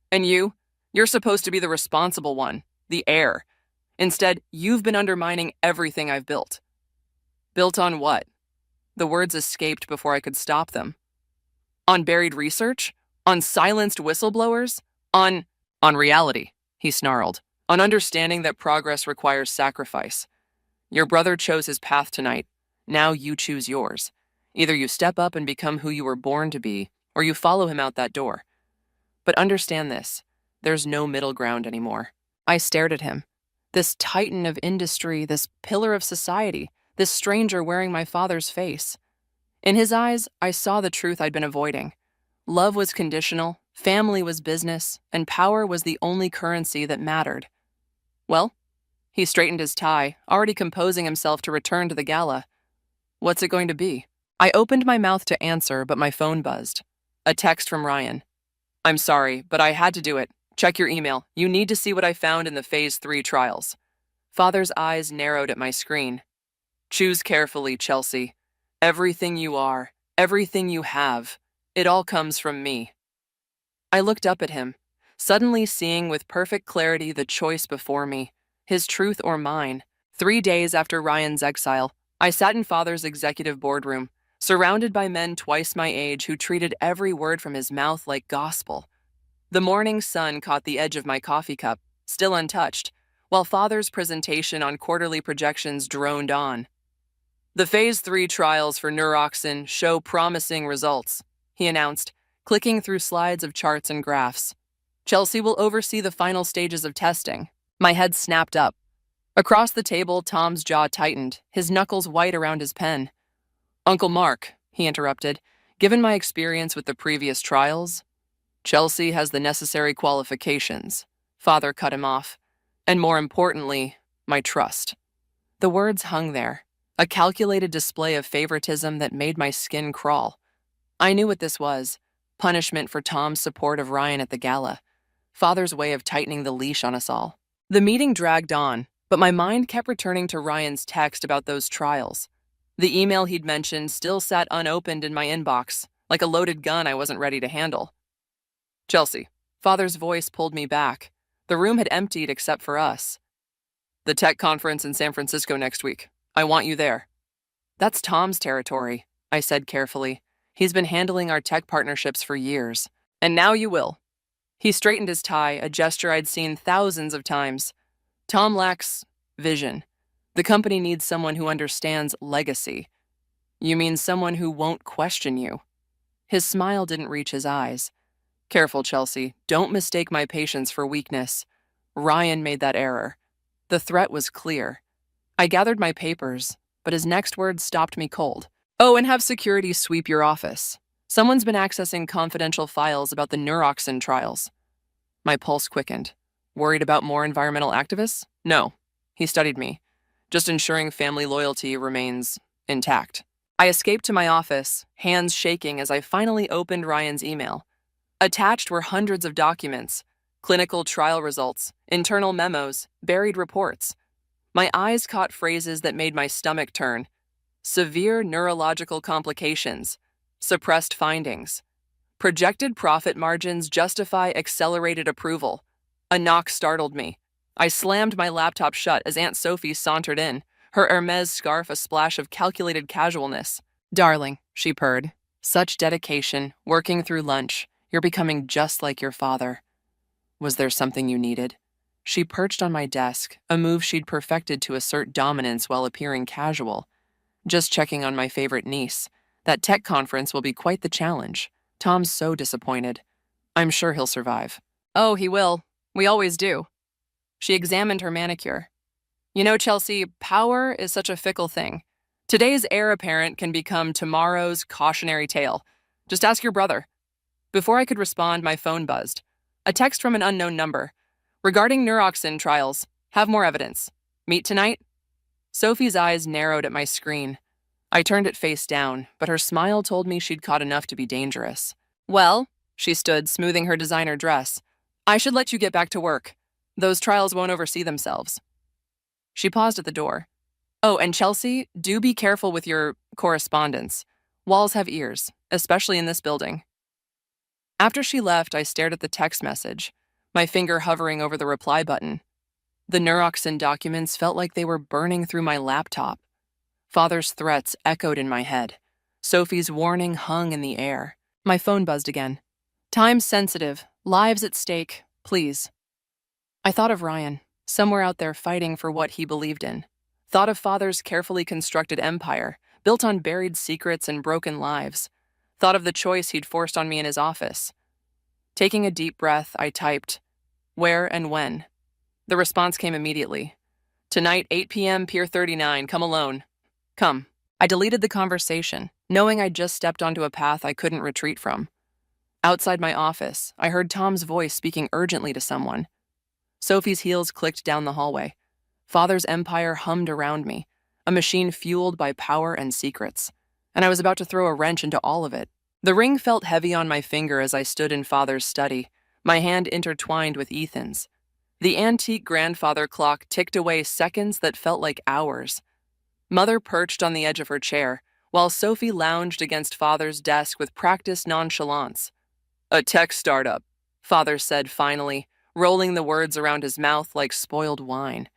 And you're supposed to be the responsible one, the heir. Instead, you've been undermining everything I've built. Built on what? The words escaped before I could stop them. On buried research? On silenced whistleblowers? On reality, he snarled. On understanding that progress requires sacrifice. Your brother chose his path tonight. Now you choose yours. Either you step up and become who you were born to be, or you follow him out that door. But understand this, there's no middle ground anymore. I stared at him. This titan of industry, this pillar of society, this stranger wearing my father's face. In his eyes, I saw the truth I'd been avoiding. Love was conditional, family was business, and power was the only currency that mattered. Well, he straightened his tie, already composing himself to return to the gala. What's it going to be? I opened my mouth to answer, but my phone buzzed. A text from Ryan. I'm sorry, but I had to do it. Check your email. You need to see what I found in the Phase 3 trials. Father's eyes narrowed at my screen. Choose carefully, Chelsea. Everything you are, everything you have, it all comes from me. I looked up at him, suddenly seeing with perfect clarity the choice before me, his truth or mine. 3 days after Ryan's exile, I sat in Father's executive boardroom, surrounded by men twice my age who treated every word from his mouth like gospel. The morning sun caught the edge of my coffee cup, still untouched, while Father's presentation on quarterly projections droned on. The Phase 3 trials for neuroxin show promising results, he announced, clicking through slides of charts and graphs. Chelsea will oversee the final stages of testing. My head snapped up. Across the table, Tom's jaw tightened, his knuckles white around his pen. Uncle Mark, he interrupted, given my experience with the previous trials, Chelsea has the necessary qualifications. Father cut him off. And more importantly, my trust. The words hung there, a calculated display of favoritism that made my skin crawl. I knew what this was, punishment for Tom's support of Ryan at the gala, Father's way of tightening the leash on us all. The meeting dragged on, but my mind kept returning to Ryan's text about those trials. The email he'd mentioned still sat unopened in my inbox, like a loaded gun I wasn't ready to handle. Chelsea, Father's voice pulled me back. The room had emptied except for us. The tech conference in San Francisco next week. I want you there. That's Tom's territory, I said carefully. He's been handling our tech partnerships for years. And now you will. He straightened his tie, a gesture I'd seen thousands of times. Tom lacks vision. The company needs someone who understands legacy. You mean someone who won't question you. His smile didn't reach his eyes. Careful, Chelsea. Don't mistake my patience for weakness. Ryan made that error. The threat was clear. I gathered my papers, but his next words stopped me cold. Oh, and have security sweep your office. Someone's been accessing confidential files about the neuroxin trials. My pulse quickened. Worried about more environmental activists? No. He studied me. Just ensuring family loyalty remains intact. I escaped to my office, hands shaking as I finally opened Ryan's email. Attached were hundreds of documents, clinical trial results, internal memos, buried reports. My eyes caught phrases that made my stomach turn. Severe neurological complications, suppressed findings. Projected profit margins justify accelerated approval. A knock startled me. I slammed my laptop shut as Aunt Sophie sauntered in, her Hermes scarf a splash of calculated casualness. Darling, she purred. Such dedication, working through lunch. You're becoming just like your father. Was there something you needed? She perched on my desk, a move she'd perfected to assert dominance while appearing casual. Just checking on my favorite niece. That tech conference will be quite the challenge. Tom's so disappointed. I'm sure he'll survive. Oh, he will. We always do. She examined her manicure. You know, Chelsea, power is such a fickle thing. Today's heir apparent can become tomorrow's cautionary tale. Just ask your brother. Before I could respond, my phone buzzed. A text from an unknown number. Regarding neuroxin trials, have more evidence. Meet tonight? Sophie's eyes narrowed at my screen. I turned it face down, but her smile told me she'd caught enough to be dangerous. Well, she stood, smoothing her designer dress. I should let you get back to work. Those trials won't oversee themselves. She paused at the door. Oh, and Chelsea, do be careful with your correspondence. Walls have ears, especially in this building. After she left, I stared at the text message, my finger hovering over the reply button. The neuroxin documents felt like they were burning through my laptop. Father's threats echoed in my head. Sophie's warning hung in the air. My phone buzzed again. Time sensitive, lives at stake, please. I thought of Ryan, somewhere out there fighting for what he believed in. Thought of Father's carefully constructed empire, built on buried secrets and broken lives. Thought of the choice he'd forced on me in his office. Taking a deep breath, I typed, "Where and when?" The response came immediately. "Tonight, 8 p.m., Pier 39, come alone. Come." I deleted the conversation, knowing I'd just stepped onto a path I couldn't retreat from. Outside my office, I heard Tom's voice speaking urgently to someone. Sophie's heels clicked down the hallway. Father's empire hummed around me, a machine fueled by power and secrets, and I was about to throw a wrench into all of it. The ring felt heavy on my finger as I stood in Father's study, My hand intertwined with Ethan's. The antique grandfather clock ticked away seconds that felt like hours. Mother perched on the edge of her chair, while Sophie lounged against Father's desk with practiced nonchalance. "A tech startup," Father said finally, rolling the words around his mouth like spoiled wine.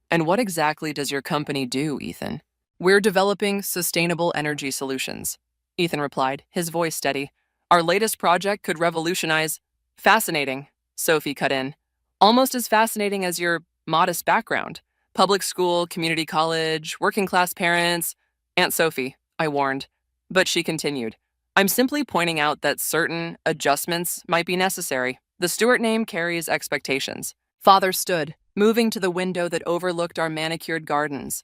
"And what exactly does your company do, Ethan?" "We're developing sustainable energy solutions," Ethan replied, his voice steady. "Our latest project could revolutionize—" "Fascinating," Sophie cut in. "Almost as fascinating as your modest background. Public school, community college, working-class parents." "Aunt Sophie," I warned. But she continued. "I'm simply pointing out that certain adjustments might be necessary. The Stewart name carries expectations." Father stood, moving to the window that overlooked our manicured gardens.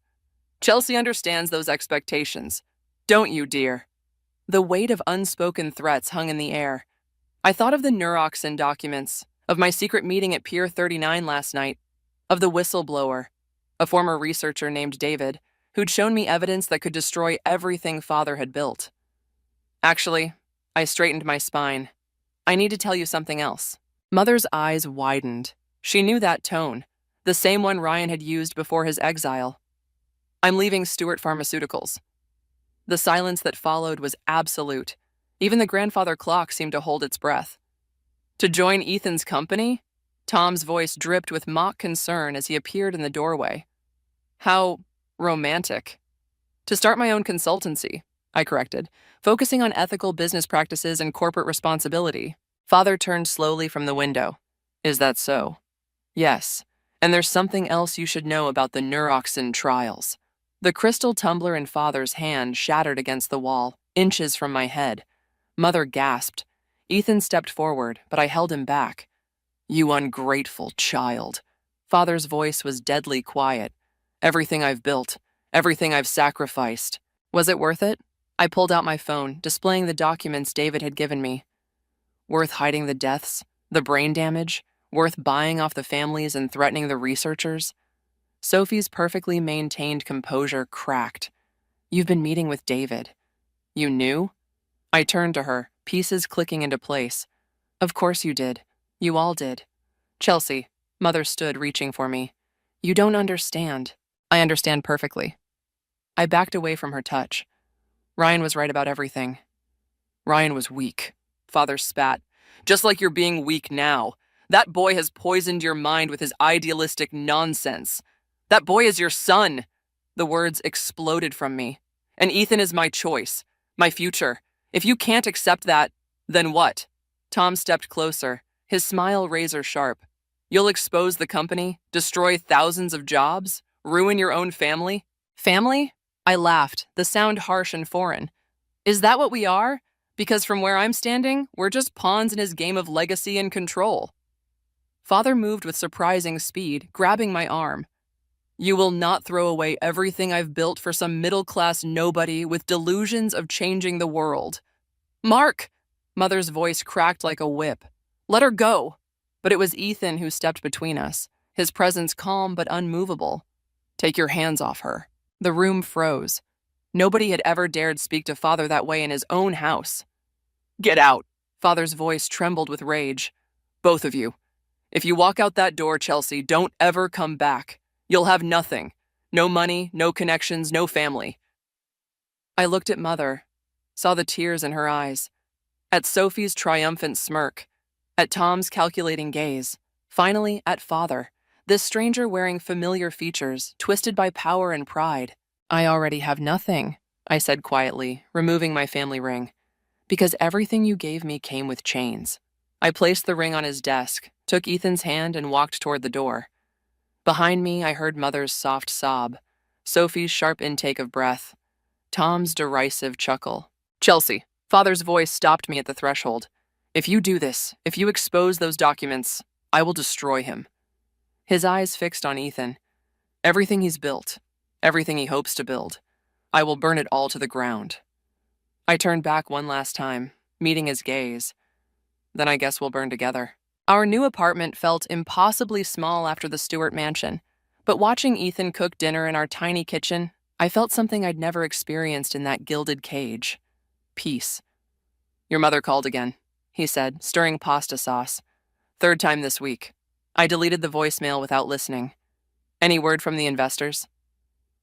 "Chelsea understands those expectations. Don't you, dear?" The weight of unspoken threats hung in the air. I thought of the neuroxin documents, of my secret meeting at Pier 39 last night, of the whistleblower, a former researcher named David, who'd shown me evidence that could destroy everything Father had built. "Actually," I straightened my spine, "I need to tell you something else." Mother's eyes widened. She knew that tone, the same one Ryan had used before his exile. "I'm leaving Stewart Pharmaceuticals." The silence that followed was absolute. Even the grandfather clock seemed to hold its breath. "To join Ethan's company?" Tom's voice dripped with mock concern as he appeared in the doorway. "How romantic." "To start my own consultancy," I corrected, "focusing on ethical business practices and corporate responsibility." Father turned slowly from the window. "Is that so?" "Yes. And there's something else you should know about the neuroxin trials." The crystal tumbler in Father's hand shattered against the wall, inches from my head. Mother gasped. Ethan stepped forward, but I held him back. "You ungrateful child." Father's voice was deadly quiet. "Everything I've built, everything I've sacrificed. Was it worth it?" I pulled out my phone, displaying the documents David had given me. Worth hiding the deaths, the brain damage, worth buying off the families and threatening the researchers? Sophie's perfectly maintained composure cracked. "You've been meeting with David. You knew?" I turned to her, pieces clicking into place. "Of course you did. You all did." "Chelsea," Mother stood reaching for me. "You don't understand." "I understand perfectly." I backed away from her touch. Ryan was right about everything. "Ryan was weak," Father spat. "Just like you're being weak now. That boy has poisoned your mind with his idealistic nonsense. That boy is your son." The words exploded from me. "And Ethan is my choice, my future. If you can't accept that, then what?" Tom stepped closer, his smile razor sharp. "You'll expose the company, destroy thousands of jobs, ruin your own family?" "Family?" I laughed, the sound harsh and foreign. "Is that what we are? Because from where I'm standing, we're just pawns in his game of legacy and control." Father moved with surprising speed, grabbing my arm. "You will not throw away everything I've built for some middle-class nobody with delusions of changing the world." "Mark!" Mother's voice cracked like a whip. "Let her go." But it was Ethan who stepped between us, his presence calm but unmovable. "Take your hands off her." The room froze. Nobody had ever dared speak to Father that way in his own house. "Get out!" Father's voice trembled with rage. "Both of you. If you walk out that door, Chelsea, don't ever come back. You'll have nothing. No money, no connections, no family." I looked at Mother, saw the tears in her eyes, at Sophie's triumphant smirk, at Tom's calculating gaze, finally at Father, this stranger wearing familiar features, twisted by power and pride. "I already have nothing," I said quietly, removing my family ring, "because everything you gave me came with chains." I placed the ring on his desk, took Ethan's hand, and walked toward the door. Behind me, I heard Mother's soft sob, Sophie's sharp intake of breath, Tom's derisive chuckle. "Chelsea," Father's voice stopped me at the threshold. "If you do this, if you expose those documents, I will destroy him." His eyes fixed on Ethan. "Everything he's built, everything he hopes to build, I will burn it all to the ground." I turned back one last time, meeting his gaze. "Then I guess we'll burn together." Our new apartment felt impossibly small after the Stewart mansion, but watching Ethan cook dinner in our tiny kitchen, I felt something I'd never experienced in that gilded cage. Peace. "Your mother called again," he said, stirring pasta sauce. Third time this week. I deleted the voicemail without listening. Any word from the investors?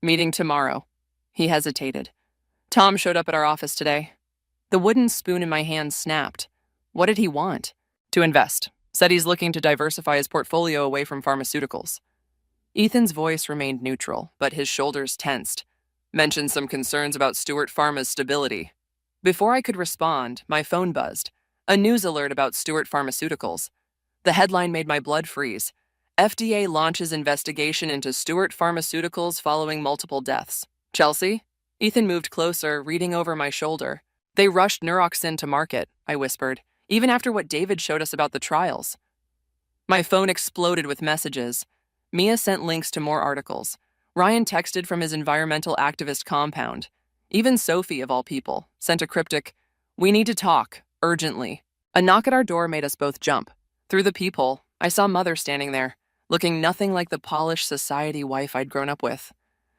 Meeting tomorrow. He hesitated. Tom showed up at our office today. The wooden spoon in my hand snapped. What did he want? To invest. Said he's looking to diversify his portfolio away from pharmaceuticals. Ethan's voice remained neutral, but his shoulders tensed. Mentioned some concerns about Stewart Pharma's stability. Before I could respond, my phone buzzed. A news alert about Stewart Pharmaceuticals. The headline made my blood freeze. FDA launches investigation into Stewart Pharmaceuticals following multiple deaths. Chelsea? Ethan moved closer, reading over my shoulder. They rushed Neuroxin to market, I whispered, even after what David showed us about the trials. My phone exploded with messages. Mia sent links to more articles. Ryan texted from his environmental activist compound. Even Sophie, of all people, sent a cryptic, "We need to talk, urgently." A knock at our door made us both jump. Through the peephole, I saw Mother standing there, looking nothing like the polished society wife I'd grown up with.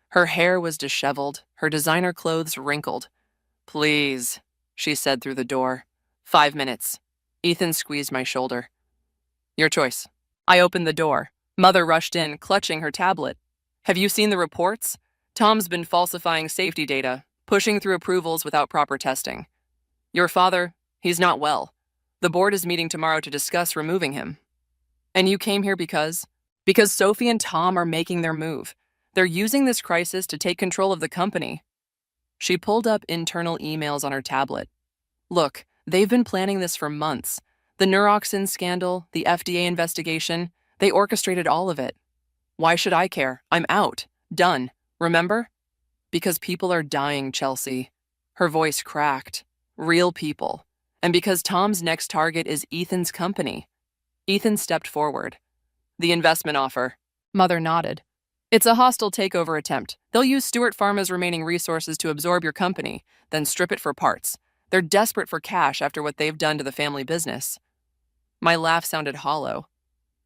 Her hair was disheveled, her designer clothes wrinkled. "Please," she said through the door. 5 minutes. Ethan squeezed my shoulder. "Your choice." I opened the door. Mother rushed in, clutching her tablet. "Have you seen the reports? Tom's been falsifying safety data, pushing through approvals without proper testing. Your father, he's not well. The board is meeting tomorrow to discuss removing him. And you came here because? Because Sophie and Tom are making their move. They're using this crisis to take control of the company." She pulled up internal emails on her tablet. "Look, they've been planning this for months. The Neuroxin scandal, the FDA investigation, they orchestrated all of it. Why should I care? I'm out. Done. Remember? Because people are dying, Chelsea." Her voice cracked. "Real people. And because Tom's next target is Ethan's company." Ethan stepped forward. "The investment offer." Mother nodded. "It's a hostile takeover attempt. They'll use Stewart Pharma's remaining resources to absorb your company, then strip it for parts. They're desperate for cash after what they've done to the family business." My laugh sounded hollow.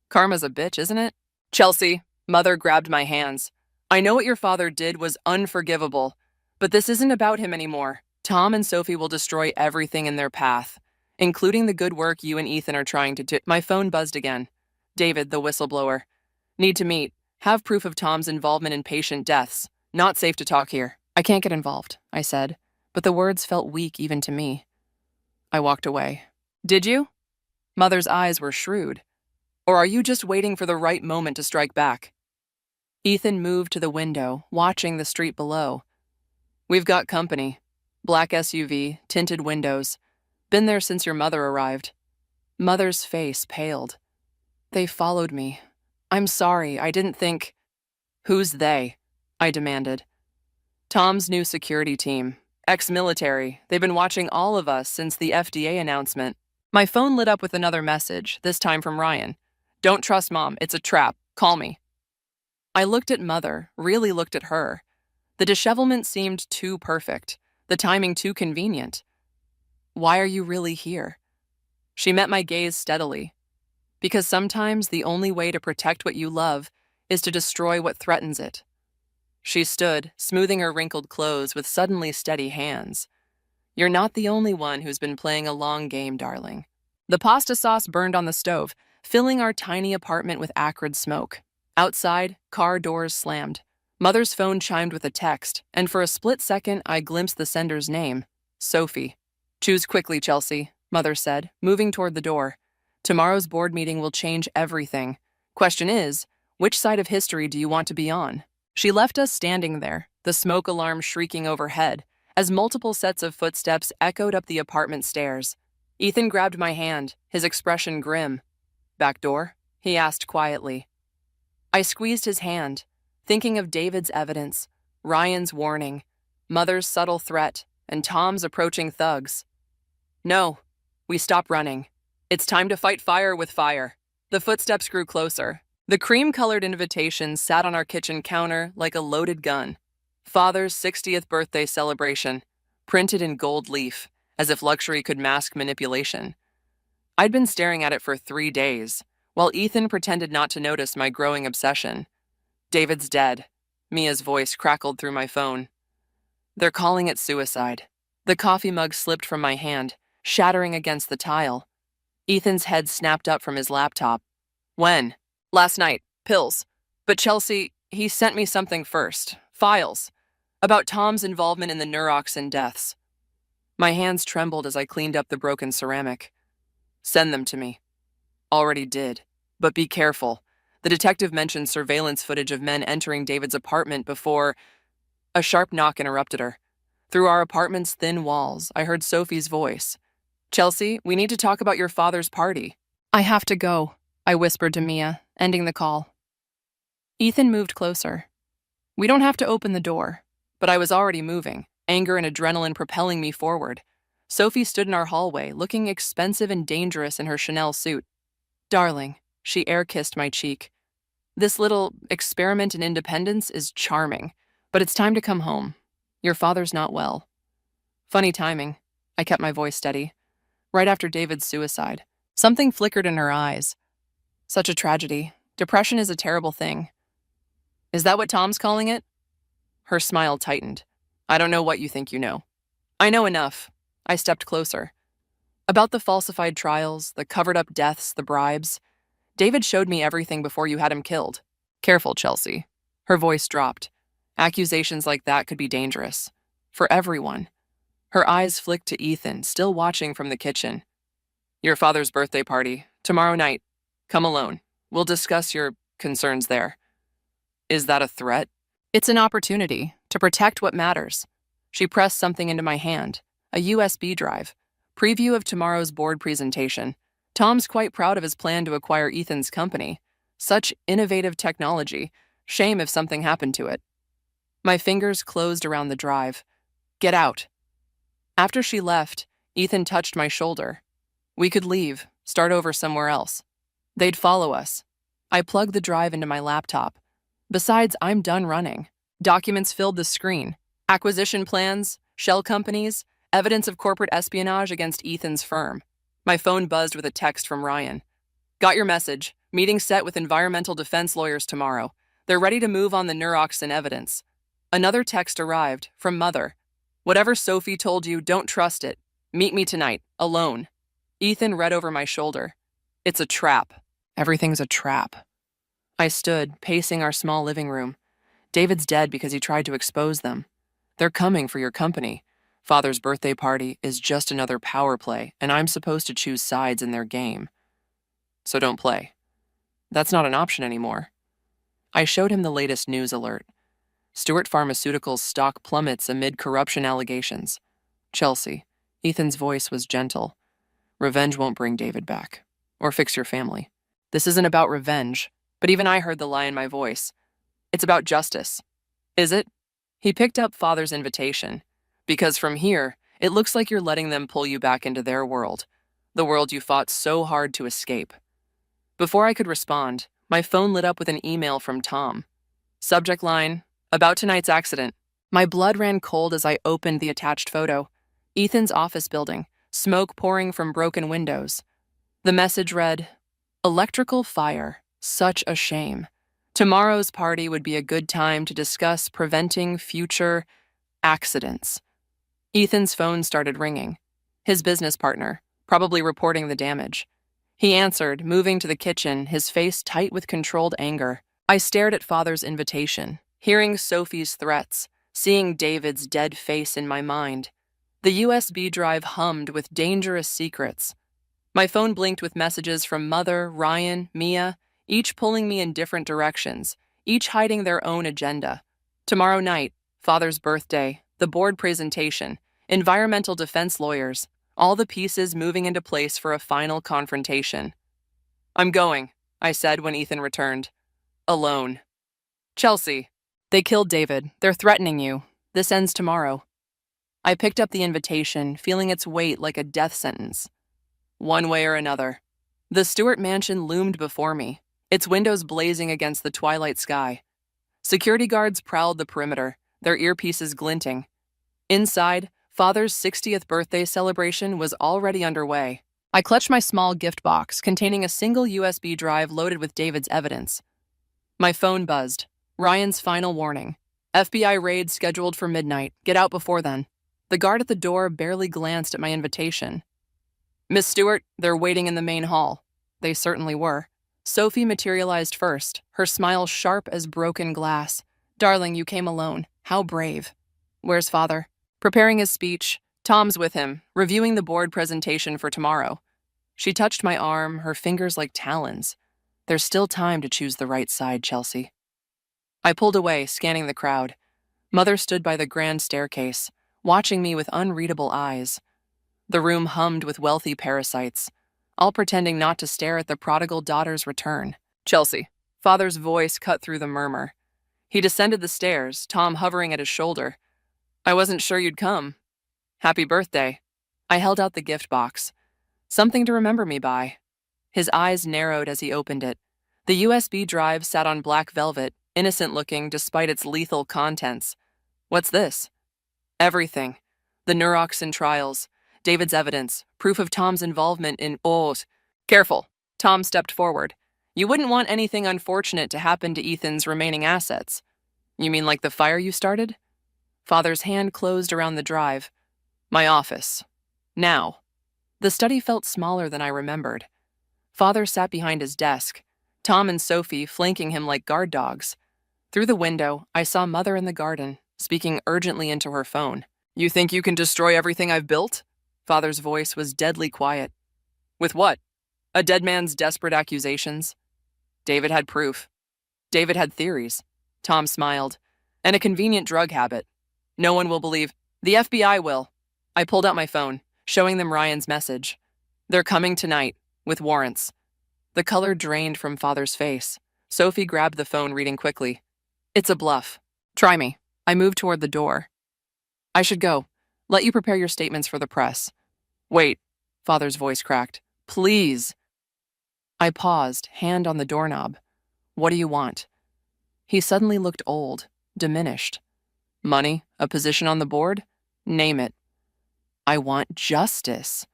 "Karma's a bitch, isn't it?" "Chelsea," Mother grabbed my hands. "I know what your father did was unforgivable, but this isn't about him anymore. Tom and Sophie will destroy everything in their path, including the good work you and Ethan are trying to do." My phone buzzed again. David, the whistleblower. "Need to meet. Have proof of Tom's involvement in patient deaths. Not safe to talk here." "I can't get involved," I said, but the words felt weak even to me. I walked away. "Did you?" Mother's eyes were shrewd. "Or are you just waiting for the right moment to strike back?" Ethan moved to the window, watching the street below. "We've got company. Black SUV, tinted windows. Been there since your mother arrived." Mother's face paled. "They followed me. I'm sorry, I didn't think—" "Who's they?" I demanded. "Tom's new security team. Ex-military. They've been watching all of us since the FDA announcement." My phone lit up with another message, this time from Ryan. "Don't trust Mom. It's a trap. Call me." I looked at Mother, really looked at her. The dishevelment seemed too perfect, the timing too convenient. "Why are you really here?" She met my gaze steadily. "Because sometimes the only way to protect what you love is to destroy what threatens it." She stood, smoothing her wrinkled clothes with suddenly steady hands. "You're not the only one who's been playing a long game, darling." The pasta sauce burned on the stove, filling our tiny apartment with acrid smoke. Outside, car doors slammed. Mother's phone chimed with a text, and for a split second I glimpsed the sender's name, Sophie. "Choose quickly, Chelsea," Mother said, moving toward the door. "Tomorrow's board meeting will change everything. Question is, which side of history do you want to be on?" She left us standing there, the smoke alarm shrieking overhead, as multiple sets of footsteps echoed up the apartment stairs. Ethan grabbed my hand, his expression grim. "Back door?" he asked quietly. I squeezed his hand, thinking of David's evidence, Ryan's warning, Mother's subtle threat, and Tom's approaching thugs. "No." We stopped running. "It's time to fight fire with fire." The footsteps grew closer. The cream-colored invitation sat on our kitchen counter like a loaded gun. Father's 60th birthday celebration, printed in gold leaf, as if luxury could mask manipulation. I'd been staring at it for 3 days, while Ethan pretended not to notice my growing obsession. "David's dead." Mia's voice crackled through my phone. "They're calling it suicide." The coffee mug slipped from my hand, shattering against the tile. Ethan's head snapped up from his laptop. When? Last night. Pills. But Chelsea, he sent me something first. Files. About Tom's involvement in the neuroxin deaths. My hands trembled as I cleaned up the broken ceramic. Send them to me. Already did. But be careful. The detective mentioned surveillance footage of men entering David's apartment before... A sharp knock interrupted her. Through our apartment's thin walls, I heard Sophie's voice. Chelsea, we need to talk about your father's party. I have to go, I whispered to Mia, ending the call. Ethan moved closer. We don't have to open the door, but I was already moving, anger and adrenaline propelling me forward. Sophie stood in our hallway, looking expensive and dangerous in her Chanel suit. Darling, she air-kissed my cheek. This little experiment in independence is charming, but it's time to come home. Your father's not well. Funny timing. I kept my voice steady. Right after David's suicide. Something flickered in her eyes. Such a tragedy. Depression is a terrible thing. Is that what Tom's calling it? Her smile tightened. I don't know what you think you know. I know enough. I stepped closer. About the falsified trials, the covered-up deaths, the bribes. David showed me everything before you had him killed. Careful, Chelsea. Her voice dropped. Accusations like that could be dangerous. For everyone. Her eyes flicked to Ethan, still watching from the kitchen. Your father's birthday party, tomorrow night. Come alone. We'll discuss your concerns there. Is that a threat? It's an opportunity to protect what matters. She pressed something into my hand, a USB drive. Preview of tomorrow's board presentation. Tom's quite proud of his plan to acquire Ethan's company. Such innovative technology. Shame if something happened to it. My fingers closed around the drive. Get out. After she left, Ethan touched my shoulder. We could leave, start over somewhere else. They'd follow us. I plugged the drive into my laptop. Besides, I'm done running. Documents filled the screen. Acquisition plans, shell companies, evidence of corporate espionage against Ethan's firm. My phone buzzed with a text from Ryan. Got your message. Meeting set with environmental defense lawyers tomorrow. They're ready to move on the neuroxin evidence. Another text arrived, from Mother. Whatever Sophie told you, don't trust it. Meet me tonight, alone. Ethan read over my shoulder. It's a trap. Everything's a trap. I stood, pacing our small living room. David's dead because he tried to expose them. They're coming for your company. Father's birthday party is just another power play, and I'm supposed to choose sides in their game. So don't play. That's not an option anymore. I showed him the latest news alert. Stewart Pharmaceuticals' stock plummets amid corruption allegations. Chelsea. Ethan's voice was gentle. Revenge won't bring David back. Or fix your family. This isn't about revenge, but even I heard the lie in my voice. It's about justice. Is it? He picked up Father's invitation. Because from here, it looks like you're letting them pull you back into their world. The world you fought so hard to escape. Before I could respond, my phone lit up with an email from Tom. Subject line, about tonight's accident. My blood ran cold as I opened the attached photo. Ethan's office building, smoke pouring from broken windows. The message read, electrical fire, such a shame. Tomorrow's party would be a good time to discuss preventing future accidents. Ethan's phone started ringing. His business partner, probably reporting the damage. He answered, moving to the kitchen, his face tight with controlled anger. I stared at Father's invitation, hearing Sophie's threats, seeing David's dead face in my mind. The USB drive hummed with dangerous secrets. My phone blinked with messages from Mother, Ryan, Mia, each pulling me in different directions, each hiding their own agenda. Tomorrow night, Father's birthday, the board presentation, environmental defense lawyers, all the pieces moving into place for a final confrontation. I'm going, I said when Ethan returned. Alone. Chelsea. They killed David. They're threatening you. This ends tomorrow. I picked up the invitation, feeling its weight like a death sentence. One way or another. The Stewart mansion loomed before me, its windows blazing against the twilight sky. Security guards prowled the perimeter, their earpieces glinting. Inside, Father's 60th birthday celebration was already underway. I clutched my small gift box containing a single USB drive loaded with David's evidence. My phone buzzed. Ryan's final warning. FBI raid scheduled for midnight. Get out before then. The guard at the door barely glanced at my invitation. Miss Stewart, they're waiting in the main hall. They certainly were. Sophie materialized first, her smile sharp as broken glass. Darling, you came alone. How brave. Where's Father? Preparing his speech. Tom's with him, reviewing the board presentation for tomorrow. She touched my arm, her fingers like talons. There's still time to choose the right side, Chelsea. I pulled away, scanning the crowd. Mother stood by the grand staircase, watching me with unreadable eyes. The room hummed with wealthy parasites, all pretending not to stare at the prodigal daughter's return. Chelsea. Father's voice cut through the murmur. He descended the stairs, Tom hovering at his shoulder. I wasn't sure you'd come. Happy birthday. I held out the gift box. Something to remember me by. His eyes narrowed as he opened it. The USB drive sat on black velvet, innocent-looking despite its lethal contents. What's this? Everything. The neuroxin trials, David's evidence, proof of Tom's involvement in Careful. Tom stepped forward. You wouldn't want anything unfortunate to happen to Ethan's remaining assets. You mean like the fire you started? Father's hand closed around the drive. My office. Now. The study felt smaller than I remembered. Father sat behind his desk, Tom and Sophie flanking him like guard dogs. Through the window, I saw Mother in the garden, speaking urgently into her phone. You think you can destroy everything I've built? Father's voice was deadly quiet. With what? A dead man's desperate accusations? David had proof. David had theories. Tom smiled. And a convenient drug habit. No one will believe. The FBI will. I pulled out my phone, showing them Ryan's message. They're coming tonight, with warrants. The color drained from Father's face. Sophie grabbed the phone, reading quickly. It's a bluff. Try me. I moved toward the door. I should go. Let you prepare your statements for the press. Wait. Father's voice cracked. Please. I paused, hand on the doorknob. What do you want? He suddenly looked old, diminished. Money? A position on the board? Name it. I want justice.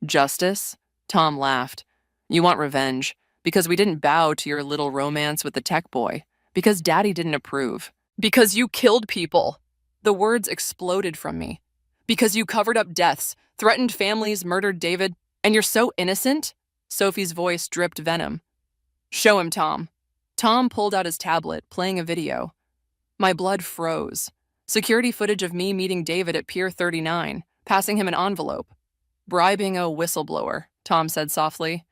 Justice? Tom laughed. You want revenge, because we didn't bow to your little romance with the tech boy, because Daddy didn't approve, because you killed people. The words exploded from me. Because you covered up deaths, threatened families, murdered David, and you're so innocent? Sophie's voice dripped venom. Show him, Tom. Tom pulled out his tablet, playing a video. My blood froze. Security footage of me meeting David at Pier 39, passing him an envelope. Bribing a whistleblower, Tom said softly.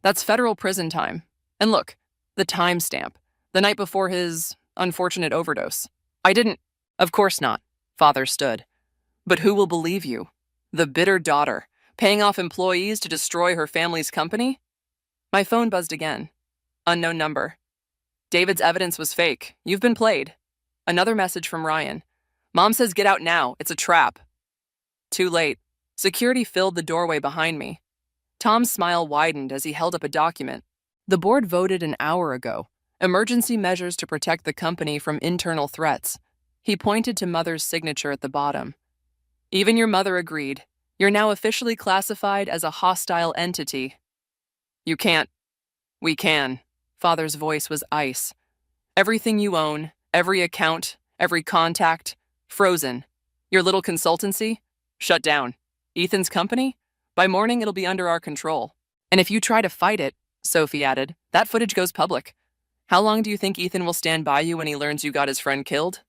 That's federal prison time. And look, the timestamp, the night before his unfortunate overdose. I didn't. Of course not. Father stood. But who will believe you? The bitter daughter, paying off employees to destroy her family's company? My phone buzzed again. Unknown number. David's evidence was fake. You've been played. Another message from Ryan. Mom says get out now. It's a trap. Too late. Security filled the doorway behind me. Tom's smile widened as he held up a document. The board voted an hour ago. Emergency measures to protect the company from internal threats. He pointed to Mother's signature at the bottom. Even your mother agreed. You're now officially classified as a hostile entity. You can't. We can. Father's voice was ice. Everything you own, every account, every contact, frozen. Your little consultancy? Shut down. Ethan's company? By morning, it'll be under our control. And if you try to fight it, Sophie added, that footage goes public. How long do you think Ethan will stand by you when he learns you got his friend killed?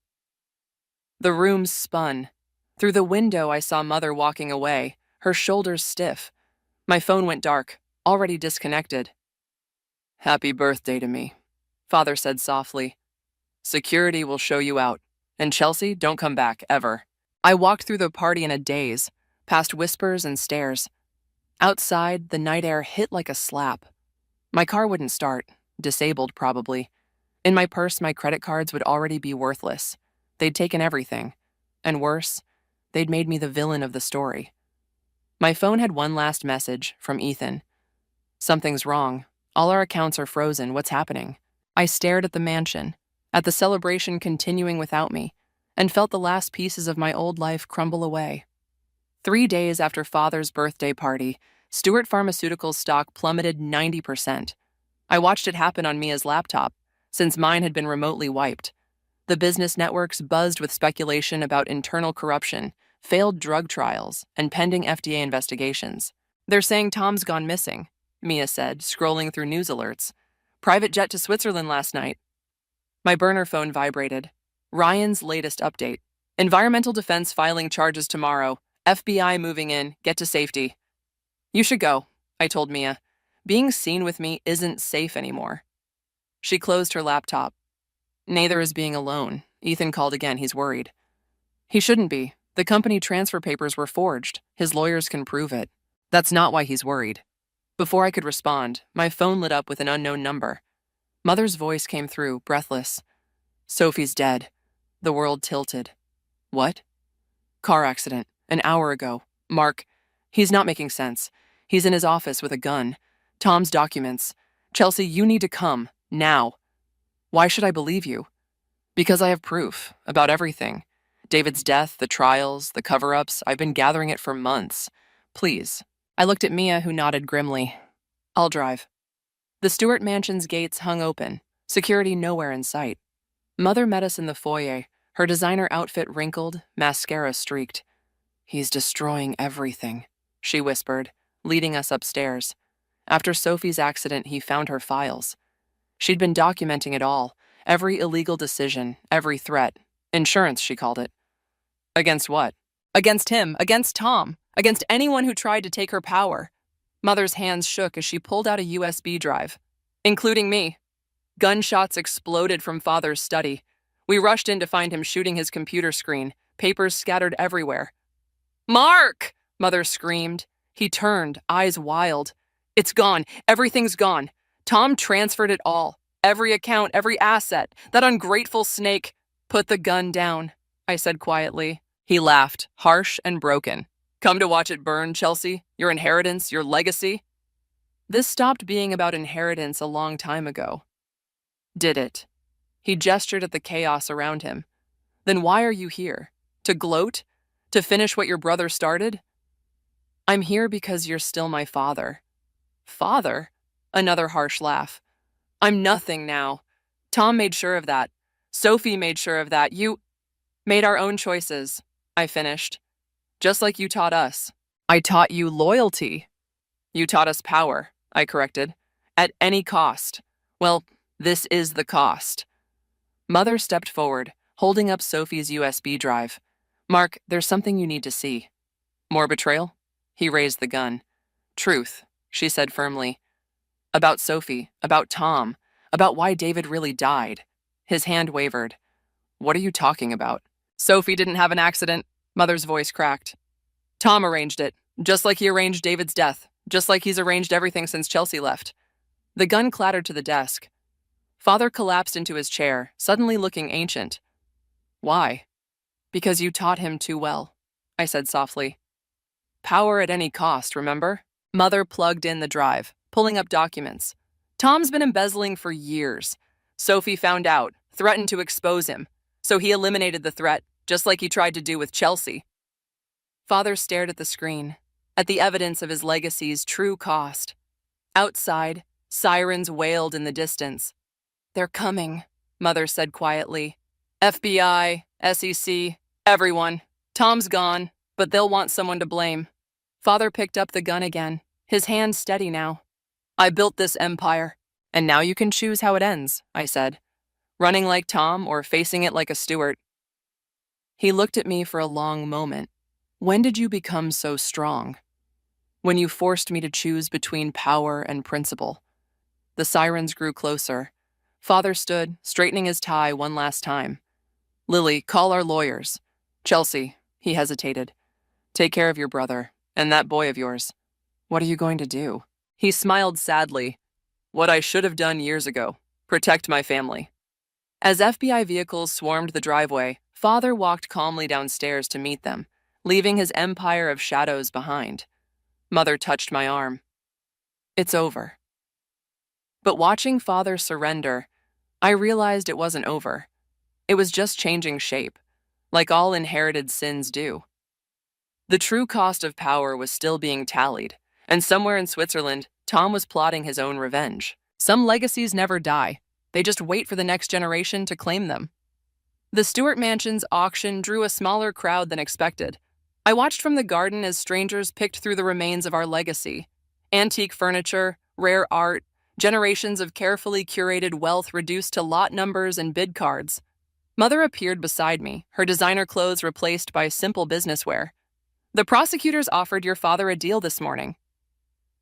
The room spun. Through the window, I saw Mother walking away, her shoulders stiff. My phone went dark, already disconnected. Happy birthday to me, Father said softly. Security will show you out. And Chelsea, don't come back, ever. I walked through the party in a daze, past whispers and stares. Outside, the night air hit like a slap. My car wouldn't start, disabled probably. In my purse, my credit cards would already be worthless. They'd taken everything. And worse, they'd made me the villain of the story. My phone had one last message from Ethan. Something's wrong. All our accounts are frozen. What's happening? I stared at the mansion, at the celebration continuing without me, and felt the last pieces of my old life crumble away. 3 days after Father's birthday party, Stewart Pharmaceuticals stock plummeted 90%. I watched it happen on Mia's laptop, since mine had been remotely wiped. The business networks buzzed with speculation about internal corruption, failed drug trials, and pending FDA investigations. They're saying Tom's gone missing, Mia said, scrolling through news alerts. Private jet to Switzerland last night. My burner phone vibrated. Ryan's latest update. Environmental defense filing charges tomorrow. FBI moving in. Get to safety. You should go, I told Mia. Being seen with me isn't safe anymore. She closed her laptop. Neither is being alone. Ethan called again. He's worried. He shouldn't be. The company transfer papers were forged. His lawyers can prove it. That's not why he's worried. Before I could respond, my phone lit up with an unknown number. Mother's voice came through, breathless. Sophie's dead. The world tilted. What? Car accident. An hour ago. Mark. He's not making sense. He's in his office with a gun. Tom's documents. Chelsea, you need to come. Now. Why should I believe you? Because I have proof. About everything. David's death, the trials, the cover-ups. I've been gathering it for months. Please. I looked at Mia, who nodded grimly. I'll drive. The Stewart Mansion's gates hung open. Security nowhere in sight. Mother met us in the foyer, her designer outfit wrinkled, mascara streaked. He's destroying everything, she whispered, leading us upstairs. After Sophie's accident, he found her files. She'd been documenting it all, every illegal decision, every threat. Insurance, she called it. Against what? Against him, against Tom, against anyone who tried to take her power. Mother's hands shook as she pulled out a USB drive, including me. Gunshots exploded from Father's study. We rushed in to find him shooting his computer screen, papers scattered everywhere. Mark! Mother screamed. He turned, eyes wild. It's gone. Everything's gone. Tom transferred it all. Every account, every asset. That ungrateful snake. Put the gun down, I said quietly. He laughed, harsh and broken. Come to watch it burn, Chelsea? Your inheritance, your legacy? This stopped being about inheritance a long time ago. Did it? He gestured at the chaos around him. Then why are you here? To gloat? To finish what your brother started? I'm here because you're still my father. Father? Another harsh laugh. I'm nothing now. Tom made sure of that. Sophie made sure of that. You made our own choices, I finished. Just like you taught us. I taught you loyalty. You taught us power, I corrected. At any cost. Well, this is the cost. Mother stepped forward, holding up Sophie's USB drive. Mark, there's something you need to see. More betrayal? He raised the gun. Truth, she said firmly. About Sophie, about Tom, about why David really died. His hand wavered. What are you talking about? Sophie didn't have an accident. Mother's voice cracked. Tom arranged it, just like he arranged David's death, just like he's arranged everything since Chelsea left. The gun clattered to the desk. Father collapsed into his chair, suddenly looking ancient. Why? Because you taught him too well, I said softly. Power at any cost, remember? Mother plugged in the drive, pulling up documents. Tom's been embezzling for years. Sophie found out, threatened to expose him, so he eliminated the threat, just like he tried to do with Chelsea. Father stared at the screen, at the evidence of his legacy's true cost. Outside, sirens wailed in the distance. They're coming, Mother said quietly. FBI, SEC, everyone. Tom's gone, but they'll want someone to blame. Father picked up the gun again, his hand steady now. I built this empire, and now you can choose how it ends, I said. Running like Tom or facing it like a Stewart. He looked at me for a long moment. When did you become so strong? When you forced me to choose between power and principle. The sirens grew closer. Father stood, straightening his tie one last time. Lily, call our lawyers. Chelsea, he hesitated. Take care of your brother, and that boy of yours. What are you going to do? He smiled sadly. What I should have done years ago. Protect my family. As FBI vehicles swarmed the driveway, Father walked calmly downstairs to meet them, leaving his empire of shadows behind. Mother touched my arm. It's over. But watching Father surrender, I realized it wasn't over. It was just changing shape, like all inherited sins do. The true cost of power was still being tallied, and somewhere in Switzerland, Tom was plotting his own revenge. Some legacies never die. They just wait for the next generation to claim them. The Stewart Mansion's auction drew a smaller crowd than expected. I watched from the garden as strangers picked through the remains of our legacy. Antique furniture, rare art, generations of carefully curated wealth reduced to lot numbers and bid cards. Mother appeared beside me, her designer clothes replaced by simple business wear. The prosecutors offered your father a deal this morning.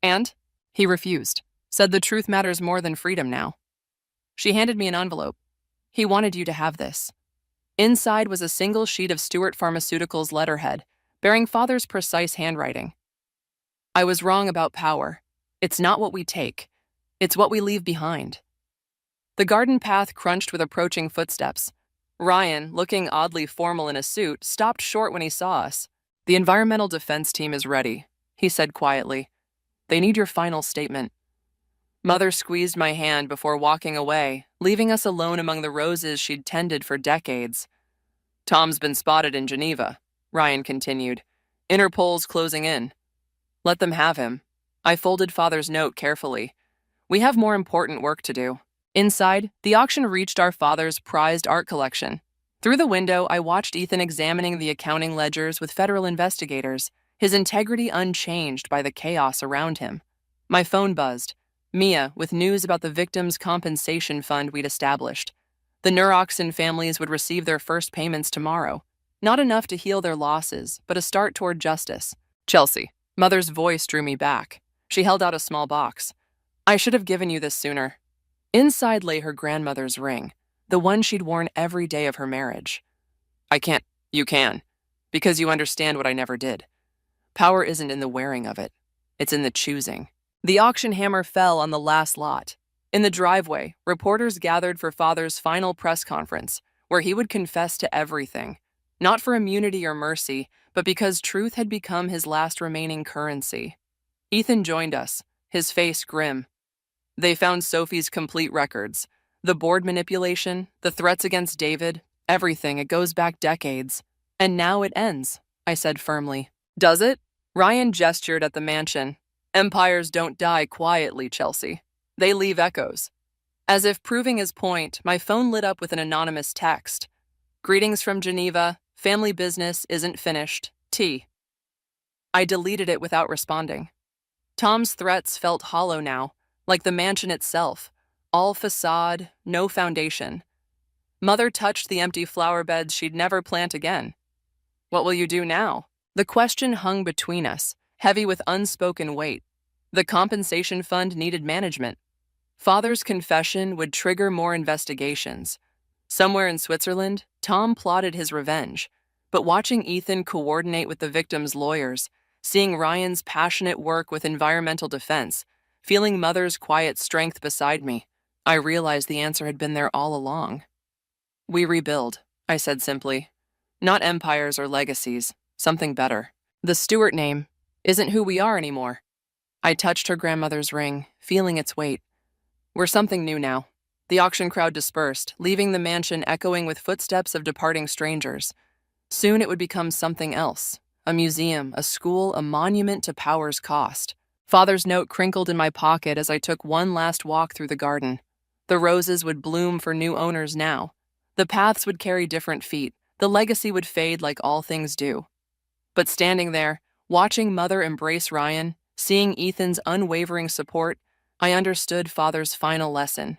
And? He refused, said the truth matters more than freedom now. She handed me an envelope. He wanted you to have this. Inside was a single sheet of Stewart Pharmaceuticals letterhead, bearing father's precise handwriting. I was wrong about power. It's not what we take. It's what we leave behind. The garden path crunched with approaching footsteps. Ryan, looking oddly formal in a suit, stopped short when he saw us. The environmental defense team is ready, he said quietly. They need your final statement. Mother squeezed my hand before walking away, leaving us alone among the roses she'd tended for decades. Tom's been spotted in Geneva, Ryan continued. Interpol's closing in. Let them have him. I folded father's note carefully. We have more important work to do. Inside, the auction reached our father's prized art collection. Through the window, I watched Ethan examining the accounting ledgers with federal investigators, his integrity unchanged by the chaos around him. My phone buzzed. Mia, with news about the victims' compensation fund we'd established. The Neuroxin families would receive their first payments tomorrow. Not enough to heal their losses, but a start toward justice. Chelsea. Mother's voice drew me back. She held out a small box. I should have given you this sooner. Inside lay her grandmother's ring, the one she'd worn every day of her marriage. I can't. You can. Because you understand what I never did. Power isn't in the wearing of it. It's in the choosing. The auction hammer fell on the last lot. In the driveway, reporters gathered for father's final press conference, where he would confess to everything. Not for immunity or mercy, but because truth had become his last remaining currency. Ethan joined us, his face grim. They found Sophie's complete records. The board manipulation, the threats against David, everything. It goes back decades. And now it ends, I said firmly. Does it? Ryan gestured at the mansion. Empires don't die quietly, Chelsea. They leave echoes. As if proving his point, my phone lit up with an anonymous text. Greetings from Geneva. Family business isn't finished. T. I deleted it without responding. Tom's threats felt hollow now, like the mansion itself. All facade, no foundation. Mother touched the empty flower beds she'd never plant again. What will you do now? The question hung between us, heavy with unspoken weight. The compensation fund needed management. Father's confession would trigger more investigations. Somewhere in Switzerland, Tom plotted his revenge. But watching Ethan coordinate with the victims' lawyers, seeing Ryan's passionate work with environmental defense, feeling Mother's quiet strength beside me, I realized the answer had been there all along. We rebuild, I said simply. Not empires or legacies, something better. The Stewart name isn't who we are anymore. I touched her grandmother's ring, feeling its weight. We're something new now. The auction crowd dispersed, leaving the mansion echoing with footsteps of departing strangers. Soon it would become something else. A museum, a school, a monument to power's cost. Father's note crinkled in my pocket as I took one last walk through the garden. The roses would bloom for new owners now. The paths would carry different feet. The legacy would fade like all things do. But standing there, watching Mother embrace Ryan, seeing Ethan's unwavering support, I understood Father's final lesson.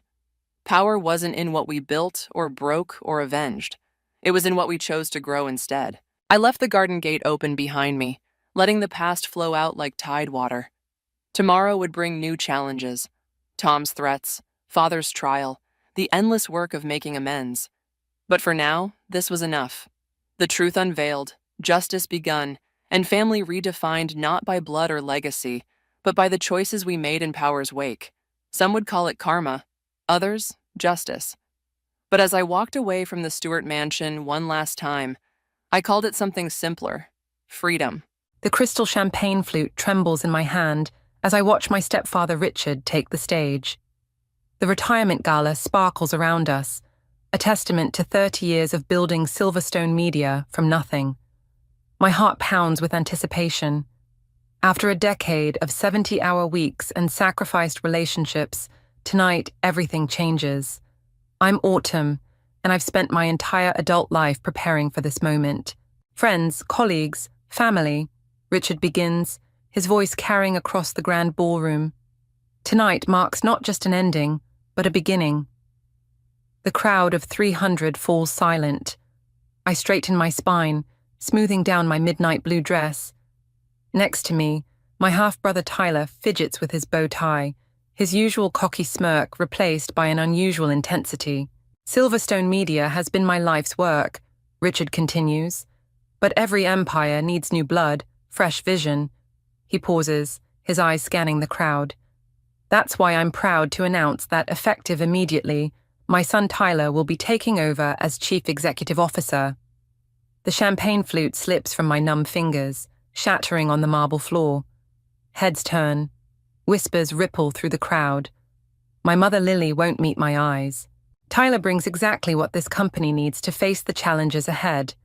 Power wasn't in what we built or broke or avenged. It was in what we chose to grow instead. I left the garden gate open behind me, letting the past flow out like tide water. Tomorrow would bring new challenges. Tom's threats, Father's trial, the endless work of making amends. But for now, this was enough. The truth unveiled, justice begun, and family redefined not by blood or legacy, but by the choices we made in power's wake. Some would call it karma, others, justice. But as I walked away from the Stewart mansion one last time, I called it something simpler: freedom. The crystal champagne flute trembles in my hand as I watch my stepfather Richard take the stage. The retirement gala sparkles around us, a testament to 30 years of building Silverstone Media from nothing. My heart pounds with anticipation. After a decade of 70-hour weeks and sacrificed relationships, tonight everything changes. I'm Autumn, and I've spent my entire adult life preparing for this moment. Friends, colleagues, Family, Richard begins, his voice carrying across the grand ballroom. Tonight marks not just an ending, but a beginning. The crowd of 300 falls silent. I straighten my spine, smoothing down my midnight blue dress. Next to me, my half-brother Tyler fidgets with his bow tie, his usual cocky smirk replaced by an unusual intensity. Silverstone Media has been my life's work, Richard continues. But every empire needs new blood, fresh vision. He pauses, his eyes scanning the crowd. That's why I'm proud to announce that, effective immediately, my son Tyler will be taking over as Chief Executive Officer. The champagne flute slips from my numb fingers, shattering on the marble floor. Heads turn. Whispers ripple through the crowd. My mother Lily won't meet my eyes. Tyler brings exactly what this company needs to face the challenges ahead.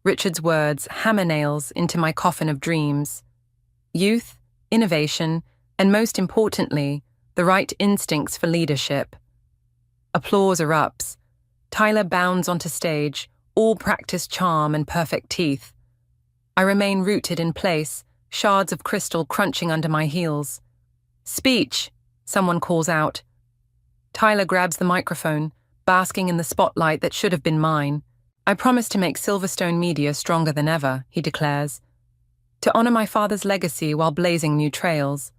Richard's words hammer nails into my coffin of dreams. Youth, innovation, and most importantly, the right instincts for leadership. Applause erupts. Tyler bounds onto stage, all practiced charm and perfect teeth. I remain rooted in place, shards of crystal crunching under my heels. Speech, someone calls out. Tyler grabs the microphone, basking in the spotlight that should have been mine. I promise to make Silverstone Media stronger than ever, he declares, to honor my father's legacy while blazing new trails.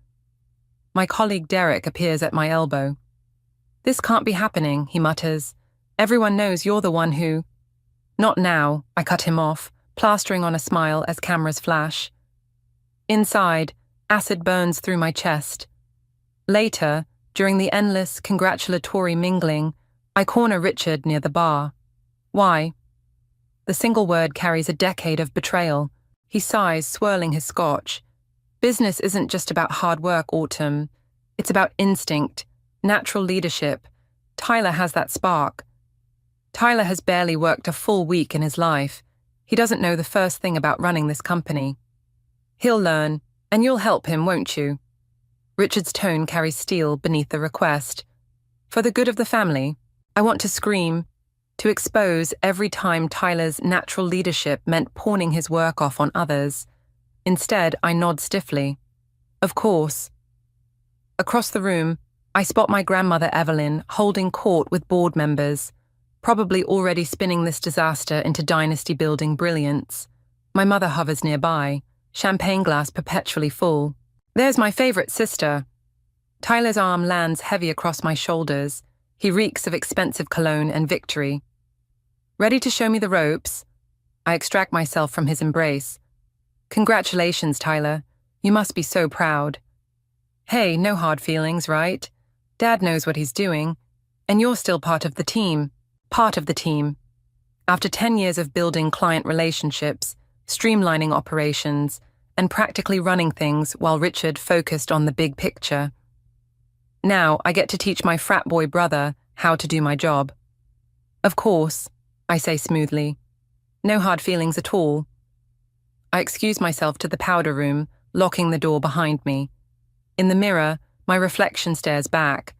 My colleague Derek appears at my elbow. This can't be happening, he mutters. Everyone knows you're the one who... Not now, I cut him off, plastering on a smile as cameras flash. Inside, acid burns through my chest. Later, during the endless, congratulatory mingling, I corner Richard near the bar. Why? The single word carries a decade of betrayal. He sighs, swirling his scotch. Business isn't just about hard work, Autumn. It's about instinct, natural leadership. Tyler has that spark. Tyler has barely worked a full week in his life. He doesn't know the first thing about running this company. He'll learn, and you'll help him, won't you? Richard's tone carries steel beneath the request. For the good of the family, I want to scream, to expose every time Tyler's natural leadership meant pawning his work off on others. Instead, I nod stiffly. Of course. Across the room, I spot my grandmother Evelyn holding court with board members, probably already spinning this disaster into dynasty-building brilliance. My mother hovers nearby, champagne glass perpetually full. There's my favorite sister. Tyler's arm lands heavy across my shoulders. He reeks of expensive cologne and victory. Ready to show me the ropes? I extract myself from his embrace. Congratulations, Tyler. You must be so proud. Hey, no hard feelings, right? Dad knows what he's doing. And you're still part of the team. Part of the team. After 10 years of building client relationships, streamlining operations, and practically running things while Richard focused on the big picture. Now I get to teach my frat boy brother how to do my job. Of course, I say smoothly. No hard feelings at all. I excuse myself to the powder room, locking the door behind me. In the mirror, my reflection stares back.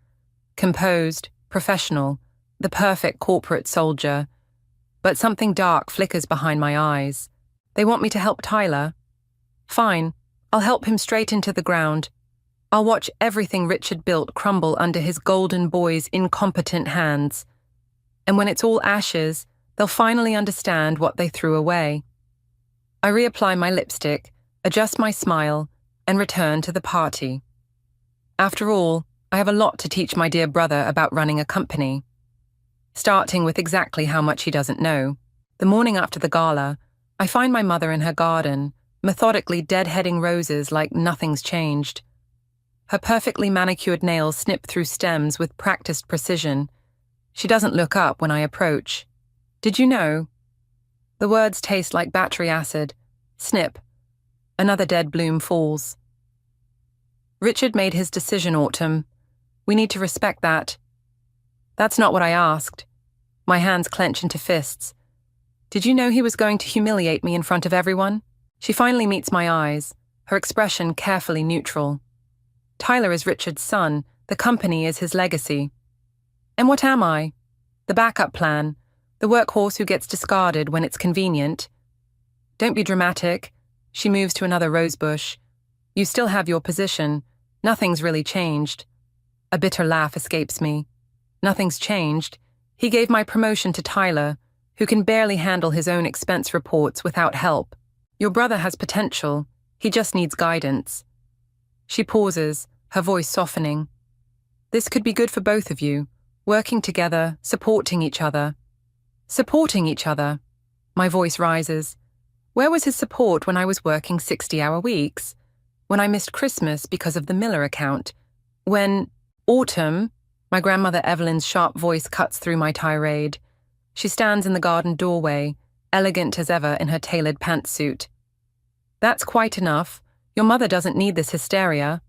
Composed, professional, the perfect corporate soldier. But something dark flickers behind my eyes. They want me to help Tyler. Fine, I'll help him straight into the ground. I'll watch everything Richard built crumble under his golden boy's incompetent hands. And when it's all ashes, they'll finally understand what they threw away. I reapply my lipstick, adjust my smile, and return to the party. After all, I have a lot to teach my dear brother about running a company. Starting with exactly how much he doesn't know. The morning after the gala, I find my mother in her garden, methodically deadheading roses like nothing's changed. Her perfectly manicured nails snip through stems with practiced precision. She doesn't look up when I approach. Did you know? The words taste like battery acid. Snip. Another dead bloom falls. Richard made his decision, Autumn. We need to respect that. That's not what I asked. My hands clench into fists. Did you know he was going to humiliate me in front of everyone? She finally meets my eyes, her expression carefully neutral. Tyler is Richard's son. The company is his legacy. And what am I? The backup plan. The workhorse who gets discarded when it's convenient. Don't be dramatic. She moves to another rosebush. You still have your position. Nothing's really changed. A bitter laugh escapes me. Nothing's changed. He gave my promotion to Tyler, who can barely handle his own expense reports without help. Your brother has potential. He just needs guidance. She pauses, her voice softening. This could be good for both of you, working together, supporting each other. Supporting each other. My voice rises. Where was his support when I was working 60-hour weeks? When I missed Christmas because of the Miller account? When autumn, my grandmother Evelyn's sharp voice cuts through my tirade. She stands in the garden doorway, elegant as ever in her tailored pantsuit. That's quite enough. Your mother doesn't need this hysteria.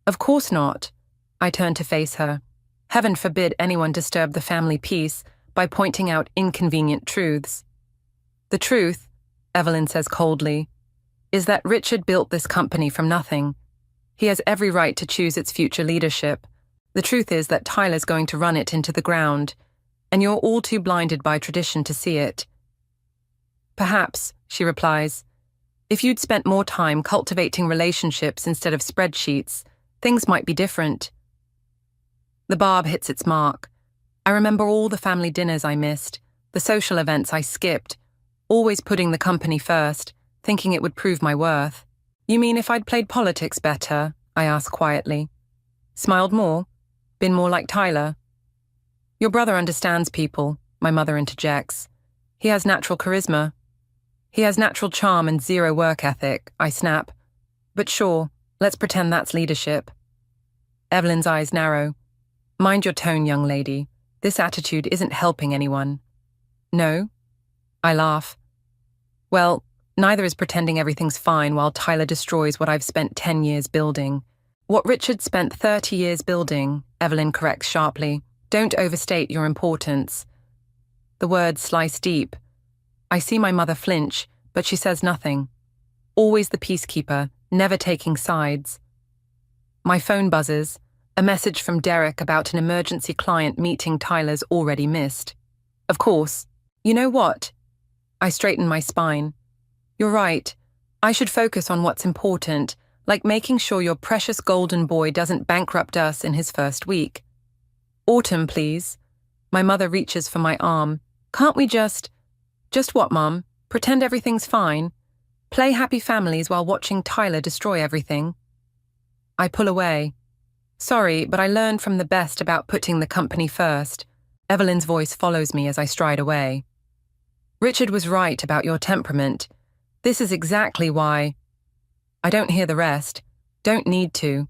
Of course not. I turn to face her. Heaven forbid anyone disturb the family peace by pointing out inconvenient truths. The truth, Evelyn says coldly, is that Richard built this company from nothing. He has every right to choose its future leadership. The truth is that Tyler's going to run it into the ground, and you're all too blinded by tradition to see it. Perhaps, she replies, if you'd spent more time cultivating relationships instead of spreadsheets, things might be different. The barb hits its mark. I remember all the family dinners I missed, the social events I skipped, always putting the company first, thinking it would prove my worth. You mean if I'd played politics better? I ask quietly. Smiled more? Been more like Tyler? Your brother understands people, my mother interjects. He has natural charisma. He has natural charm and zero work ethic, I snap. But sure, let's pretend that's leadership. Evelyn's eyes narrow. Mind your tone, young lady. This attitude isn't helping anyone. No? I laugh. Well, neither is pretending everything's fine while Tyler destroys what I've spent 10 years building. What Richard spent 30 years building, Evelyn corrects sharply. Don't overstate your importance. The words slice deep. I see my mother flinch, but she says nothing. Always the peacekeeper, never taking sides. My phone buzzes, a message from Derek about an emergency client meeting Tyler's already missed. Of course. You know what? I straighten my spine. You're right. I should focus on what's important, like making sure your precious golden boy doesn't bankrupt us in his first week. Autumn, please. My mother reaches for my arm. Can't we just what, Mum? Pretend everything's fine? Play happy families while watching Tyler destroy everything? I pull away. Sorry, but I learned from the best about putting the company first. Evelyn's voice follows me as I stride away. Richard was right about your temperament. This is exactly why. I don't hear the rest. Don't need to.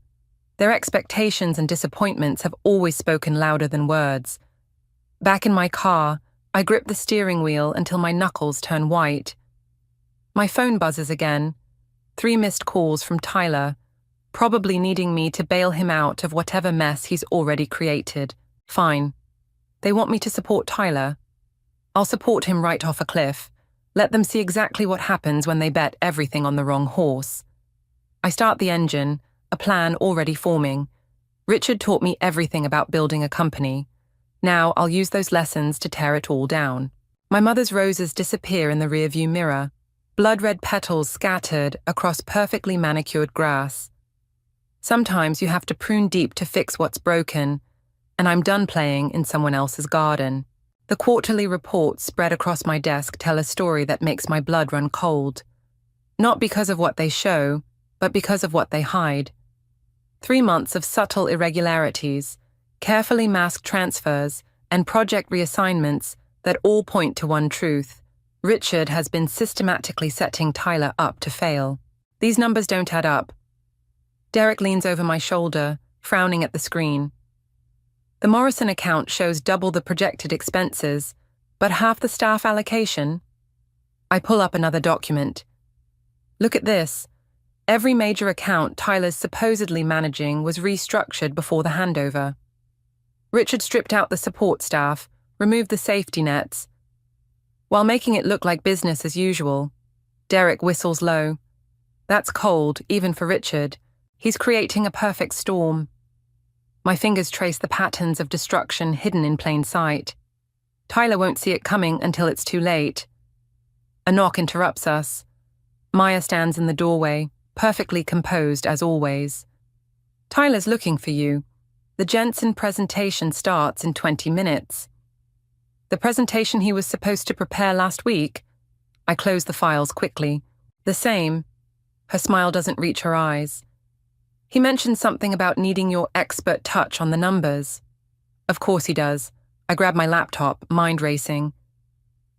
Their expectations and disappointments have always spoken louder than words. Back in my car, I grip the steering wheel until my knuckles turn white. My phone buzzes again. 3 missed calls from Tyler, probably needing me to bail him out of whatever mess he's already created. Fine. They want me to support Tyler. I'll support him right off a cliff. Let them see exactly what happens when they bet everything on the wrong horse. I start the engine, a plan already forming. Richard taught me everything about building a company. Now I'll use those lessons to tear it all down. My mother's roses disappear in the rearview mirror, blood-red petals scattered across perfectly manicured grass. Sometimes you have to prune deep to fix what's broken, and I'm done playing in someone else's garden. The quarterly reports spread across my desk tell a story that makes my blood run cold. Not because of what they show, but because of what they hide. 3 months of subtle irregularities, carefully masked transfers, and project reassignments that all point to one truth. Richard has been systematically setting Tyler up to fail. These numbers don't add up. Derek leans over my shoulder, frowning at the screen. The Morrison account shows double the projected expenses, but half the staff allocation. I pull up another document. Look at this. Every major account Tyler's supposedly managing was restructured before the handover. Richard stripped out the support staff, removed the safety nets. While making it look like business as usual, Derek whistles low. That's cold, even for Richard. He's creating a perfect storm. My fingers trace the patterns of destruction hidden in plain sight. Tyler won't see it coming until it's too late. A knock interrupts us. Maya stands in the doorway, perfectly composed as always. Tyler's looking for you. The Jensen presentation starts in 20 minutes. The presentation he was supposed to prepare last week? I close the files quickly. The same. Her smile doesn't reach her eyes. He mentioned something about needing your expert touch on the numbers. Of course he does. I grab my laptop, mind racing.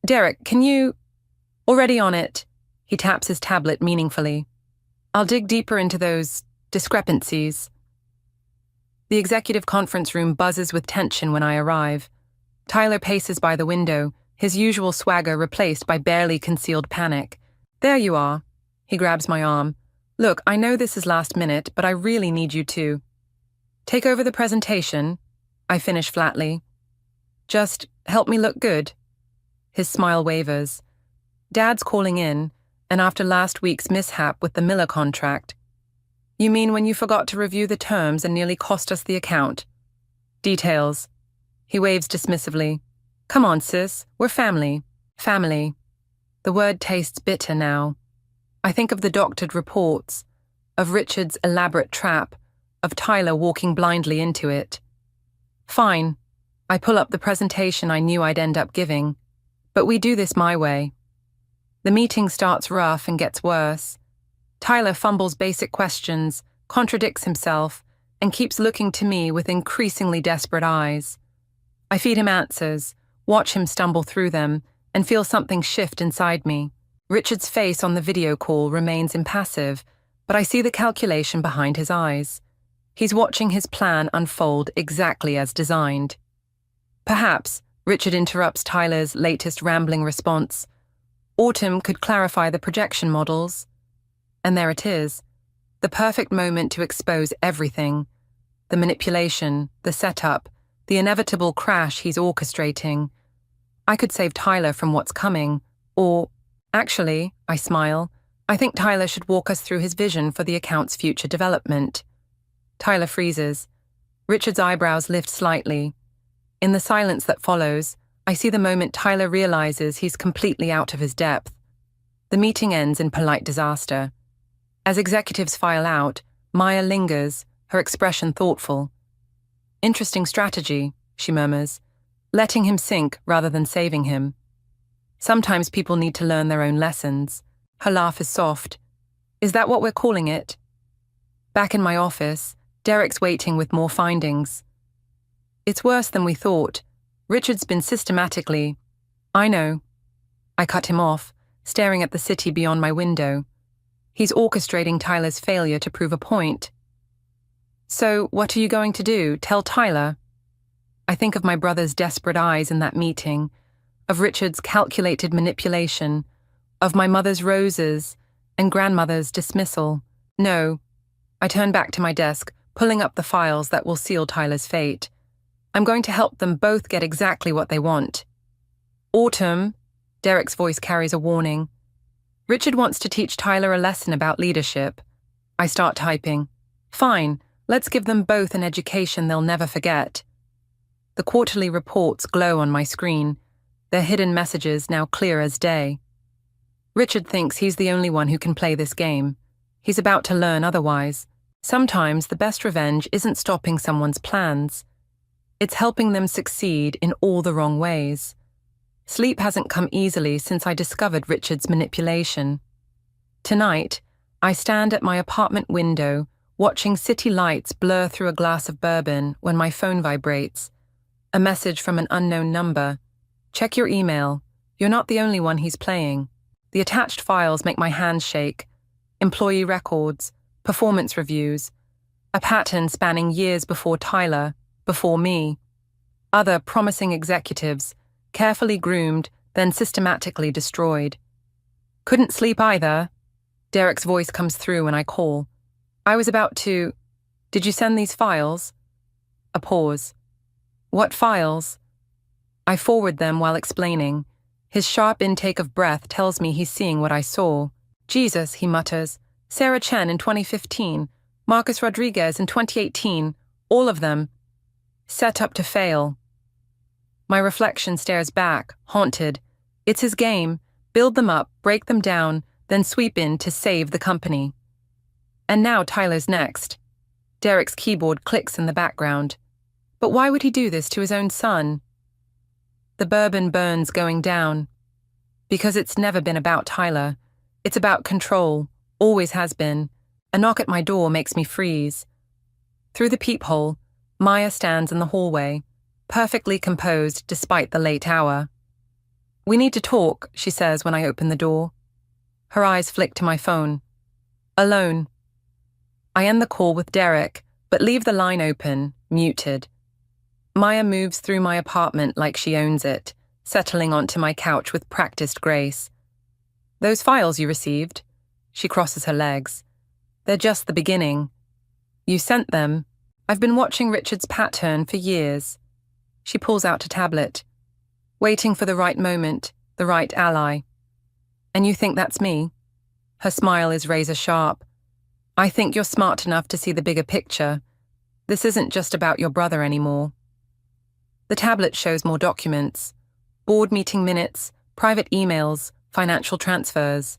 Derek, can you... Already on it. He taps his tablet meaningfully. I'll dig deeper into those discrepancies. The executive conference room buzzes with tension when I arrive. Tyler paces by the window, his usual swagger replaced by barely concealed panic. There you are. He grabs my arm. Look, I know this is last minute, but I really need you to take over the presentation. I finish flatly. Just help me look good. His smile wavers. Dad's calling in, and after last week's mishap with the Miller contract. You mean when you forgot to review the terms and nearly cost us the account? Details. He waves dismissively. Come on, sis, we're family. Family. The word tastes bitter now. I think of the doctored reports, of Richard's elaborate trap, of Tyler walking blindly into it. Fine. I pull up the presentation I knew I'd end up giving. But we do this my way. The meeting starts rough and gets worse. Tyler fumbles basic questions, contradicts himself, and keeps looking to me with increasingly desperate eyes. I feed him answers, watch him stumble through them, and feel something shift inside me. Richard's face on the video call remains impassive, but I see the calculation behind his eyes. He's watching his plan unfold exactly as designed. Perhaps, Richard interrupts Tyler's latest rambling response. Autumn could clarify the projection models. And there it is, the perfect moment to expose everything. The manipulation, the setup, the inevitable crash he's orchestrating. I could save Tyler from what's coming, or, actually, I smile, I think Tyler should walk us through his vision for the account's future development. Tyler freezes. Richard's eyebrows lift slightly. In the silence that follows, I see the moment Tyler realizes he's completely out of his depth. The meeting ends in polite disaster. As executives file out, Maya lingers, her expression thoughtful. Interesting strategy, she murmurs, letting him sink rather than saving him. Sometimes people need to learn their own lessons. Her laugh is soft. Is that what we're calling it? Back in my office, Derek's waiting with more findings. It's worse than we thought. Richard's been systematically... I know. I cut him off, staring at the city beyond my window. He's orchestrating Tyler's failure to prove a point. So, what are you going to do? Tell Tyler? I think of my brother's desperate eyes in that meeting, of Richard's calculated manipulation, of my mother's roses and grandmother's dismissal. No. I turn back to my desk, pulling up the files that will seal Tyler's fate. I'm going to help them both get exactly what they want. Autumn, Derek's voice carries a warning. Richard wants to teach Tyler a lesson about leadership. I start typing. Fine, let's give them both an education they'll never forget. The quarterly reports glow on my screen, their hidden messages now clear as day. Richard thinks he's the only one who can play this game. He's about to learn otherwise. Sometimes the best revenge isn't stopping someone's plans. It's helping them succeed in all the wrong ways. Sleep hasn't come easily since I discovered Richard's manipulation. Tonight, I stand at my apartment window, watching city lights blur through a glass of bourbon when my phone vibrates. A message from an unknown number. Check your email. You're not the only one he's playing. The attached files make my hands shake. Employee records, performance reviews, a pattern spanning years before Tyler, before me. Other promising executives, carefully groomed, then systematically destroyed. Couldn't sleep either. Derek's voice comes through when I call. I was about to... Did you send these files? A pause. What files? I forward them while explaining. His sharp intake of breath tells me he's seeing what I saw. Jesus, he mutters. Sarah Chen in 2015. Marcus Rodriguez in 2018. All of them. Set up to fail. My reflection stares back, haunted. It's his game. Build them up, break them down, then sweep in to save the company. And now Tyler's next. Derek's keyboard clicks in the background. But why would he do this to his own son? The bourbon burns going down. Because it's never been about Tyler. It's about control, always has been. A knock at my door makes me freeze. Through the peephole, Maya stands in the hallway, perfectly composed despite the late hour. "We need to talk," she says when I open the door. Her eyes flick to my phone. "Alone." I end the call with Derek, but leave the line open, muted. Maya moves through my apartment like she owns it, settling onto my couch with practiced grace. "Those files you received?" She crosses her legs. "They're just the beginning." "You sent them? I've been watching Richard's pattern for years." She pulls out a tablet. "Waiting for the right moment, the right ally." "And you think that's me?" Her smile is razor sharp. "I think you're smart enough to see the bigger picture. This isn't just about your brother anymore." The tablet shows more documents. Board meeting minutes, private emails, financial transfers.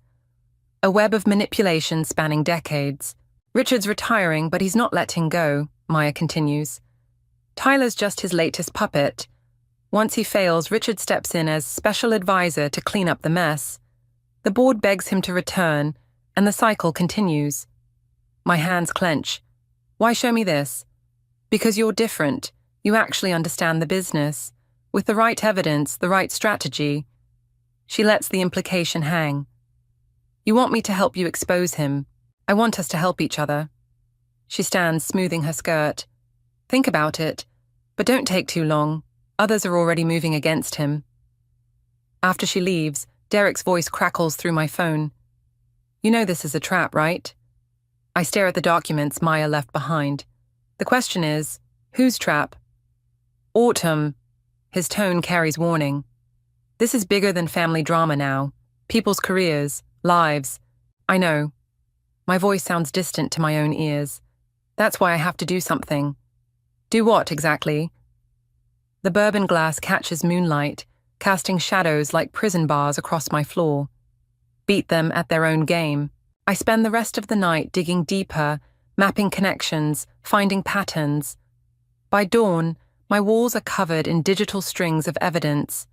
A web of manipulation spanning decades. "Richard's retiring, but he's not letting go," Maya continues. "Tyler's just his latest puppet. Once he fails, Richard steps in as special advisor to clean up the mess. The board begs him to return, and the cycle continues." My hands clench. "Why show me this?" "Because you're different. You actually understand the business. With the right evidence, the right strategy." She lets the implication hang. "You want me to help you expose him. I want us to help each other." She stands, smoothing her skirt. "Think about it, but don't take too long. Others are already moving against him." After she leaves, Derek's voice crackles through my phone. "You know this is a trap, right?" I stare at the documents Maya left behind. The question is, whose trap? "Autumn." His tone carries warning. "This is bigger than family drama now. People's careers, lives. I know." My voice sounds distant to my own ears. "That's why I have to do something." "Do what, exactly?" The bourbon glass catches moonlight, casting shadows like prison bars across my floor. Beat them at their own game. I spend the rest of the night digging deeper, mapping connections, finding patterns. By dawn, my walls are covered in digital strings of evidence,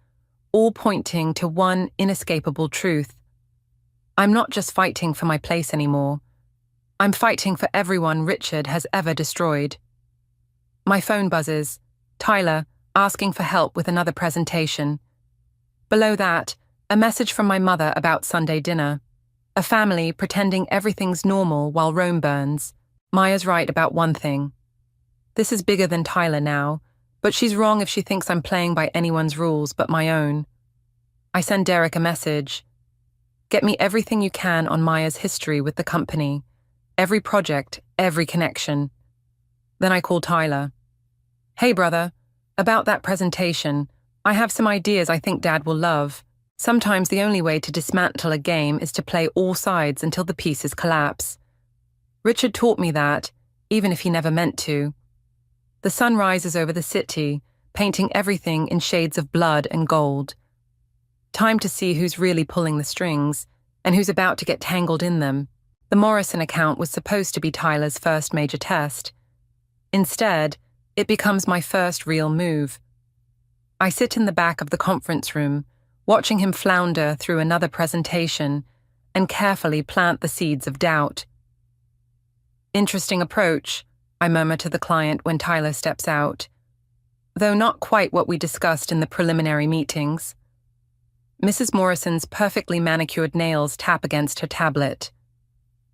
all pointing to one inescapable truth. I'm not just fighting for my place anymore. I'm fighting for everyone Richard has ever destroyed. My phone buzzes. Tyler, asking for help with another presentation. Below that, a message from my mother about Sunday dinner. A family pretending everything's normal while Rome burns. Maya's right about one thing. This is bigger than Tyler now, but she's wrong if she thinks I'm playing by anyone's rules but my own. I send Derek a message. "Get me everything you can on Maya's history with the company. Every project, every connection." Then I call Tyler. "Hey, brother. About that presentation, I have some ideas I think Dad will love. Sometimes the only way to dismantle a game is to play all sides until the pieces collapse. Richard taught me that, even if he never meant to." The sun rises over the city, painting everything in shades of blood and gold. Time to see who's really pulling the strings, and who's about to get tangled in them. The Morrison account was supposed to be Tyler's first major test. Instead, it becomes my first real move. I sit in the back of the conference room, watching him flounder through another presentation and carefully plant the seeds of doubt. "Interesting approach," I murmur to the client when Tyler steps out. Though not quite what we discussed in the preliminary meetings. Mrs. Morrison's perfectly manicured nails tap against her tablet.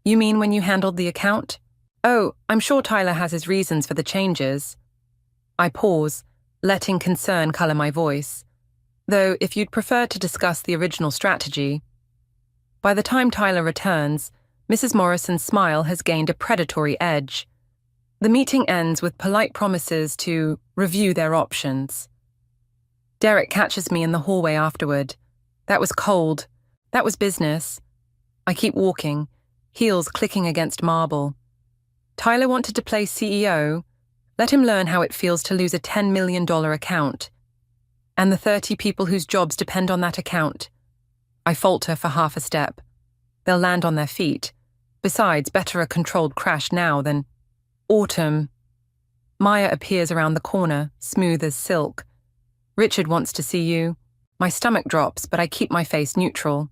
"You mean when you handled the account?" "Oh, I'm sure Tyler has his reasons for the changes." I pause, letting concern color my voice. "Though, if you'd prefer to discuss the original strategy." By the time Tyler returns, Mrs. Morrison's smile has gained a predatory edge. The meeting ends with polite promises to review their options. Derek catches me in the hallway afterward. "That was cold. That was business." I keep walking, heels clicking against marble. "Tyler wanted to play CEO. Let him learn how it feels to lose a $10 million account. And the 30 people whose jobs depend on that account." I falter for half a step. they'll land on their feet. Besides, better a controlled crash now than... Autumn. Maya appears around the corner, smooth as silk. Richard wants to see you. My stomach drops, but I keep my face neutral.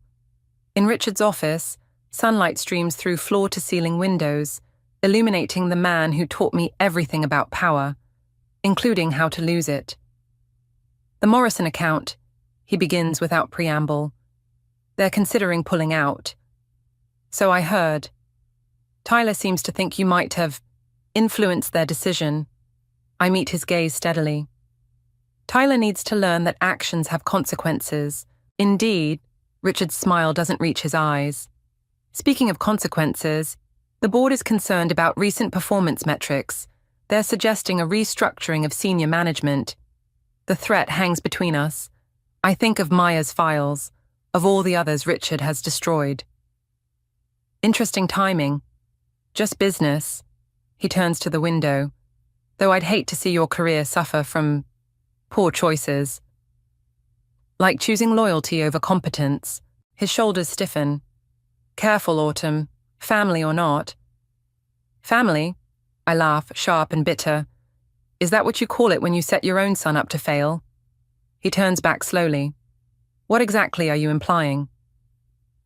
In Richard's office, sunlight streams through floor-to-ceiling windows, illuminating the man who taught me everything about power, including how to lose it. The Morrison account, he begins without preamble. They're considering pulling out. So I heard. Tyler seems to think you might have influenced their decision. I meet his gaze steadily. Tyler needs to learn that actions have consequences. Indeed, Richard's smile doesn't reach his eyes. Speaking of consequences, the board is concerned about recent performance metrics. They're suggesting a restructuring of senior management. The threat hangs between us. I think of Maya's files, of all the others Richard has destroyed. Interesting timing. Just business. He turns to the window. Though I'd hate to see your career suffer from poor choices. Like choosing loyalty over competence. His shoulders stiffen. Careful, Autumn. Family or not. Family? I laugh, sharp and bitter. Is that what you call it when you set your own son up to fail? He turns back slowly. What exactly are you implying?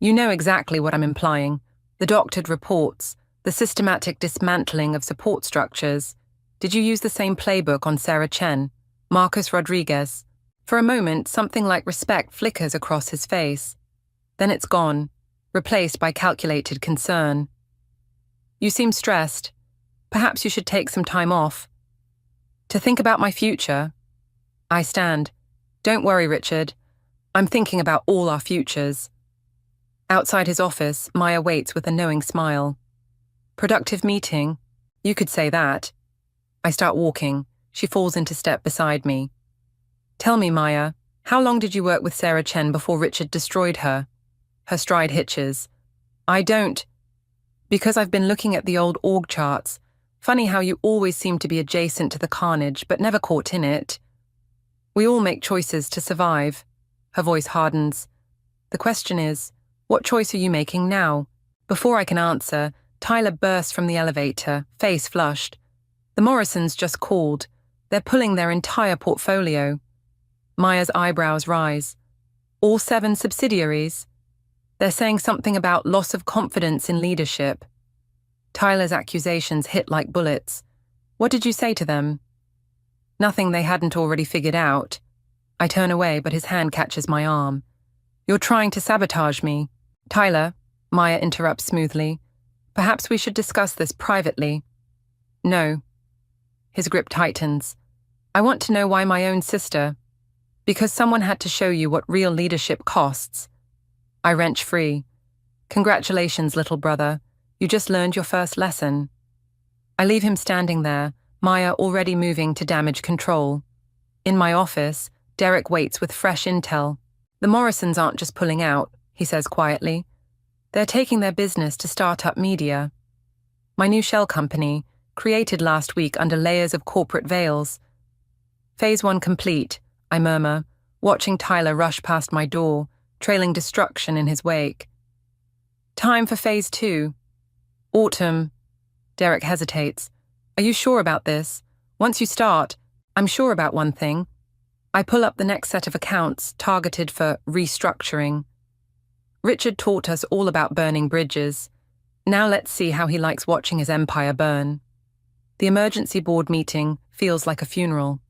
You know exactly what I'm implying. The doctored reports, the systematic dismantling of support structures. Did you use the same playbook on Sarah Chen, Marcus Rodriguez? For a moment, something like respect flickers across his face. Then it's gone, replaced by calculated concern. You seem stressed. Perhaps you should take some time off. To think about my future? I stand. Don't worry, Richard. I'm thinking about all our futures. Outside his office, Maya waits with a knowing smile. Productive meeting? You could say that. I start walking. She falls into step beside me. Tell me, Maya, how long did you work with Sarah Chen before Richard destroyed her? Her stride hitches. I don't. Because I've been looking at the old org charts. Funny how you always seem to be adjacent to the carnage, but never caught in it. We all make choices to survive. Her voice hardens. The question is, what choice are you making now? Before I can answer, Tyler bursts from the elevator, face flushed. The Morrisons just called. They're pulling their entire portfolio. Maya's eyebrows rise. All 7 subsidiaries? They're saying something about loss of confidence in leadership. Tyler's accusations hit like bullets. What did you say to them? Nothing they hadn't already figured out. I turn away, but his hand catches my arm. You're trying to sabotage me. Tyler, Maya interrupts smoothly. Perhaps we should discuss this privately. No. His grip tightens. I want to know why my own sister. Because someone had to show you what real leadership costs. I wrench free. Congratulations, little brother. You just learned your first lesson. I leave him standing there, Maya already moving to damage control. In my office, Derek waits with fresh intel. The Morrisons aren't just pulling out, he says quietly. They're taking their business to Startup Media. My new shell company, created last week under layers of corporate veils. Phase 1 complete, I murmur, watching Tyler rush past my door, trailing destruction in his wake. Time for Phase 2. Autumn. Derek hesitates. Are you sure about this? Once you start, I'm sure about one thing. I pull up the next set of accounts targeted for restructuring. Richard taught us all about burning bridges. Now let's see how he likes watching his empire burn. The emergency board meeting feels like a funeral.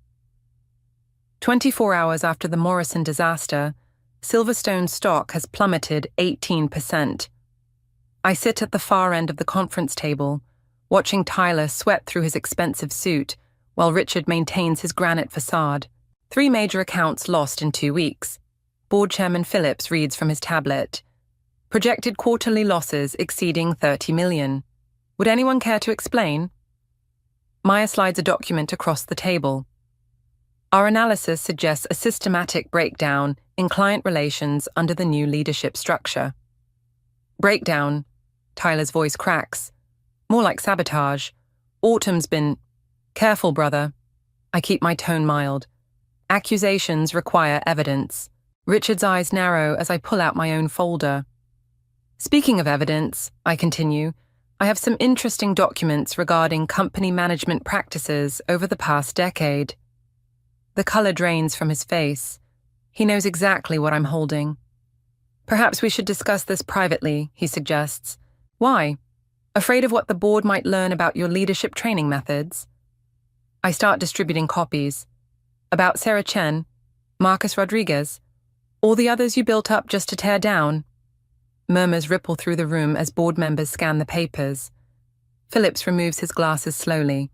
24 hours after the Morrison disaster, Silverstone's stock has plummeted 18%. I sit at the far end of the conference table, watching Tyler sweat through his expensive suit while Richard maintains his granite facade. 3 major accounts lost in 2 weeks. Board Chairman Phillips reads from his tablet. Projected quarterly losses exceeding 30 million. Would anyone care to explain? Maya slides a document across the table. Our analysis suggests a systematic breakdown in client relations under the new leadership structure. Breakdown. Tyler's voice cracks. More like sabotage. Autumn's been... Careful, brother. I keep my tone mild. Accusations require evidence. Richard's eyes narrow as I pull out my own folder. Speaking of evidence, I continue, I have some interesting documents regarding company management practices over the past decade. The color drains from his face. He knows exactly what I'm holding. Perhaps we should discuss this privately, he suggests. Why? Afraid of what the board might learn about your leadership training methods? I start distributing copies. About Sarah Chen, Marcus Rodriguez, all the others you built up just to tear down. Murmurs ripple through the room as board members scan the papers. Phillips removes his glasses slowly.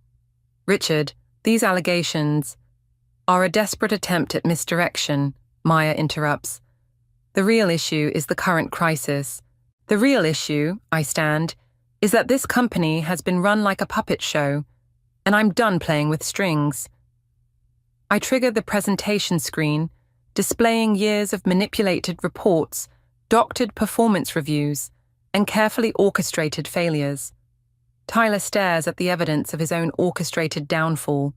Richard, these allegations are a desperate attempt at misdirection, Maya interrupts. The real issue is the current crisis. The real issue, I stand, is that this company has been run like a puppet show, and I'm done playing with strings. I trigger the presentation screen, displaying years of manipulated reports, doctored performance reviews, and carefully orchestrated failures. Tyler stares at the evidence of his own orchestrated downfall,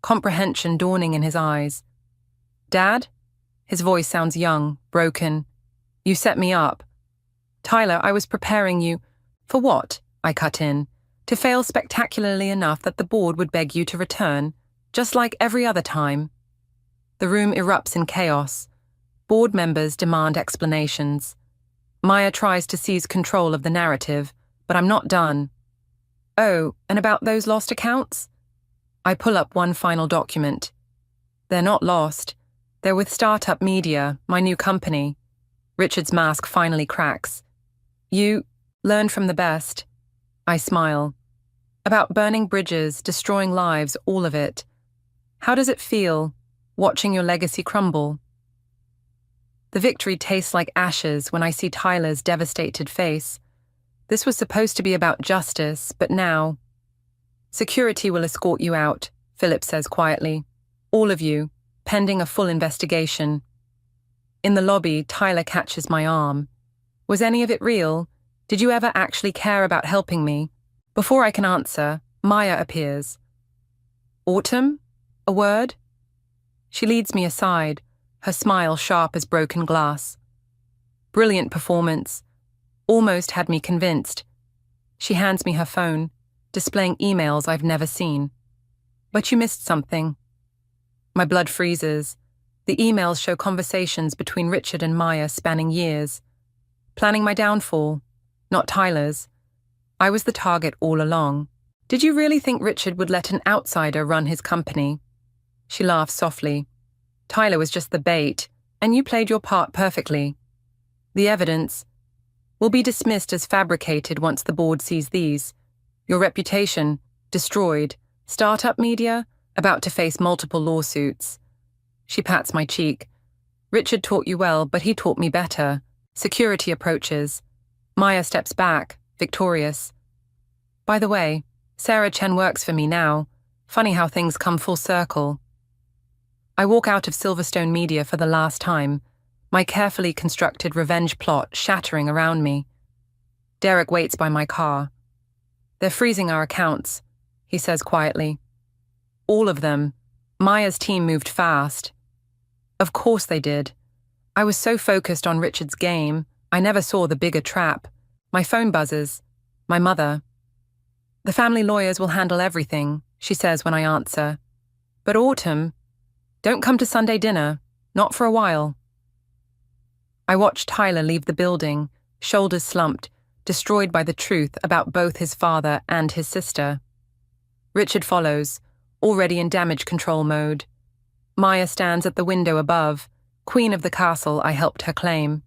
comprehension dawning in his eyes. Dad? His voice sounds young, broken. You set me up. Tyler, I was preparing you. For what? I cut in. To fail spectacularly enough that the board would beg you to return, just like every other time. The room erupts in chaos. Board members demand explanations. Maya tries to seize control of the narrative, but I'm not done. Oh, and about those lost accounts? I pull up one final document. They're not lost. They're with Startup Media, my new company. Richard's mask finally cracks. You learn from the best. I smile. About burning bridges, destroying lives, all of it. How does it feel, watching your legacy crumble? The victory tastes like ashes when I see Tyler's devastated face. This was supposed to be about justice, but now... Security will escort you out, Philip says quietly. All of you, pending a full investigation. In the lobby, Tyler catches my arm. Was any of it real? Did you ever actually care about helping me? Before I can answer, Maya appears. Autumn? A word? She leads me aside, her smile sharp as broken glass. Brilliant performance. Almost had me convinced. She hands me her phone, displaying emails I've never seen. But you missed something. My blood freezes. The emails show conversations between Richard and Maya spanning years. Planning my downfall, not Tyler's. I was the target all along. Did you really think Richard would let an outsider run his company? She laughs softly. Tyler was just the bait, and you played your part perfectly. The evidence will be dismissed as fabricated once the board sees these. Your reputation, destroyed. Startup Media, about to face multiple lawsuits. She pats my cheek. Richard taught you well, but he taught me better. Security approaches. Maya steps back, victorious. By the way, Sarah Chen works for me now. Funny how things come full circle. I walk out of Silverstone Media for the last time, my carefully constructed revenge plot shattering around me. Derek waits by my car. They're freezing our accounts, he says quietly. All of them. Maya's team moved fast. Of course they did. I was so focused on Richard's game, I never saw the bigger trap. My phone buzzes. My mother. The family lawyers will handle everything, she says when I answer. But Autumn, don't come to Sunday dinner, not for a while. I watch Tyler leave the building, shoulders slumped, destroyed by the truth about both his father and his sister. Richard follows, already in damage control mode. Maya stands at the window above, queen of the castle I helped her claim.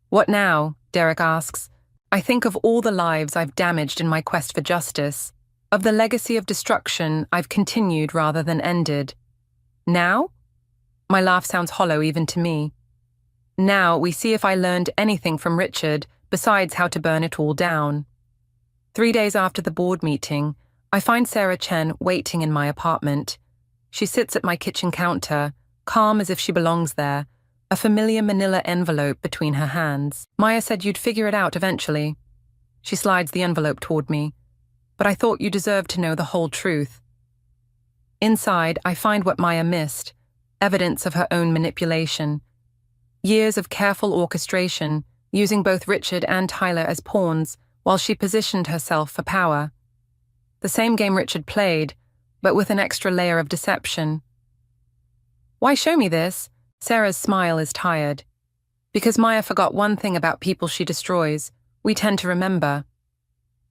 What now? Derek asks. I think of all the lives I've damaged in my quest for justice, of the legacy of destruction I've continued rather than ended. Now? My laugh sounds hollow even to me. Now we see if I learned anything from Richard besides how to burn it all down. 3 days after the board meeting, I find Sarah Chen waiting in my apartment. She sits at my kitchen counter, calm as if she belongs there, a familiar manila envelope between her hands. Maya said you'd figure it out eventually. She slides the envelope toward me. But I thought you deserved to know the whole truth. Inside, I find what Maya missed, evidence of her own manipulation. Years of careful orchestration, using both Richard and Tyler as pawns while she positioned herself for power. The same game Richard played, but with an extra layer of deception. Why show me this? Sarah's smile is tired. Because Maya forgot one thing about people she destroys. We tend to remember.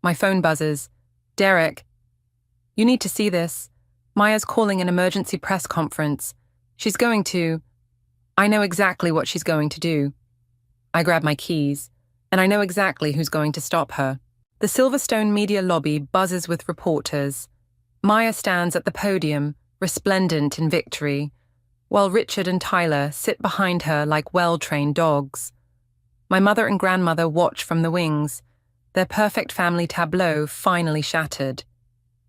My phone buzzes. Derek. You need to see this. Maya's calling an emergency press conference. She's going to... I know exactly what she's going to do. I grab my keys, and I know exactly who's going to stop her. The Silverstone media lobby buzzes with reporters. Maya stands at the podium, resplendent in victory, while Richard and Tyler sit behind her like well-trained dogs. My mother and grandmother watch from the wings, their perfect family tableau finally shattered.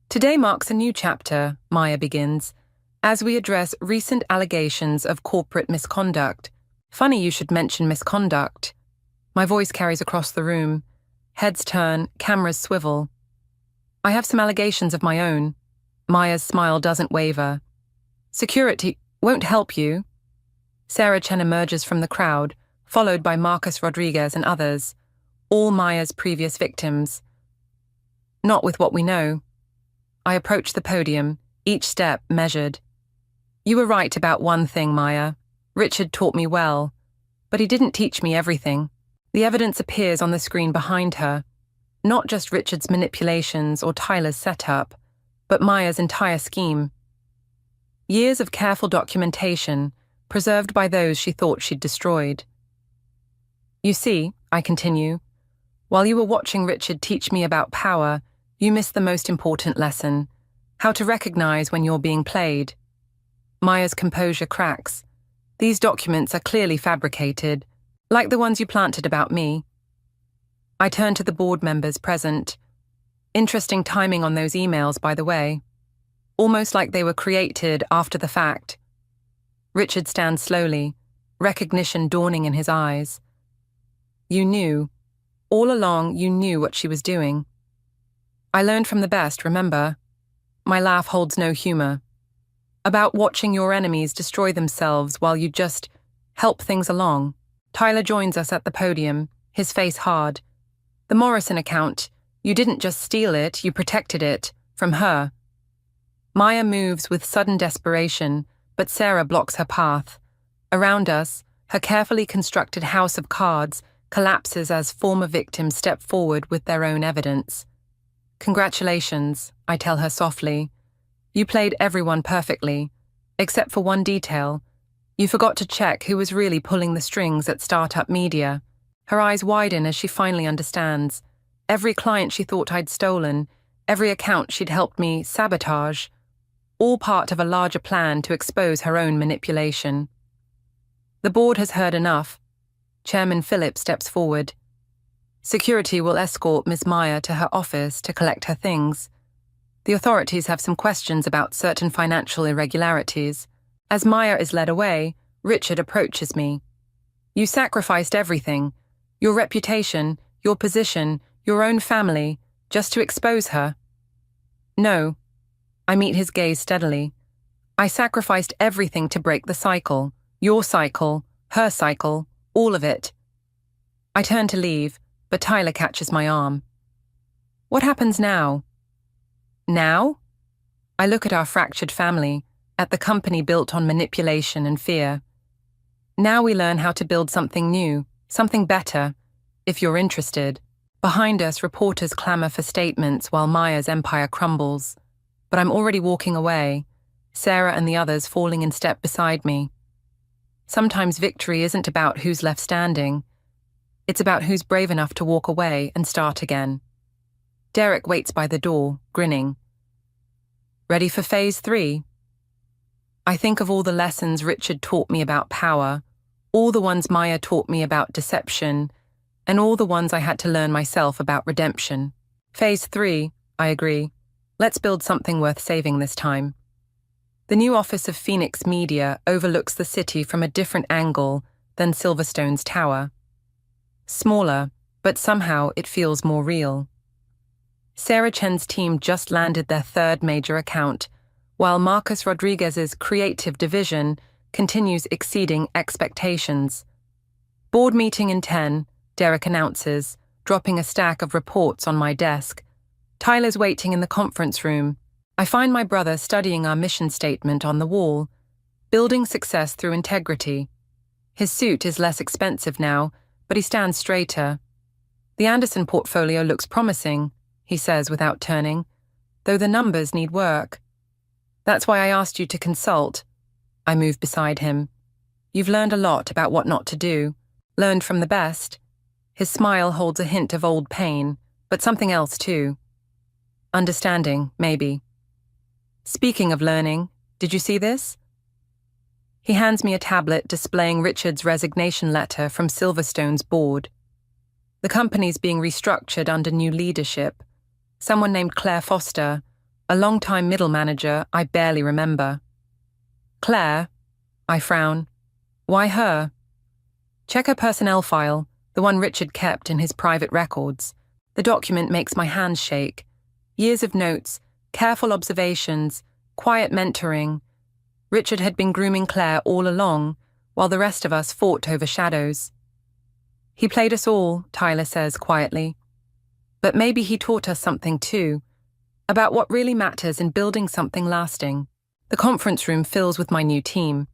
Today marks a new chapter, Maya begins, as we address recent allegations of corporate misconduct. Funny you should mention misconduct. My voice carries across the room. Heads turn, cameras swivel. I have some allegations of my own. Maya's smile doesn't waver. Security won't help you. Sarah Chen emerges from the crowd, followed by Marcus Rodriguez and others, all Maya's previous victims. Not with what we know. I approach the podium, each step measured. You were right about one thing, Maya. Richard taught me well, but he didn't teach me everything. The evidence appears on the screen behind her, not just Richard's manipulations or Tyler's setup, but Maya's entire scheme. Years of careful documentation, preserved by those she thought she'd destroyed. You see, I continue, while you were watching Richard teach me about power, you missed the most important lesson, how to recognize when you're being played. Maya's composure cracks. These documents are clearly fabricated, like the ones you planted about me. I turn to the board members present. Interesting timing on those emails, by the way. Almost like they were created after the fact. Richard stands slowly, recognition dawning in his eyes. You knew. All along, you knew what she was doing. I learned from the best, remember? My laugh holds no humor. About watching your enemies destroy themselves while you just help things along. Tyler joins us at the podium, his face hard. The Morrison account, you didn't just steal it, you protected it, from her. Maya moves with sudden desperation, but Sarah blocks her path. Around us, her carefully constructed house of cards collapses as former victims step forward with their own evidence. Congratulations, I tell her softly. You played everyone perfectly, except for one detail. You forgot to check who was really pulling the strings at Startup Media. Her eyes widen as she finally understands. Every client she thought I'd stolen, every account she'd helped me sabotage, all part of a larger plan to expose her own manipulation. The board has heard enough. Chairman Phillips steps forward. Security will escort Ms. Maya to her office to collect her things. The authorities have some questions about certain financial irregularities. As Maya is led away, Richard approaches me. You sacrificed everything, your reputation, your position, your own family, just to expose her. No. I meet his gaze steadily. I sacrificed everything to break the cycle. Your cycle, her cycle, all of it. I turn to leave, but Tyler catches my arm. What happens now? Now? I look at our fractured family, at the company built on manipulation and fear. Now we learn how to build something new, something better, if you're interested. Behind us, reporters clamor for statements while Maya's empire crumbles. But I'm already walking away, Sarah and the others falling in step beside me. Sometimes victory isn't about who's left standing. It's about who's brave enough to walk away and start again. Derek waits by the door, grinning. Ready for phase 3? I think of all the lessons Richard taught me about power, all the ones Maya taught me about deception, and all the ones I had to learn myself about redemption. Phase 3, I agree. Let's build something worth saving this time. The new office of Phoenix Media overlooks the city from a different angle than Silverstone's tower. Smaller, but somehow it feels more real. Sarah Chen's team just landed their third major account, while Marcus Rodriguez's creative division continues exceeding expectations. Board meeting in 10, Derek announces, dropping a stack of reports on my desk. Tyler's waiting in the conference room. I find my brother studying our mission statement on the wall, building success through integrity. His suit is less expensive now, but he stands straighter. The Anderson portfolio looks promising, he says without turning, though the numbers need work. That's why I asked you to consult. I move beside him. You've learned a lot about what not to do, learned from the best. His smile holds a hint of old pain, but something else too. Understanding, maybe. Speaking of learning, did you see this? He hands me a tablet displaying Richard's resignation letter from Silverstone's board. The company's being restructured under new leadership. Someone named Claire Foster, a long-time middle manager I barely remember. Claire? I frown. Why her? Check her personnel file, the one Richard kept in his private records. The document makes my hands shake. Years of notes, careful observations, quiet mentoring. Richard had been grooming Claire all along, while the rest of us fought over shadows. He played us all, Tyler says quietly. But maybe he taught us something too, about what really matters in building something lasting. The conference room fills with my new team,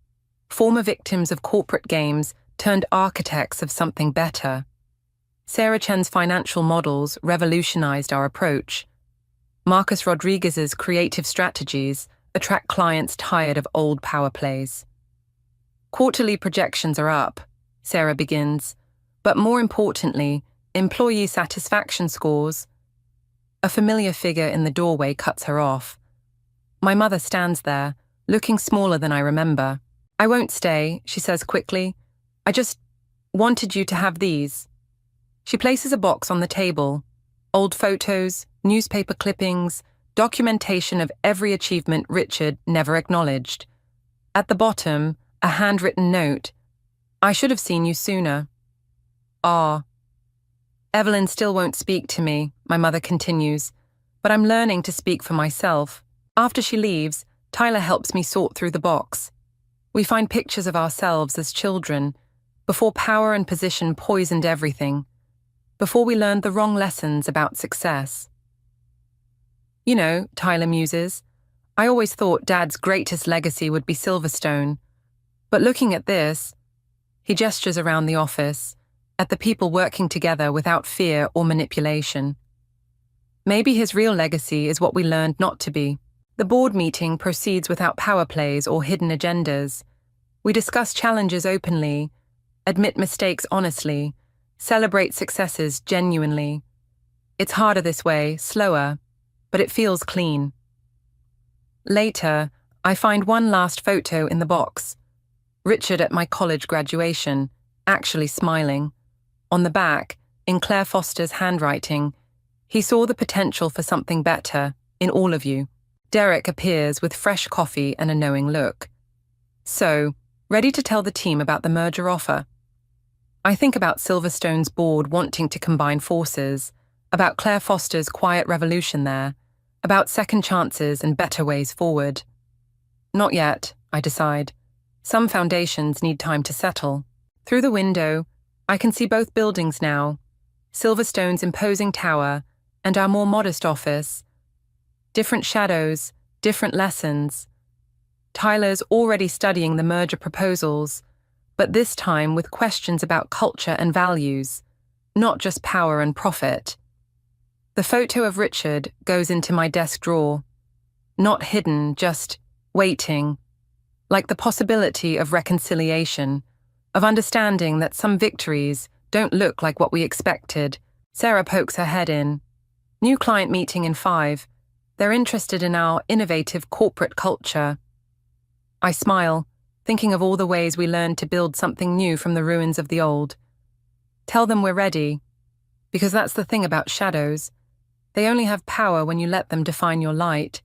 former victims of corporate games turned architects of something better. Sarah Chen's financial models revolutionized our approach. Marcus Rodriguez's creative strategies attract clients tired of old power plays. Quarterly projections are up, Sarah begins, but more importantly, employee satisfaction scores. A familiar figure in the doorway cuts her off. My mother stands there, looking smaller than I remember. I won't stay, she says quickly. I just wanted you to have these. She places a box on the table. Old photos, newspaper clippings, documentation of every achievement Richard never acknowledged. At the bottom, a handwritten note. I should have seen you sooner. Ah. Evelyn still won't speak to me, my mother continues, but I'm learning to speak for myself. After she leaves, Tyler helps me sort through the box. We find pictures of ourselves as children, before power and position poisoned everything, before we learned the wrong lessons about success. You know, Tyler muses, I always thought Dad's greatest legacy would be Silverstone. But looking at this, he gestures around the office, at the people working together without fear or manipulation. Maybe his real legacy is what we learned not to be. The board meeting proceeds without power plays or hidden agendas. We discuss challenges openly, admit mistakes honestly, celebrate successes genuinely. It's harder this way, slower, but it feels clean. Later, I find one last photo in the box. Richard at my college graduation, actually smiling. On the back, in Claire Foster's handwriting, he saw the potential for something better in all of you. Derek appears with fresh coffee and a knowing look. So, ready to tell the team about the merger offer? I think about Silverstone's board wanting to combine forces, about Claire Foster's quiet revolution there, about second chances and better ways forward. Not yet, I decide. Some foundations need time to settle. Through the window, I can see both buildings now, Silverstone's imposing tower and our more modest office. Different shadows, different lessons. Tyler's already studying the merger proposals, but this time with questions about culture and values, not just power and profit. The photo of Richard goes into my desk drawer, not hidden, just waiting, like the possibility of reconciliation, of understanding that some victories don't look like what we expected. Sarah pokes her head in. New client meeting in 5. They're interested in our innovative corporate culture. I smile, thinking of all the ways we learned to build something new from the ruins of the old. Tell them we're ready, because that's the thing about shadows. They only have power when you let them define your light,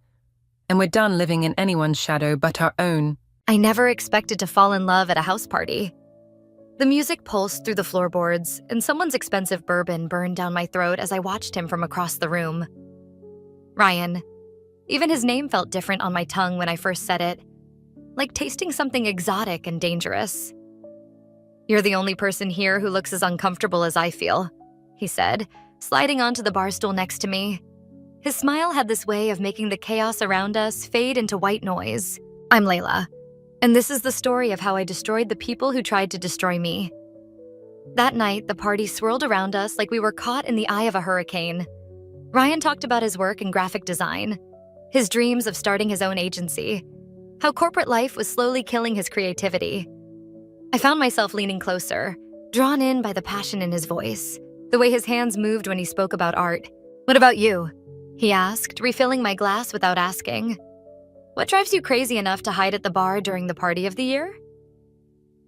and we're done living in anyone's shadow but our own. I never expected to fall in love at a house party. The music pulsed through the floorboards, and someone's expensive bourbon burned down my throat as I watched him from across the room. Ryan. Even his name felt different on my tongue when I first said it, like tasting something exotic and dangerous. "You're the only person here who looks as uncomfortable as I feel," he said, sliding onto the bar stool next to me. His smile had this way of making the chaos around us fade into white noise. "I'm Layla, and this is the story of how I destroyed the people who tried to destroy me." That night, the party swirled around us like we were caught in the eye of a hurricane. Ryan talked about his work in graphic design, his dreams of starting his own agency, how corporate life was slowly killing his creativity. I found myself leaning closer, drawn in by the passion in his voice, the way his hands moved when he spoke about art. "What about you?" he asked, refilling my glass without asking. "What drives you crazy enough to hide at the bar during the party of the year?"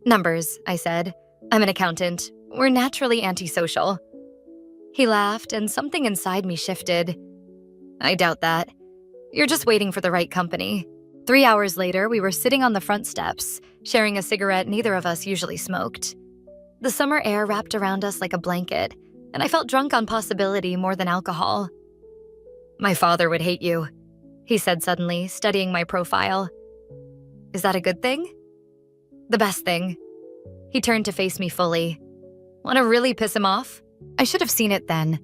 "Numbers," I said. "I'm an accountant. We're naturally antisocial." He laughed, and something inside me shifted. "I doubt that. You're just waiting for the right company." 3 hours later, we were sitting on the front steps, sharing a cigarette neither of us usually smoked. The summer air wrapped around us like a blanket, and I felt drunk on possibility more than alcohol. "My father would hate you," he said suddenly, studying my profile. "Is that a good thing?" "The best thing." He turned to face me fully. "Want to really piss him off?" I should have seen it then.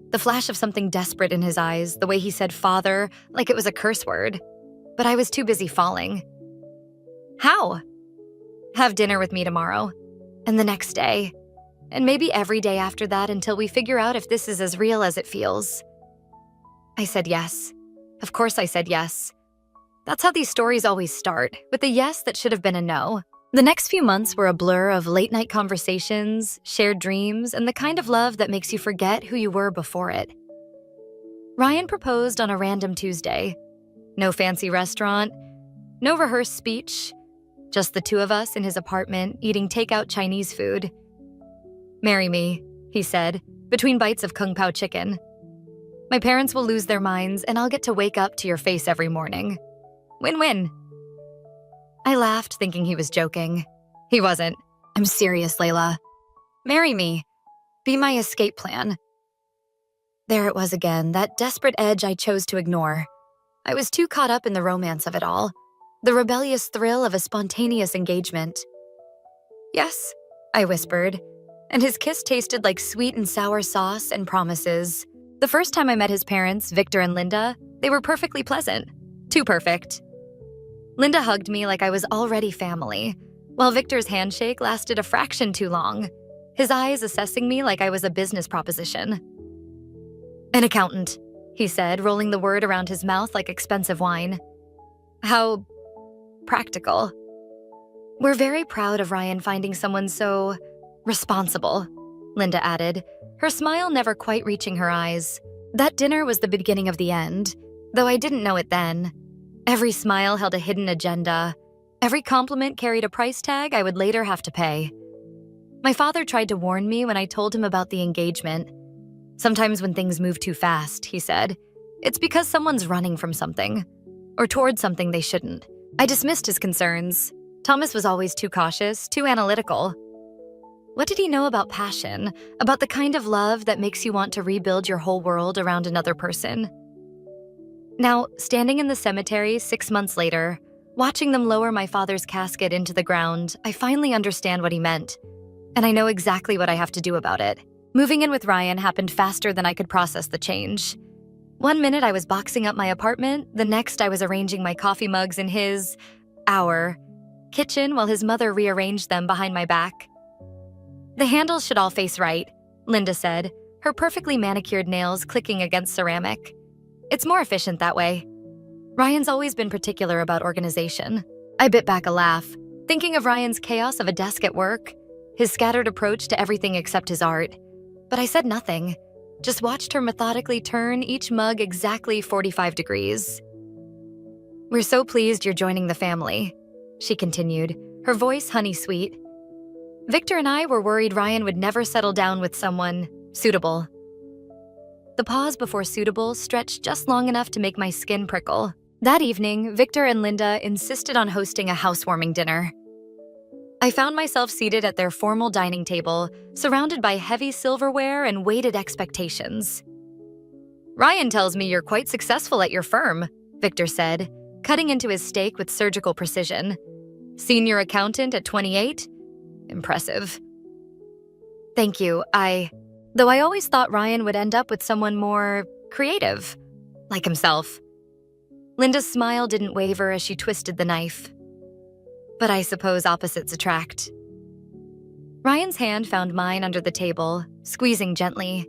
The flash of something desperate in his eyes, the way he said father, like it was a curse word. But I was too busy falling. "How?" "Have dinner with me tomorrow. And the next day. And maybe every day after that until we figure out if this is as real as it feels." I said yes. Of course I said yes. That's how these stories always start, with a yes that should have been a no. The next few months were a blur of late-night conversations, shared dreams, and the kind of love that makes you forget who you were before it. Ryan proposed on a random Tuesday. No fancy restaurant, no rehearsed speech, just the two of us in his apartment eating takeout Chinese food. "Marry me," he said, between bites of Kung Pao chicken. "My parents will lose their minds, and I'll get to wake up to your face every morning. Win-win." I laughed, thinking he was joking. He wasn't. "I'm serious, Layla. Marry me. Be my escape plan." There it was again, that desperate edge I chose to ignore. I was too caught up in the romance of it all, the rebellious thrill of a spontaneous engagement. "Yes," I whispered, and his kiss tasted like sweet and sour sauce and promises. The first time I met his parents, Victor and Linda, they were perfectly pleasant. Too perfect. Linda hugged me like I was already family, while Victor's handshake lasted a fraction too long, his eyes assessing me like I was a business proposition. "An accountant," he said, rolling the word around his mouth like expensive wine. "How practical." "We're very proud of Ryan finding someone so responsible," Linda added, her smile never quite reaching her eyes. That dinner was the beginning of the end, though I didn't know it then. Every smile held a hidden agenda. Every compliment carried a price tag I would later have to pay. My father tried to warn me when I told him about the engagement. "Sometimes when things move too fast," he said, "it's because someone's running from something, or towards something they shouldn't." I dismissed his concerns. Thomas was always too cautious, too analytical. What did he know about passion, about the kind of love that makes you want to rebuild your whole world around another person? Now, standing in the cemetery 6 months later, watching them lower my father's casket into the ground, I finally understand what he meant. And I know exactly what I have to do about it. Moving in with Ryan happened faster than I could process the change. 1 minute I was boxing up my apartment, the next I was arranging my coffee mugs in our kitchen while his mother rearranged them behind my back. "The handles should all face right," Linda said, her perfectly manicured nails clicking against ceramic. "It's more efficient that way." Ryan's always been particular about organization. I bit back a laugh, thinking of Ryan's chaos of a desk at work, his scattered approach to everything except his art. But I said nothing, just watched her methodically turn each mug exactly 45 degrees. "We're so pleased you're joining the family," she continued, her voice honey-sweet. "Victor and I were worried Ryan would never settle down with someone suitable." The pause before suitable stretched just long enough to make my skin prickle. That evening, Victor and Linda insisted on hosting a housewarming dinner. I found myself seated at their formal dining table, surrounded by heavy silverware and weighted expectations. "Ryan tells me you're quite successful at your firm," Victor said, cutting into his steak with surgical precision. "Senior accountant at 28? Impressive. Thank you. Though I always thought Ryan would end up with someone more creative, like himself. Linda's smile didn't waver as she twisted the knife. But I suppose opposites attract. Ryan's hand found mine under the table, squeezing gently.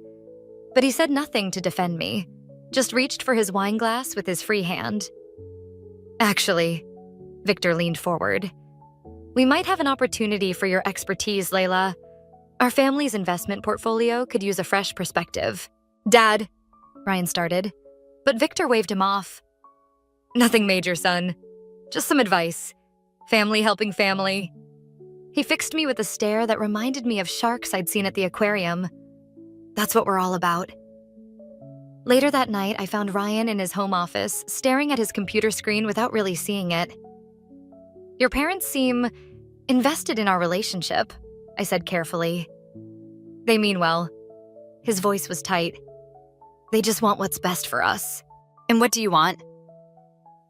But he said nothing to defend me, just reached for his wine glass with his free hand. Actually, Victor leaned forward. We might have an opportunity for your expertise, Layla. Our family's investment portfolio could use a fresh perspective. Dad, Ryan started, but Victor waved him off. Nothing major, son. Just some advice. Family helping family. He fixed me with a stare that reminded me of sharks I'd seen at the aquarium. That's what we're all about. Later that night, I found Ryan in his home office, staring at his computer screen without really seeing it. Your parents seem invested in our relationship, I said carefully. They mean well. His voice was tight. They just want what's best for us. And what do you want?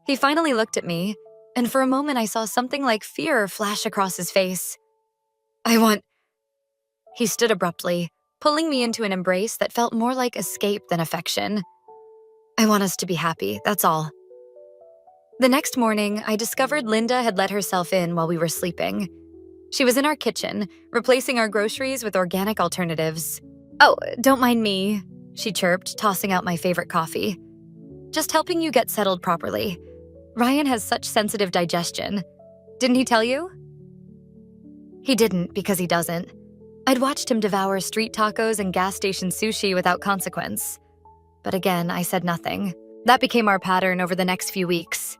He finally looked at me, and for a moment I saw something like fear flash across his face. He stood abruptly, pulling me into an embrace that felt more like escape than affection. I want us to be happy, that's all. The next morning, I discovered Linda had let herself in while we were sleeping. She was in our kitchen, replacing our groceries with organic alternatives. Oh, don't mind me, she chirped, tossing out my favorite coffee. Just helping you get settled properly. Ryan has such sensitive digestion. Didn't he tell you? He didn't, because he doesn't. I'd watched him devour street tacos and gas station sushi without consequence. But again, I said nothing. That became our pattern over the next few weeks.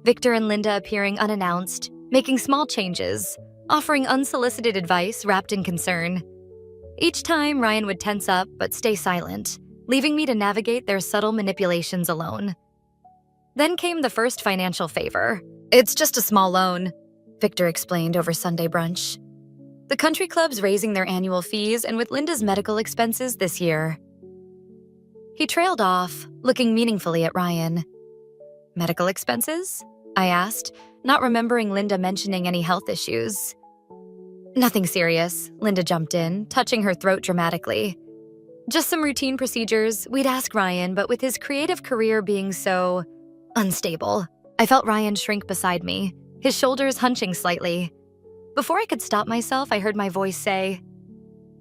Victor and Linda appearing unannounced, making small changes, offering unsolicited advice wrapped in concern. Each time, Ryan would tense up but stay silent, leaving me to navigate their subtle manipulations alone. Then came the first financial favor. It's just a small loan, Victor explained over Sunday brunch. The country club's raising their annual fees, and with Linda's medical expenses this year. He trailed off, looking meaningfully at Ryan. Medical expenses? I asked, not remembering Linda mentioning any health issues. Nothing serious, Linda jumped in, touching her throat dramatically. Just some routine procedures. We'd ask Ryan, but with his creative career being so unstable, I felt Ryan shrink beside me, his shoulders hunching slightly. Before I could stop myself, I heard my voice say,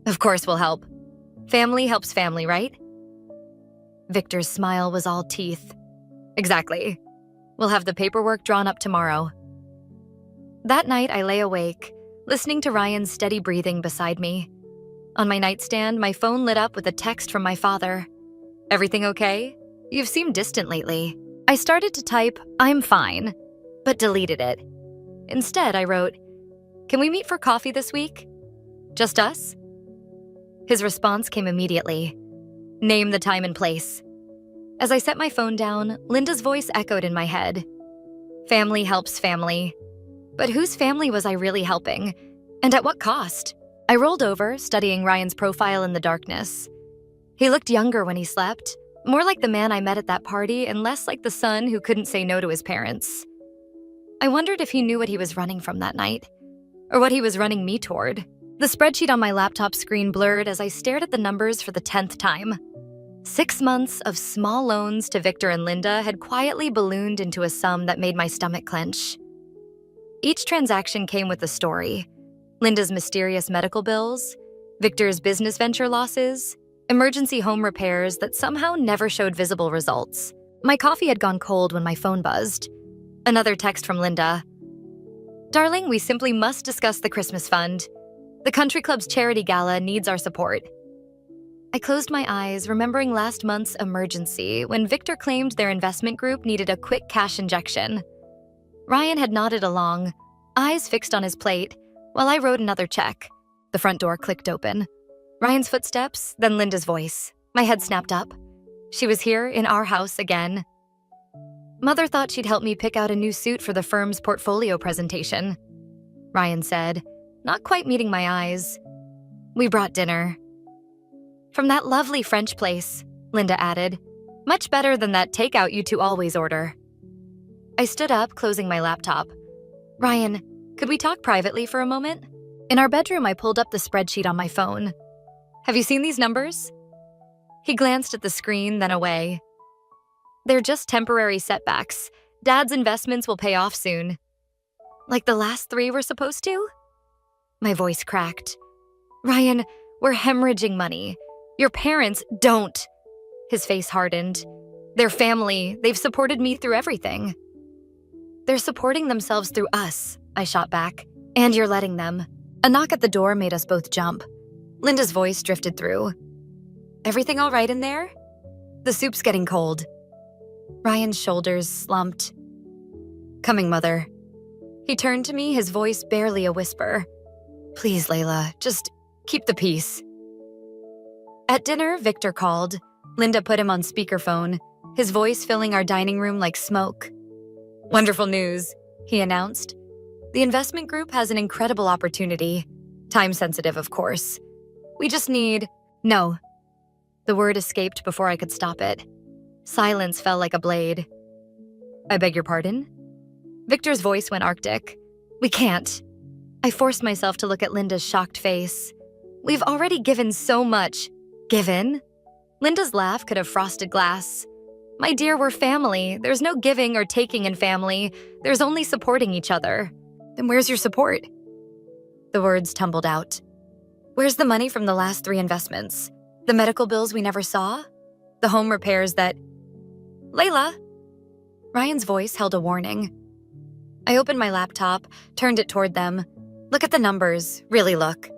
"Of course we'll help. Family helps family, right?" Victor's smile was all teeth. Exactly. We'll have the paperwork drawn up tomorrow. That night, I lay awake, listening to Ryan's steady breathing beside me. On my nightstand, my phone lit up with a text from my father. Everything okay? You've seemed distant lately. I started to type, "I'm fine," but deleted it. Instead, I wrote, "Can we meet for coffee this week? Just us?" His response came immediately. "Name the time and place." As I set my phone down, Linda's voice echoed in my head. Family helps family. But whose family was I really helping? And at what cost? I rolled over, studying Ryan's profile in the darkness. He looked younger when he slept, more like the man I met at that party and less like the son who couldn't say no to his parents. I wondered if he knew what he was running from that night, or what he was running me toward. The spreadsheet on my laptop screen blurred as I stared at the numbers for the 10th time. 6 months of small loans to Victor and Linda had quietly ballooned into a sum that made my stomach clench. Each transaction came with a story. Linda's mysterious medical bills, Victor's business venture losses, emergency home repairs that somehow never showed visible results. My coffee had gone cold when my phone buzzed. Another text from Linda. "Darling, we simply must discuss the Christmas fund. The country club's charity gala needs our support." I closed my eyes, remembering last month's emergency when Victor claimed their investment group needed a quick cash injection. Ryan had nodded along, eyes fixed on his plate, while I wrote another check. The front door clicked open. Ryan's footsteps, then Linda's voice. My head snapped up. She was here in our house again. Mother thought she'd help me pick out a new suit for the firm's portfolio presentation, Ryan said, not quite meeting my eyes. We brought dinner. From that lovely French place, Linda added. Much better than that takeout you two always order. I stood up, closing my laptop. Ryan, could we talk privately for a moment? In our bedroom, I pulled up the spreadsheet on my phone. Have you seen these numbers? He glanced at the screen, then away. They're just temporary setbacks. Dad's investments will pay off soon. Like the last 3 were supposed to? My voice cracked. Ryan, we're hemorrhaging money. Your parents don't. His face hardened. Their family, they've supported me through everything. They're supporting themselves through us, I shot back. And you're letting them. A knock at the door made us both jump. Linda's voice drifted through. Everything all right in there? The soup's getting cold. Ryan's shoulders slumped. Coming, Mother. He turned to me, his voice barely a whisper. Please, Layla, just keep the peace. At dinner, Victor called. Linda put him on speakerphone, his voice filling our dining room like smoke. Wonderful news, he announced. The investment group has an incredible opportunity. Time sensitive, of course. We just need... No. The word escaped before I could stop it. Silence fell like a blade. I beg your pardon? Victor's voice went arctic. We can't. I forced myself to look at Linda's shocked face. We've already given so much. Given? Linda's laugh could have frosted glass. My dear, we're family. There's no giving or taking in family. There's only supporting each other. Then where's your support? The words tumbled out. Where's the money from the last 3 investments? The medical bills we never saw? The home repairs that... Layla! Ryan's voice held a warning. I opened my laptop, turned it toward them. Look at the numbers. Really look.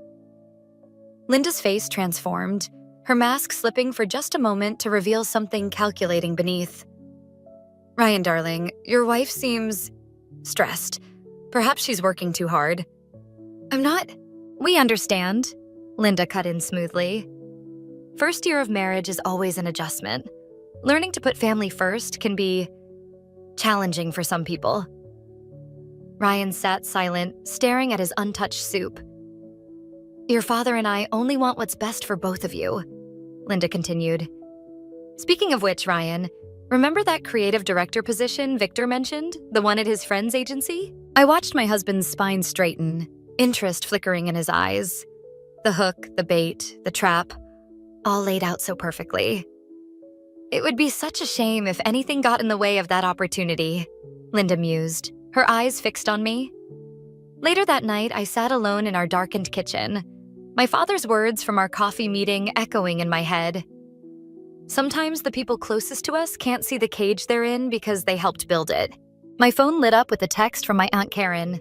Linda's face transformed, her mask slipping for just a moment to reveal something calculating beneath. Ryan, darling, your wife seems... stressed. Perhaps she's working too hard. I'm not... We understand, Linda cut in smoothly. First year of marriage is always an adjustment. Learning to put family first can be challenging for some people. Ryan sat silent, staring at his untouched soup. Your father and I only want what's best for both of you, Linda continued. Speaking of which, Ryan, remember that creative director position Victor mentioned, the one at his friend's agency? I watched my husband's spine straighten, interest flickering in his eyes. The hook, the bait, the trap, all laid out so perfectly. It would be such a shame if anything got in the way of that opportunity, Linda mused, her eyes fixed on me. Later that night, I sat alone in our darkened kitchen, my father's words from our coffee meeting echoing in my head. Sometimes the people closest to us can't see the cage they're in because they helped build it. My phone lit up with a text from my Aunt Karen.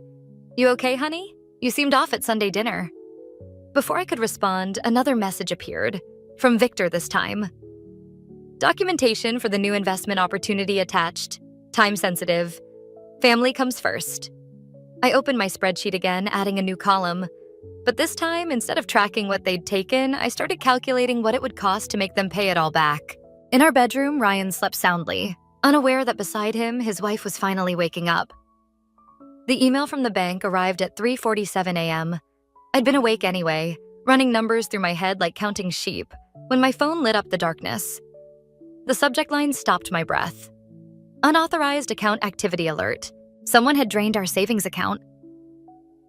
You okay, honey? You seemed off at Sunday dinner. Before I could respond, another message appeared, from Victor this time. Documentation for the new investment opportunity attached. Time sensitive. Family comes first. I opened my spreadsheet again, adding a new column. But this time, instead of tracking what they'd taken, I started calculating what it would cost to make them pay it all back. In our bedroom, Ryan slept soundly, unaware that beside him, his wife was finally waking up. The email from the bank arrived at 3:47 a.m. I'd been awake anyway, running numbers through my head like counting sheep, when my phone lit up the darkness. The subject line stopped my breath. Unauthorized account activity alert. Someone had drained our savings account.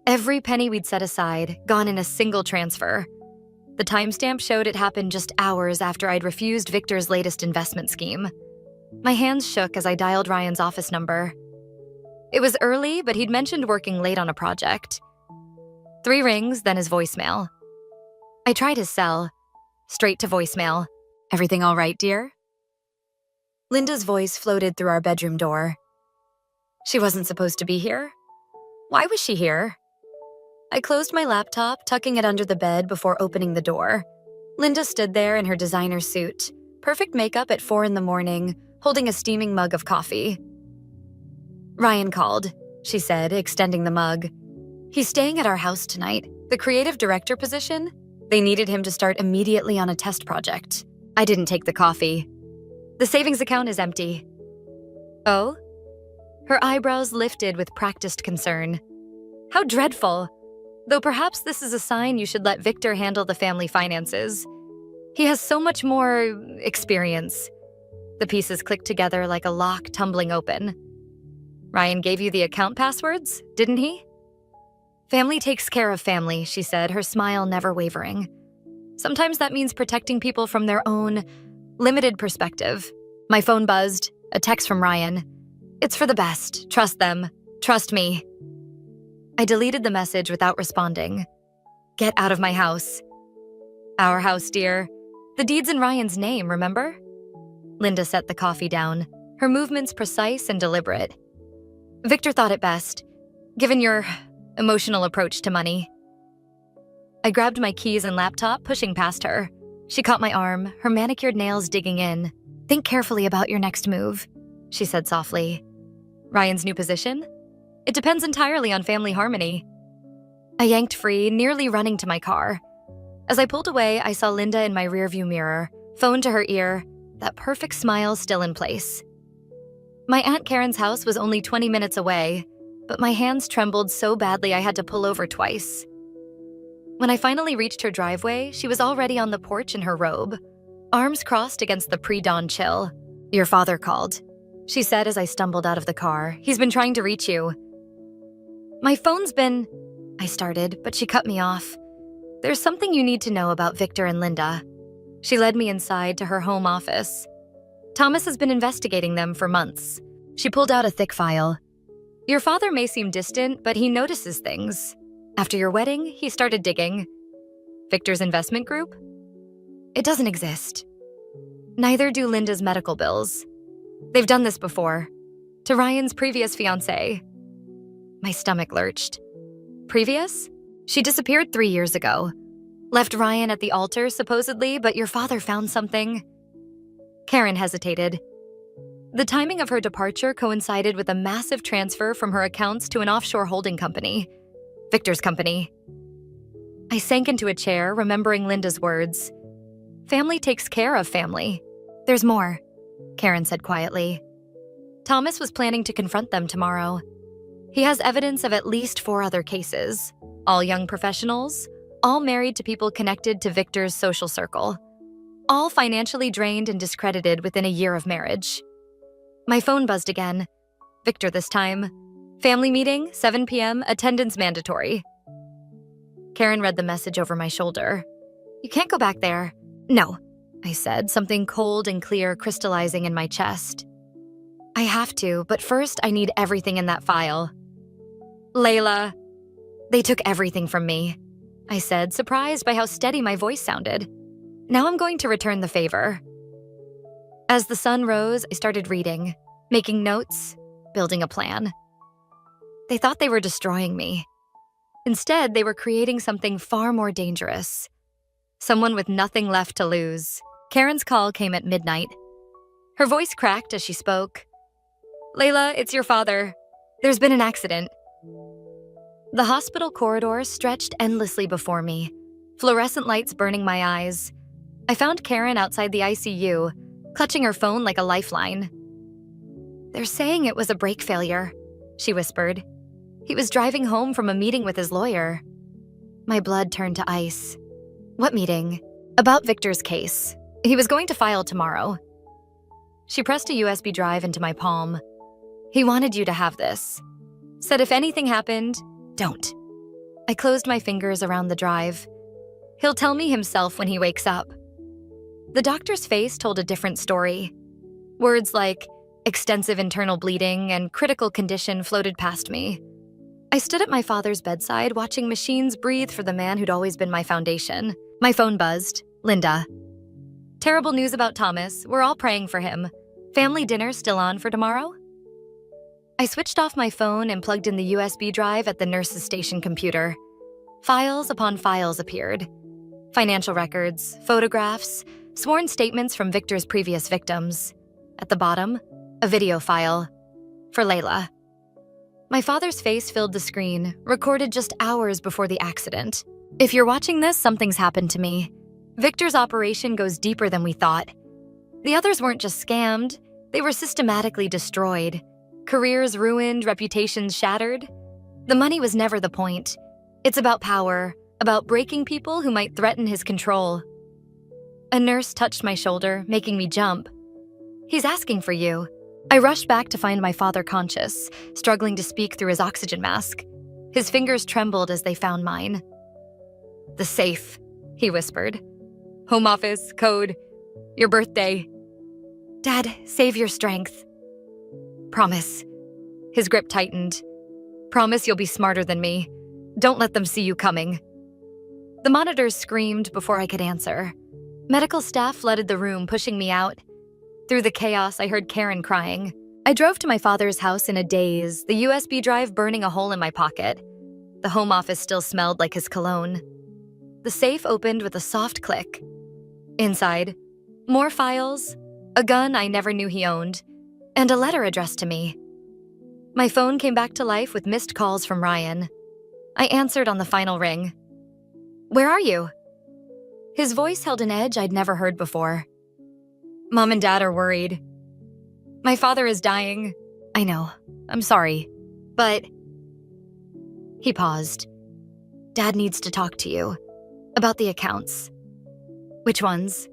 Every penny we'd set aside, gone in a single transfer. The timestamp showed it happened just hours after I'd refused Victor's latest investment scheme. My hands shook as I dialed Ryan's office number. It was early, but he'd mentioned working late on a project. 3 rings, then his voicemail. I tried his cell. Straight to voicemail. Everything all right, dear? Linda's voice floated through our bedroom door. She wasn't supposed to be here? Why was she here? I closed my laptop, tucking it under the bed before opening the door. Linda stood there in her designer suit, perfect makeup at 4 a.m, holding a steaming mug of coffee. Ryan called, she said, extending the mug. He's staying at our house tonight. The creative director position? They needed him to start immediately on a test project. I didn't take the coffee. The savings account is empty. Oh? Her eyebrows lifted with practiced concern. How dreadful. Though perhaps this is a sign you should let Victor handle the family finances. He has so much more experience. The pieces clicked together like a lock tumbling open. Ryan gave you the account passwords, didn't he? Family takes care of family, she said, her smile never wavering. Sometimes that means protecting people from their own limited perspective. My phone buzzed, a text from Ryan. It's for the best. Trust them. Trust me. I deleted the message without responding. Get out of my house. Our house, dear. The deed's in Ryan's name, remember? Linda set the coffee down, her movements precise and deliberate. Victor thought it best, given your emotional approach to money. I grabbed my keys and laptop, pushing past her. She caught my arm, her manicured nails digging in. Think carefully about your next move, she said softly. Ryan's new position? It depends entirely on family harmony. I yanked free, nearly running to my car. As I pulled away, I saw Linda in my rearview mirror, phone to her ear, that perfect smile still in place. My Aunt Karen's house was only 20 minutes away, but my hands trembled so badly I had to pull over twice. When I finally reached her driveway, she was already on the porch in her robe, arms crossed against the pre-dawn chill. Your father called, she said as I stumbled out of the car. He's been trying to reach you. My phone's been... I started, but she cut me off. There's something you need to know about Victor and Linda. She led me inside to her home office. Thomas has been investigating them for months. She pulled out a thick file. Your father may seem distant, but he notices things. After your wedding, he started digging. Victor's investment group? It doesn't exist. Neither do Linda's medical bills. They've done this before. To Ryan's previous fiancé. My stomach lurched. Previous? She disappeared 3 years ago. Left Ryan at the altar, supposedly, but your father found something. Karen hesitated. The timing of her departure coincided with a massive transfer from her accounts to an offshore holding company. Victor's company. I sank into a chair, remembering Linda's words. Family takes care of family. There's more, Karen said quietly. Thomas was planning to confront them tomorrow. He has evidence of at least 4 other cases, all young professionals, all married to people connected to Victor's social circle, all financially drained and discredited within a year of marriage. My phone buzzed again. Victor this time. Family meeting, 7 p.m., attendance mandatory. Karen read the message over my shoulder. You can't go back there. No, I said, something cold and clear crystallizing in my chest. I have to, but first I need everything in that file. Layla. They took everything from me, I said, surprised by how steady my voice sounded. Now I'm going to return the favor. As the sun rose, I started reading, making notes, building a plan. They thought they were destroying me. Instead, they were creating something far more dangerous. Someone with nothing left to lose. Karen's call came at midnight. Her voice cracked as she spoke. Layla, it's your father. There's been an accident. The hospital corridor stretched endlessly before me, fluorescent lights burning my eyes. I found Karen outside the ICU, clutching her phone like a lifeline. They're saying it was a brake failure, she whispered. He was driving home from a meeting with his lawyer. My blood turned to ice. What meeting? About Victor's case. He was going to file tomorrow. She pressed a USB drive into my palm. He wanted you to have this. Said if anything happened, don't. I closed my fingers around the drive. He'll tell me himself when he wakes up. The doctor's face told a different story. Words like extensive internal bleeding and critical condition floated past me. I stood at my father's bedside, watching machines breathe for the man who'd always been my foundation. My phone buzzed. Linda. Terrible news about Thomas. We're all praying for him. Family dinner still on for tomorrow? I switched off my phone and plugged in the USB drive at the nurse's station computer. Files upon files appeared. Financial records, photographs, sworn statements from Victor's previous victims. At the bottom, a video file. For Layla. My father's face filled the screen, recorded just hours before the accident. If you're watching this, something's happened to me. Victor's operation goes deeper than we thought. The others weren't just scammed, they were systematically destroyed. Careers ruined, reputations shattered. The money was never the point. It's about power, about breaking people who might threaten his control. A nurse touched my shoulder, making me jump. He's asking for you. I rushed back to find my father conscious, struggling to speak through his oxygen mask. His fingers trembled as they found mine. The safe, he whispered. home office, code, your birthday. Dad, save your strength. Promise. His grip tightened. Promise you'll be smarter than me. Don't let them see you coming. The monitors screamed before I could answer. Medical staff flooded the room, pushing me out. Through the chaos, I heard Karen crying. I drove to my father's house in a daze, the USB drive burning a hole in my pocket. The home office still smelled like his cologne. The safe opened with a soft click. Inside, more files, a gun I never knew he owned, and a letter addressed to me. My phone came back to life with missed calls from Ryan. I answered on the final ring. "Where are you?" His voice held an edge I'd never heard before. "Mom and Dad are worried. My father is dying. I know. I'm sorry. But..." He paused. "Dad needs to talk to you. About the accounts." "Which ones?"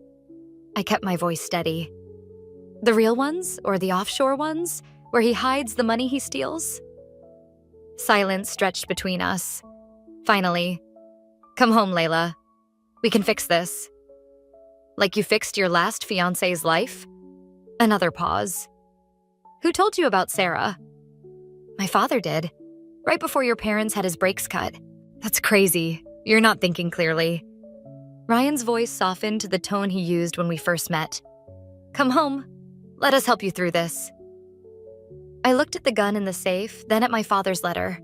I kept my voice steady. "The real ones, or the offshore ones, where he hides the money he steals?" Silence stretched between us. Finally, "Come home, Layla. We can fix this." "Like you fixed your last fiancé's life?" Another pause. "Who told you about Sarah?" "My father did. Right before your parents had his brakes cut." "That's crazy. You're not thinking clearly." Ryan's voice softened to the tone he used when we first met. "Come home. Let us help you through this." I looked at the gun in the safe, then at my father's letter.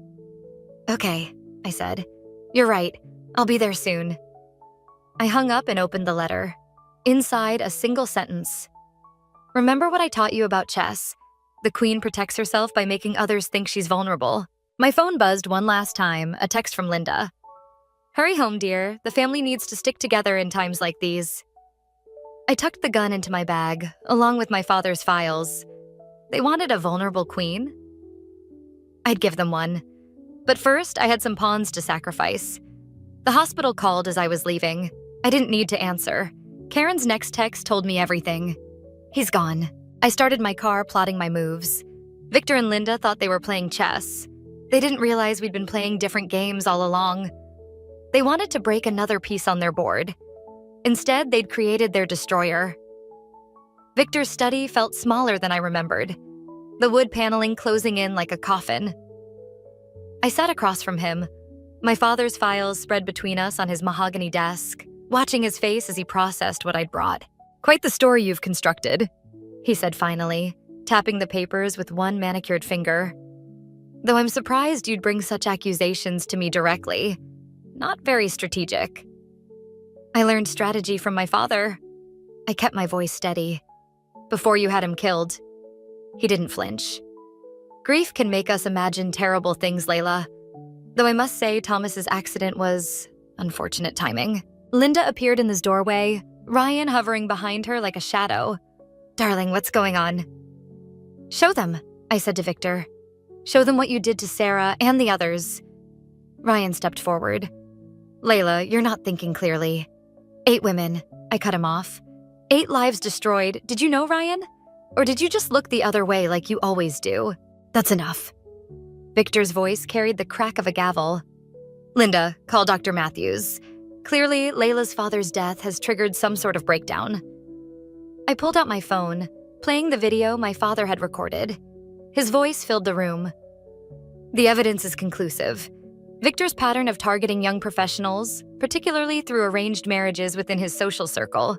"Okay," I said. "You're right. I'll be there soon." I hung up and opened the letter. Inside, a single sentence. "Remember what I taught you about chess? The queen protects herself by making others think she's vulnerable." My phone buzzed one last time, a text from Linda. "Hurry home, dear. The family needs to stick together in times like these." I tucked the gun into my bag, along with my father's files. They wanted a vulnerable queen? I'd give them one. But first, I had some pawns to sacrifice. The hospital called as I was leaving. I didn't need to answer. Karen's next text told me everything. He's gone. I started my car, plotting my moves. Victor and Linda thought they were playing chess. They didn't realize we'd been playing different games all along. They wanted to break another piece on their board. Instead, they'd created their destroyer. Victor's study felt smaller than I remembered, the wood paneling closing in like a coffin. I sat across from him, my father's files spread between us on his mahogany desk, watching his face as he processed what I'd brought. "Quite the story you've constructed," he said finally, tapping the papers with one manicured finger. "Though I'm surprised you'd bring such accusations to me directly. Not very strategic." "I learned strategy from my father." I kept my voice steady. "Before you had him killed." He didn't flinch. "Grief can make us imagine terrible things, Layla. Though I must say Thomas's accident was unfortunate timing." Linda appeared in his doorway, Ryan hovering behind her like a shadow. "Darling, what's going on?" "Show them," I said to Victor. "Show them what you did to Sarah and the others." Ryan stepped forward. "Layla, you're not thinking clearly. 8 women," I cut him off. 8 lives destroyed. Did you know, Ryan? Or did you just look the other way like you always do? That's enough." Victor's voice carried the crack of a gavel. "Linda, call Dr. Matthews. Clearly, Layla's father's death has triggered some sort of breakdown." I pulled out my phone, playing the video my father had recorded. His voice filled the room. "The evidence is conclusive. Victor's pattern of targeting young professionals, particularly through arranged marriages within his social circle."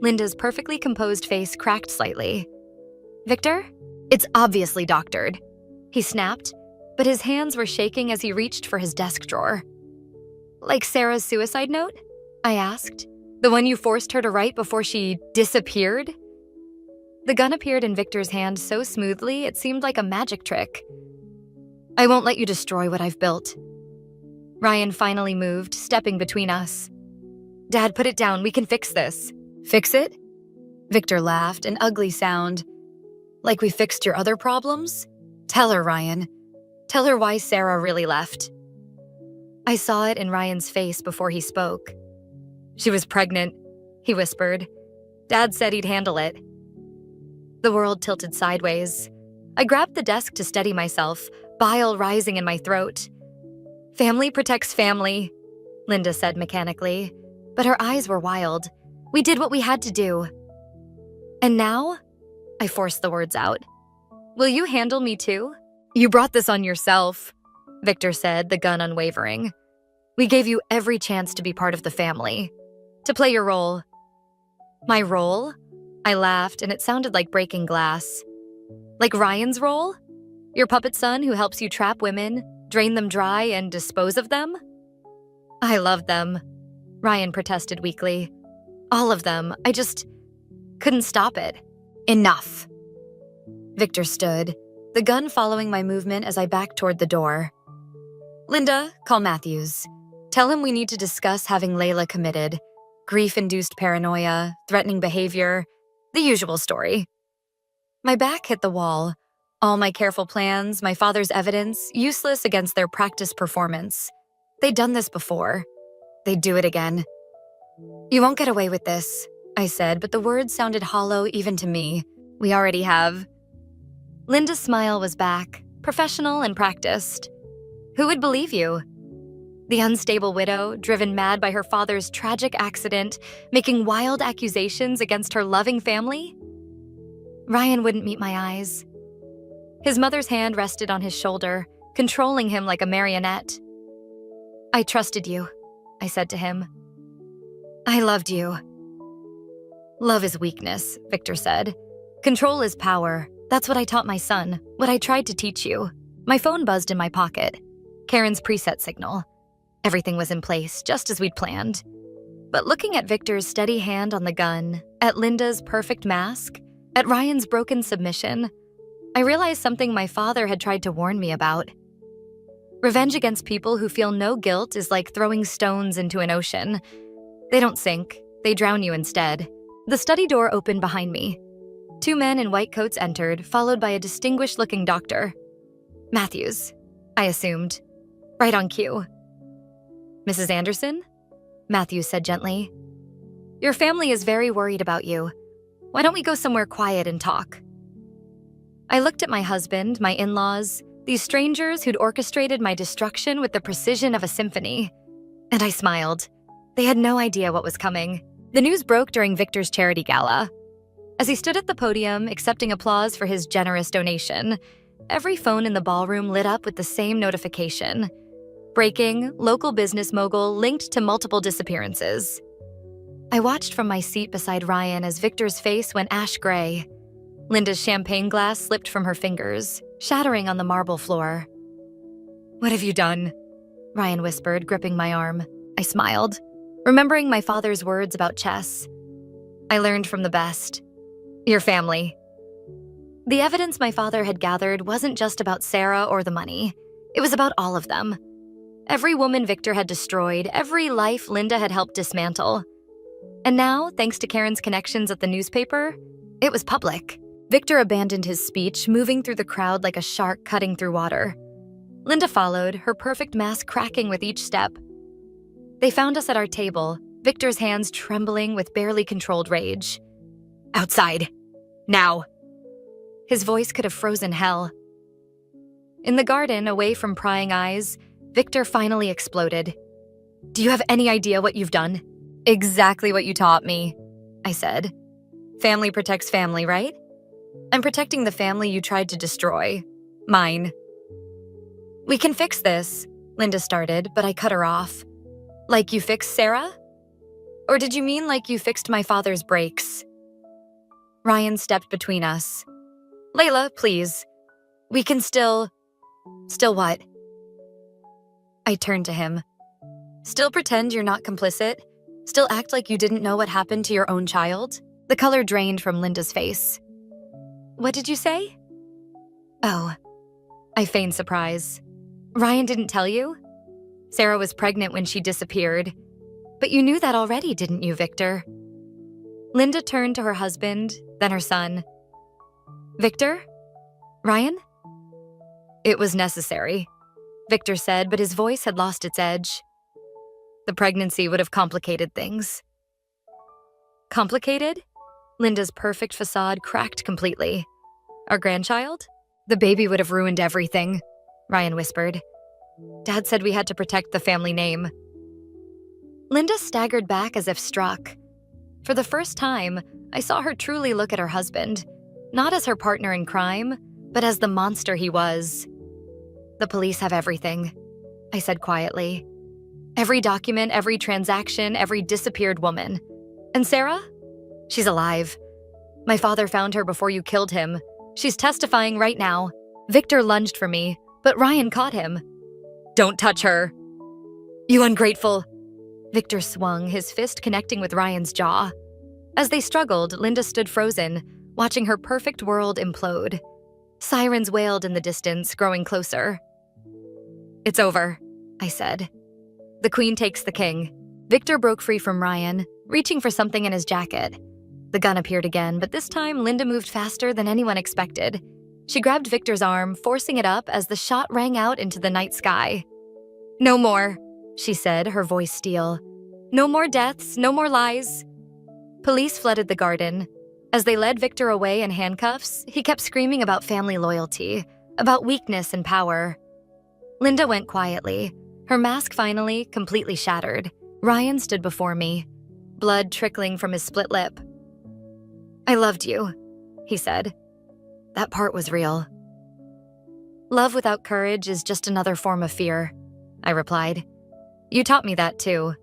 Linda's perfectly composed face cracked slightly. "Victor? It's obviously doctored." He snapped, but his hands were shaking as he reached for his desk drawer. "Like Sarah's suicide note?" I asked. "The one you forced her to write before she disappeared?" The gun appeared in Victor's hand so smoothly it seemed like a magic trick. "I won't let you destroy what I've built." Ryan finally moved, stepping between us. "Dad, put it down. We can fix this." "Fix it?" Victor laughed, an ugly sound. "Like we fixed your other problems? Tell her, Ryan. Tell her why Sarah really left." I saw it in Ryan's face before he spoke. "She was pregnant," he whispered. "Dad said he'd handle it." The world tilted sideways. I grabbed the desk to steady myself, bile rising in my throat. "Family protects family," Linda said mechanically. but her eyes were wild. We did what we had to do. And now? I forced the words out. Will you handle me too? You brought this on yourself, Victor said, the gun unwavering. We gave you every chance to be part of the family, to play your role. My role? I laughed, and it sounded like breaking glass. Like Ryan's role? Your puppet son who helps you trap women, drain them dry, and dispose of them? I loved them, Ryan protested weakly. All of them. I just couldn't stop it. Enough. Victor stood, the gun following my movement as I backed toward the door. Linda, call Matthews. Tell him we need to discuss having Layla committed. Grief-induced paranoia, threatening behavior, the usual story. My back hit the wall. All my careful plans, my father's evidence, useless against their practiced performance. They'd done this before. They'd do it again. You won't get away with this, I said, but the words sounded hollow even to me. We already have. Linda's smile was back, professional and practiced. Who would believe you? The unstable widow, driven mad by her father's tragic accident, making wild accusations against her loving family? Ryan wouldn't meet my eyes. His mother's hand rested on his shoulder, controlling him like a marionette. I trusted you, I said to him. I loved you. Love is weakness, Victor said. Control is power. That's what I taught my son, what I tried to teach you. My phone buzzed in my pocket. Karen's preset signal. Everything was in place, just as we'd planned. But looking at Victor's steady hand on the gun, at Linda's perfect mask, at Ryan's broken submission, I realized something my father had tried to warn me about. Revenge against people who feel no guilt is like throwing stones into an ocean. They don't sink, they drown you instead. The study door opened behind me. 2 men in white coats entered, followed by a distinguished-looking doctor. Matthews, I assumed. Right on cue. Mrs. Anderson? Matthews said gently. Your family is very worried about you. Why don't we go somewhere quiet and talk? I looked at my husband, my in-laws, these strangers who'd orchestrated my destruction with the precision of a symphony. And I smiled. They had no idea what was coming. The news broke during Victor's charity gala. As he stood at the podium, accepting applause for his generous donation, every phone in the ballroom lit up with the same notification. Breaking, local business mogul linked to multiple disappearances. I watched from my seat beside Ryan as Victor's face went ash gray. Linda's champagne glass slipped from her fingers, shattering on the marble floor. What have you done? Ryan whispered, gripping my arm. I smiled, remembering my father's words about chess. I learned from the best. Your family. The evidence my father had gathered wasn't just about Sarah or the money. It was about all of them. Every woman Victor had destroyed, every life Linda had helped dismantle. And now, thanks to Karen's connections at the newspaper, it was public. Victor abandoned his speech, moving through the crowd like a shark cutting through water. Linda followed, her perfect mask cracking with each step. They found us at our table, Victor's hands trembling with barely controlled rage. Outside. Now. His voice could have frozen hell. In the garden, away from prying eyes, Victor finally exploded. Do you have any idea what you've done? Exactly what you taught me, I said. Family protects family, right? I'm protecting the family you tried to destroy. Mine. We can fix this, Linda started, but I cut her off. Like you fixed Sarah? Or did you mean like you fixed my father's brakes? Ryan stepped between us. Layla, please. We can still... Still what? I turned to him. Still pretend you're not complicit? Still act like you didn't know what happened to your own child? The color drained from Linda's face. What did you say? Oh. I feigned surprise. Ryan didn't tell you? Sarah was pregnant when she disappeared. But you knew that already, didn't you, Victor? Linda turned to her husband, then her son. Victor? Ryan? It was necessary, Victor said, but his voice had lost its edge. The pregnancy would have complicated things. Complicated? Linda's perfect facade cracked completely. Our grandchild? The baby would have ruined everything, Ryan whispered. Dad said we had to protect the family name. Linda staggered back as if struck. For the first time, I saw her truly look at her husband, not as her partner in crime, but as the monster he was. "The police have everything," I said quietly. "Every document, every transaction, every disappeared woman. And Sarah? She's alive. My father found her before you killed him. She's testifying right now." Victor lunged for me, but Ryan caught him. "Don't touch her." "You ungrateful." Victor swung, his fist connecting with Ryan's jaw. As they struggled, Linda stood frozen, watching her perfect world implode. Sirens wailed in the distance, growing closer. "It's over," I said. "The queen takes the king." Victor broke free from Ryan, reaching for something in his jacket. The gun appeared again, but this time Linda moved faster than anyone expected. She grabbed Victor's arm, forcing it up as the shot rang out into the night sky. "No more," she said, her voice steel. "No more deaths, no more lies." Police flooded the garden. As they led Victor away in handcuffs, he kept screaming about family loyalty, about weakness and power. Linda went quietly, her mask finally completely shattered. Ryan stood before me, blood trickling from his split lip. "I loved you," he said. "That part was real." "Love without courage is just another form of fear," I replied. "You taught me that too."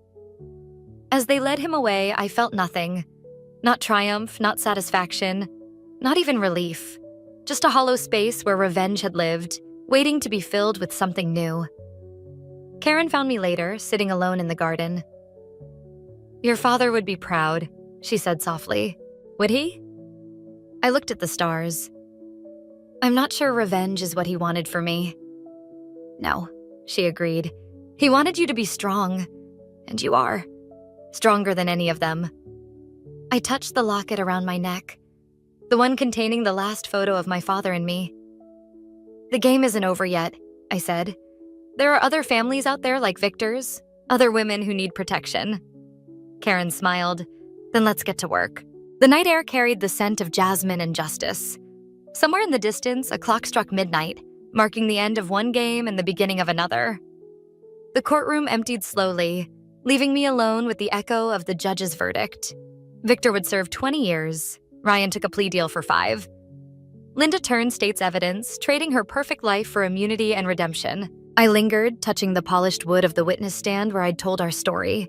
As they led him away, I felt nothing. Not triumph, not satisfaction, not even relief. Just a hollow space where revenge had lived, waiting to be filled with something new. Karen found me later, sitting alone in the garden. "Your father would be proud," she said softly. "Would he?" I looked at the stars. "I'm not sure revenge is what he wanted for me." "No," she agreed. "He wanted you to be strong. And you are. Stronger than any of them." I touched the locket around my neck, the one containing the last photo of my father and me. "The game isn't over yet," I said. "There are other families out there like Victor's, other women who need protection." Karen smiled. "Then let's get to work." The night air carried the scent of jasmine and justice. Somewhere in the distance, a clock struck midnight, marking the end of one game and the beginning of another. The courtroom emptied slowly, leaving me alone with the echo of the judge's verdict. Victor would serve 20 years. Ryan took a plea deal for 5. Linda turned state's evidence, trading her perfect life for immunity and redemption. I lingered, touching the polished wood of the witness stand where I'd told our story.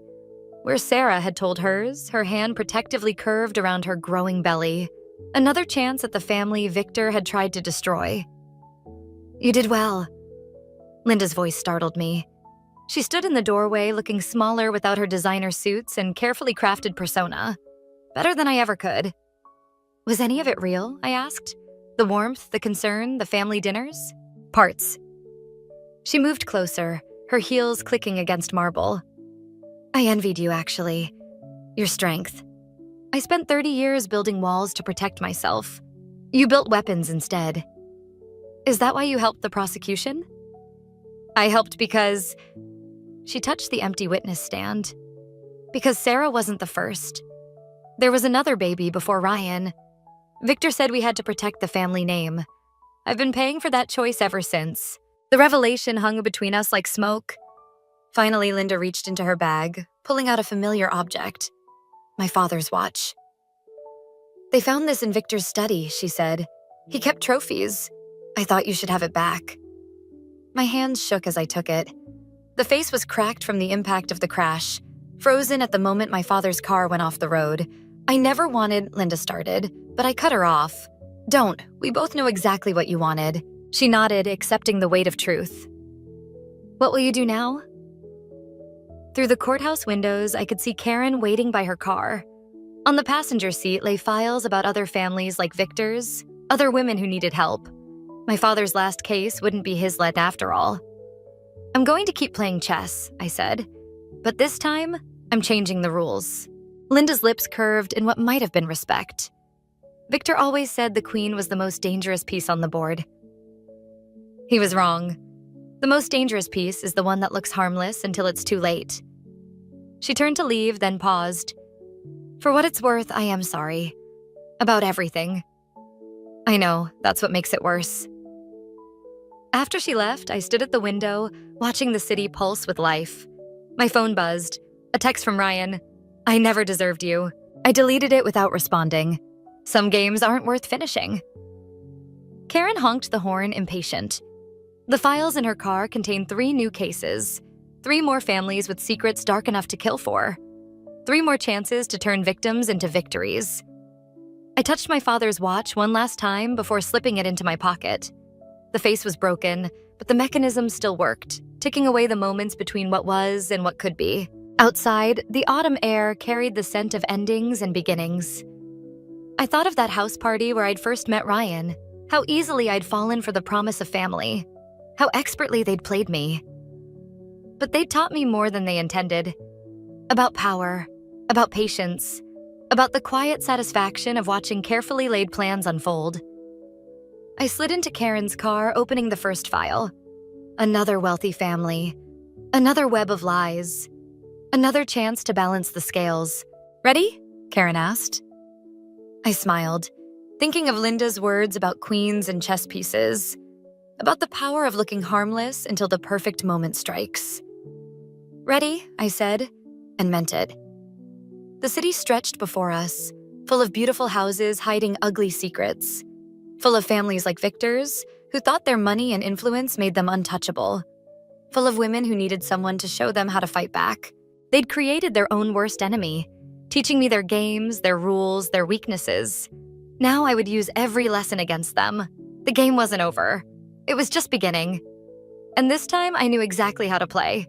Where Sarah had told hers, her hand protectively curved around her growing belly. Another chance at the family Victor had tried to destroy. "You did well." Linda's voice startled me. She stood in the doorway, looking smaller without her designer suits and carefully crafted persona. Better than I ever could. "Was any of it real?" I asked. "The warmth, the concern, the family dinners?" "Parts." She moved closer, her heels clicking against marble. "I envied you, actually. Your strength. I spent 30 years building walls to protect myself. You built weapons instead. Is that why you helped the prosecution?" "I helped because..." She touched the empty witness stand. "Because Sarah wasn't the first. There was another baby before Ryan. Victor said we had to protect the family name. I've been paying for that choice ever since." The revelation hung between us like smoke. Finally, Linda reached into her bag, pulling out a familiar object. My father's watch. "They found this in Victor's study," she said. "He kept trophies. I thought you should have it back." My hands shook as I took it. The face was cracked from the impact of the crash, frozen at the moment my father's car went off the road. "I never wanted," Linda started, but I cut her off. "Don't. We both know exactly what you wanted." She nodded, accepting the weight of truth. "What will you do now?" Through the courthouse windows, I could see Karen waiting by her car. On the passenger seat lay files about other families like Victor's, other women who needed help. My father's last case wouldn't be his lead after all. "I'm going to keep playing chess," I said. "But this time, I'm changing the rules." Linda's lips curved in what might have been respect. "Victor always said the queen was the most dangerous piece on the board." He was wrong. The most dangerous piece is the one that looks harmless until it's too late. She turned to leave, then paused. "For what it's worth, I am sorry. About everything." "I know, that's what makes it worse." After she left, I stood at the window, watching the city pulse with life. My phone buzzed. A text from Ryan. I never deserved you. I deleted it without responding. Some games aren't worth finishing. Karen honked the horn, impatient. The files in her car contained 3 new cases, 3 more families with secrets dark enough to kill for, 3 more chances to turn victims into victories. I touched my father's watch one last time before slipping it into my pocket. The face was broken, but the mechanism still worked, ticking away the moments between what was and what could be. Outside, the autumn air carried the scent of endings and beginnings. I thought of that house party where I'd first met Ryan, how easily I'd fallen for the promise of family, how expertly they'd played me. But they'd taught me more than they intended. About power, about patience, about the quiet satisfaction of watching carefully laid plans unfold. I slid into Karen's car, opening the first file. Another wealthy family. Another web of lies. Another chance to balance the scales. Ready? Karen asked. I smiled, thinking of Linda's words about queens and chess pieces, about the power of looking harmless until the perfect moment strikes. Ready, I said, and meant it. The city stretched before us, full of beautiful houses hiding ugly secrets, full of families like Victor's, who thought their money and influence made them untouchable, full of women who needed someone to show them how to fight back. They'd created their own worst enemy, teaching me their games, their rules, their weaknesses. Now I would use every lesson against them. The game wasn't over. It was just beginning. And this time I knew exactly how to play.